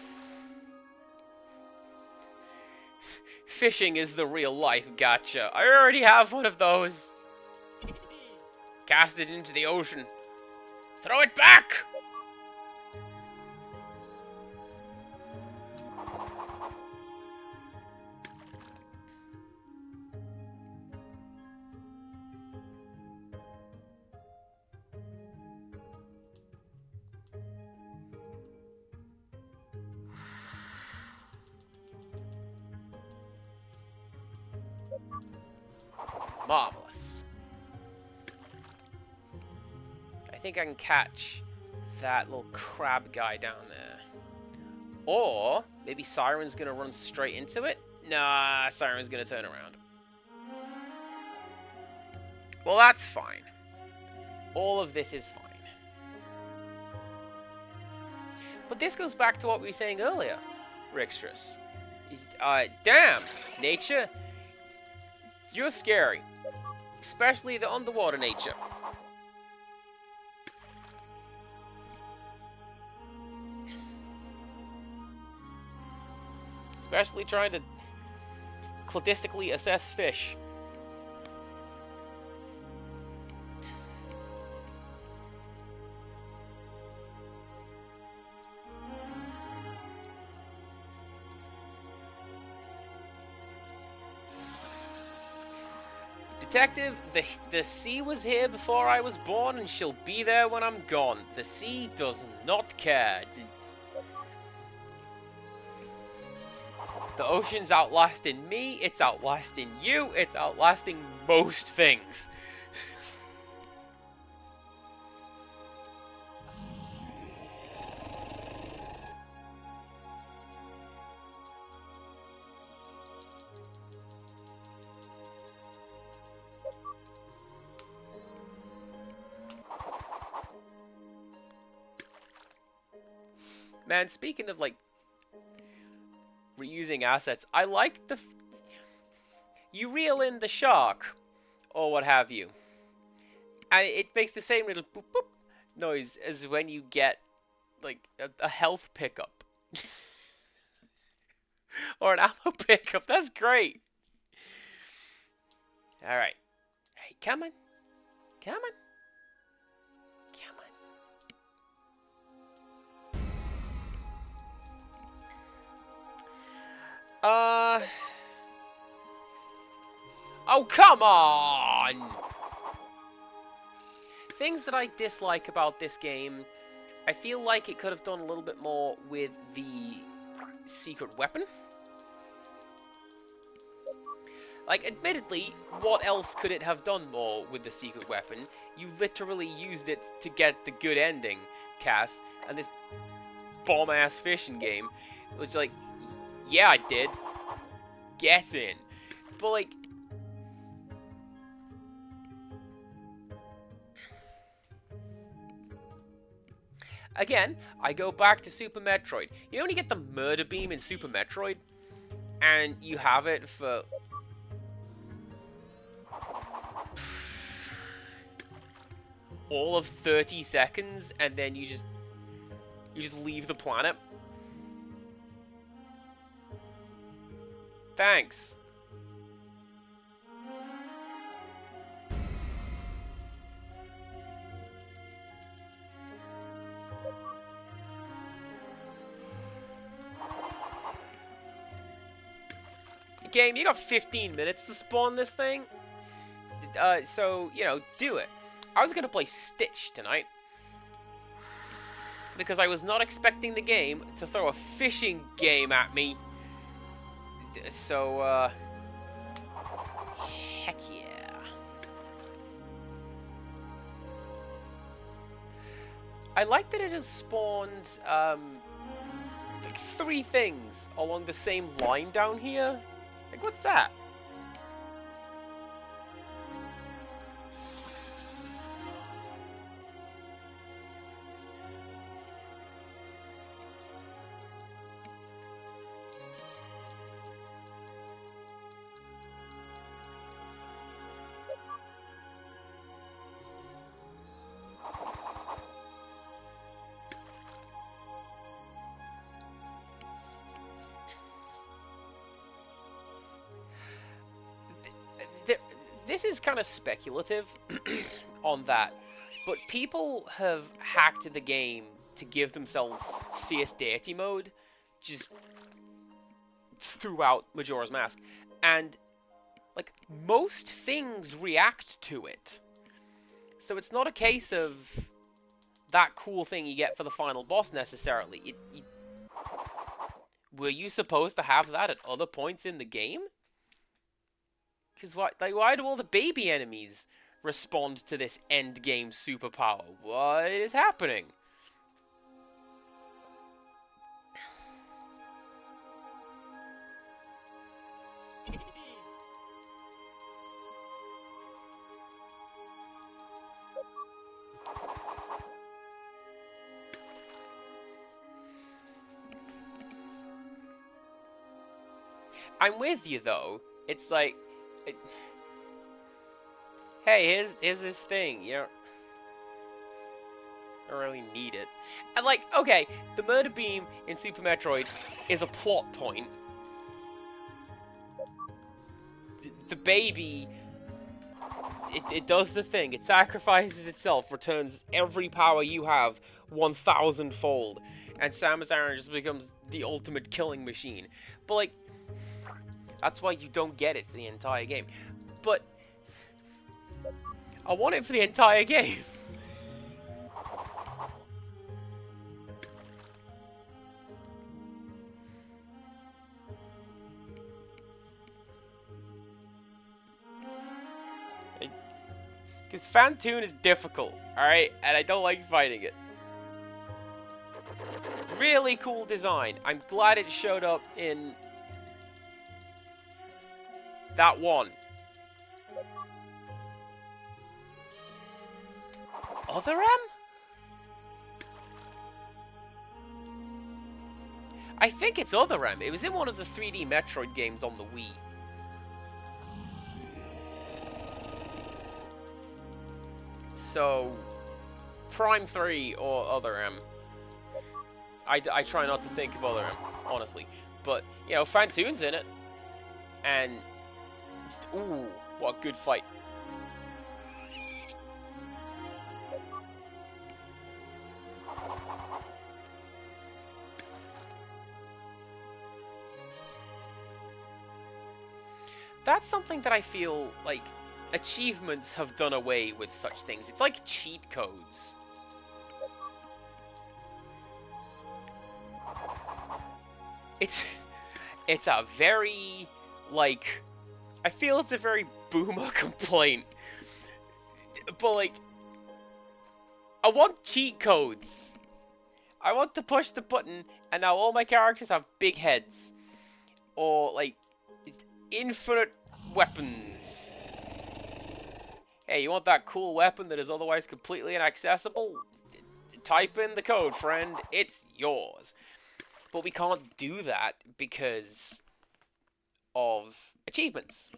A: Fishing is the real life gacha. I already have one of those. Cast it into the ocean. Throw it back! Marvelous. I think I can catch that little crab guy down there. Or maybe Siren's gonna run straight into it? Nah, Siren's gonna turn around. Well, that's fine. All of this is fine. But this goes back to what we were saying earlier, Rixtrus. Damn, nature, you're scary. Especially the underwater nature. Especially trying to cladistically assess fish. Detective, the sea was here before I was born and she'll be there when I'm gone. The sea does not care. The ocean's outlasting me, it's outlasting you, it's outlasting most things. Man, speaking of, like, reusing assets, I like the... you reel in the shark, or what have you, and it makes the same little boop boop noise as when you get, like, a health pickup. Or an ammo pickup. That's great. Alright. Hey, come on. Come on. Come on. Oh, come on! Things that I dislike about this game, I feel like it could have done a little bit more with the secret weapon. Like, admittedly, what else could it have done more with the secret weapon? You literally used it to get the good ending, Cass, and this bomb-ass fishing game, which, like, yeah, I did. Get in. But, like... again, I go back to Super Metroid. You only get the murder beam in Super Metroid, and you have it for... all of 30 seconds, and then you just leave the planet. Thanks. Game, you got 15 minutes to spawn this thing. So, you know, do it. I was gonna play Stitch tonight, because I was not expecting the game to throw a fishing game at me. So, heck yeah. I like that it has spawned, like 3 things along the same line down here. Like, what's that? this is kind of speculative on that, but people have hacked the game to give themselves fierce deity mode just throughout Majora's Mask, and like most things react to it. So it's not a case of that cool thing you get for the final boss necessarily. Were you supposed to have that at other points in the game? Because why do all the baby enemies respond to this end game superpower? What is happening? I'm with you though. It's like, hey, here's this thing. You don't really need it. And like, okay, the murder beam in Super Metroid is a plot point. The baby, it does the thing. It sacrifices itself, returns every power you have 1,000-fold, and Samus Aran just becomes the ultimate killing machine. But like, that's why you don't get it for the entire game. But I want it for the entire game. Because Fantoon is difficult, alright? And I don't like fighting it. Really cool design. I'm glad it showed up in that one. Other M? I think it's Other M. It was in one of the 3D Metroid games on the Wii. So, Prime 3 or Other M. I try not to think of Other M, honestly. But, you know, Fantoon's in it. And, ooh, what a good fight. That's something that I feel like achievements have done away with such things. It's like cheat codes. It's a very, like, I feel it's a very boomer complaint. But, like, I want cheat codes. I want to push the button, and now all my characters have big heads. Or, like, infinite weapons. Hey, you want that cool weapon that is otherwise completely inaccessible? Type in the code, friend. It's yours. But we can't do that because of achievements.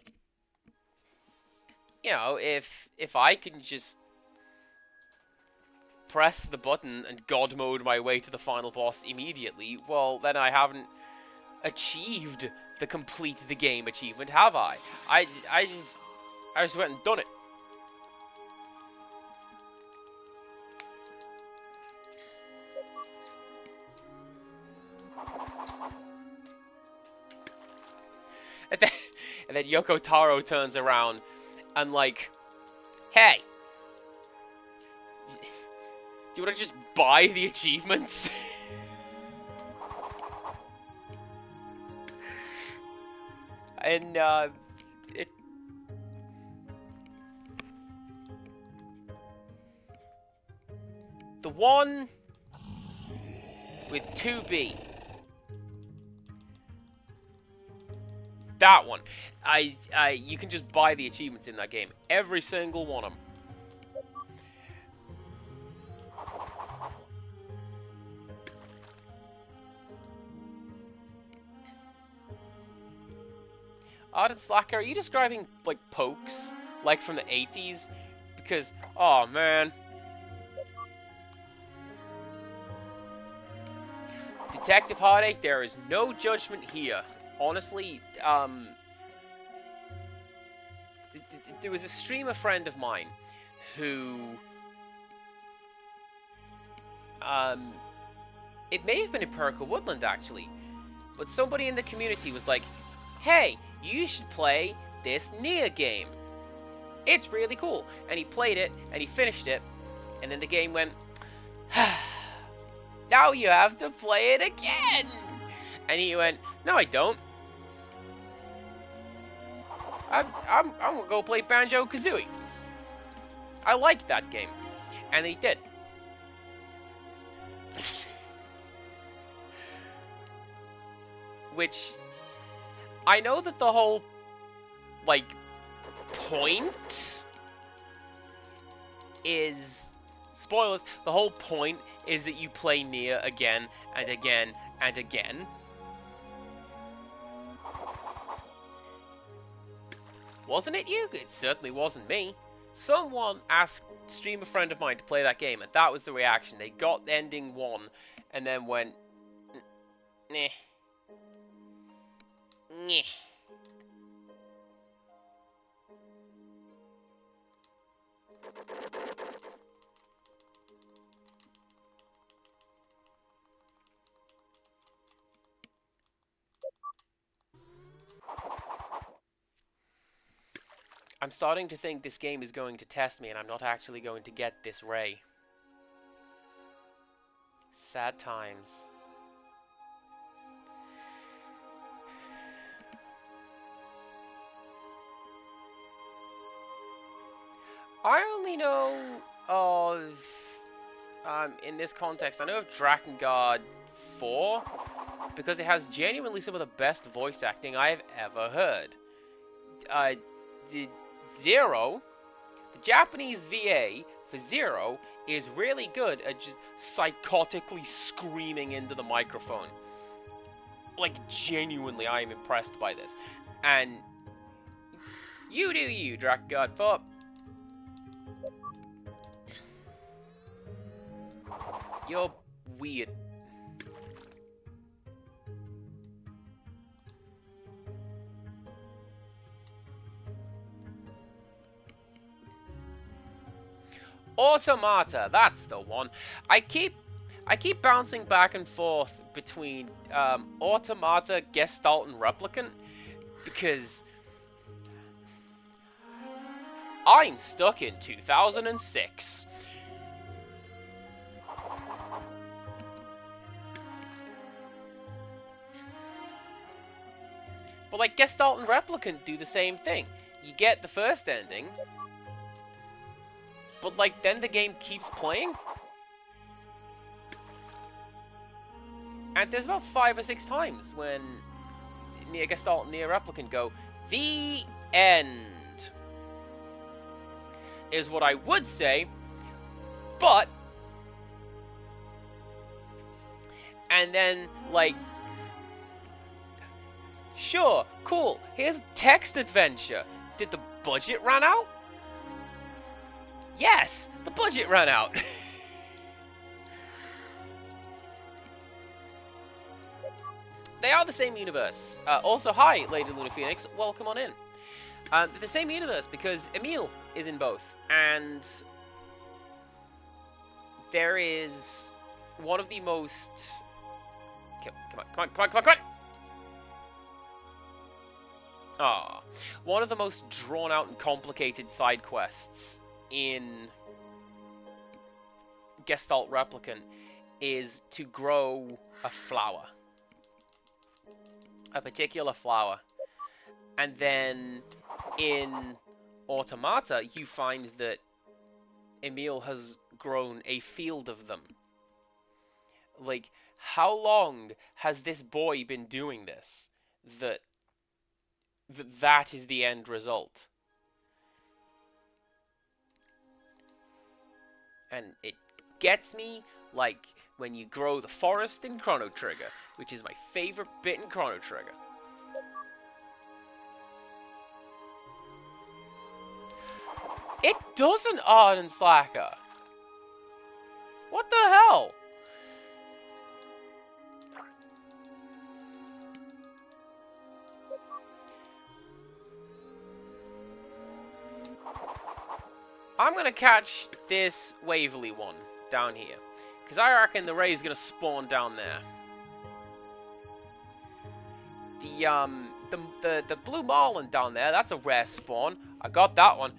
A: You know, if I can just press the button and God mode my way to the final boss immediately, well, then I haven't achieved the complete the game achievement, have I? I just went and done it. And then Yoko Taro turns around and like, hey, do you want to just buy the achievements? And the one with 2B. That one. You can just buy the achievements in that game. Every single one of them. Ardent Slacker, are you describing, like, pokes? Like from the 80s? Because, oh man. Detective Heartache, there is no judgment here. Honestly, there was a streamer friend of mine who, it may have been in Perkle Woodlands actually, but somebody in the community was like, "Hey, you should play this Nia game. It's really cool." And he played it, and he finished it, and then the game went, "Now you have to play it again." And he went, "No, I don't. I'm gonna go play Banjo-Kazooie. I like that game." And he did. Which, I know that the whole, like, point is... Spoilers, the whole point is that you play Nia again and again and again. Wasn't it you? It certainly wasn't me. Someone asked a streamer friend of mine to play that game, and that was the reaction. They got ending 1, and then went, "Nah. Nyeh." I'm starting to think this game is going to test me and I'm not actually going to get this ray. Sad times. I only know of, in this context, I know of Drakengard 4 because it has genuinely some of the best voice acting I've ever heard. The Zero, the Japanese VA for Zero is really good at just psychotically screaming into the microphone. Like, genuinely, I am impressed by this. And you do you, Drakengard 4. You're weird. Automata, that's the one. I keep bouncing back and forth between Automata, Gestalt, and Replicant because I'm stuck in 2006. But like Gestalt and Replicant do the same thing. You get the first ending, but like then the game keeps playing. And there's about 5 or 6 times when Nia Gestalt and Nia Replicant go, "The end," is what I would say, but... And then, like... Sure, cool, here's text adventure. Did the budget run out? Yes, the budget ran out. They are the same universe. Also, hi, Lady Luna Phoenix. Welcome on in. They're the same universe because Emil is in both. And there is one of the most... Come on. Ah, one of the most drawn out and complicated side quests in Gestalt Replicant is to grow a flower. A particular flower. And then in Automata, you find that Emil has grown a field of them. Like, how long has this boy been doing this? That is the end result. And it gets me like when you grow the forest in Chrono Trigger, which is my favorite bit in Chrono Trigger. It doesn't Arden Slacker. What the hell? I'm gonna catch this Waverly one down here, because I reckon the Ray's gonna spawn down there. The blue marlin down there, that's a rare spawn. I got that one.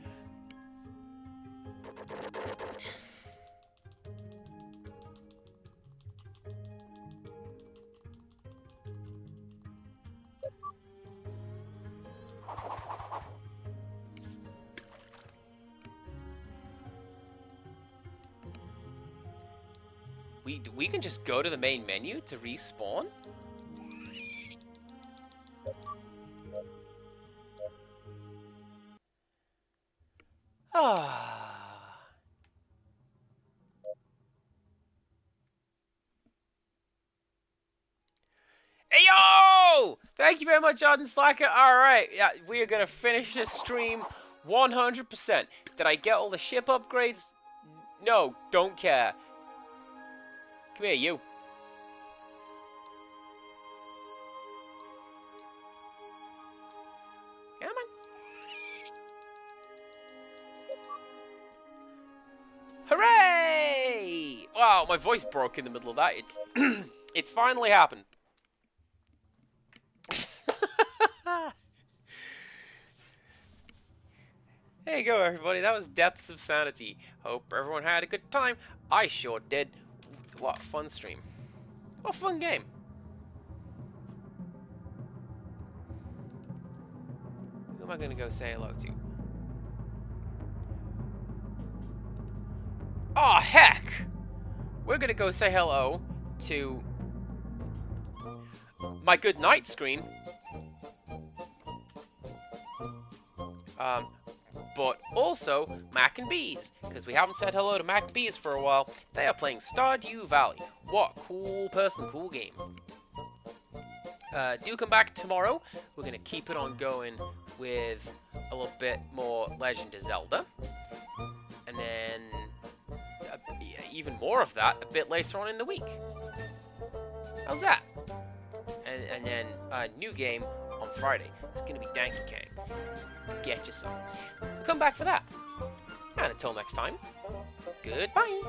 A: We can just go to the main menu to respawn? Ah. Hey yo! Thank you very much, Jordan Slacker. Alright, yeah, we are gonna finish this stream 100%. Did I get all the ship upgrades? No, don't care. Come here, you. Come on. Hooray! Wow, my voice broke in the middle of that. It's it's finally happened. There you go, everybody. That was Depths of Sanity. Hope everyone had a good time. I sure did. What a fun stream. What a fun game. Who am I going to go say hello to? Oh, heck! We're going to go say hello to my good night screen. But also Mac and Bees, because we haven't said hello to Mac and Bees for a while. They are playing Stardew Valley. What a cool person, cool game. Do come back tomorrow. We're going to keep it on going with a little bit more Legend of Zelda. And then even more of that a bit later on in the week. How's that? And then a new game on Friday. It's going to be Danky Kang. Get you some. So come back for that. And until next time, goodbye.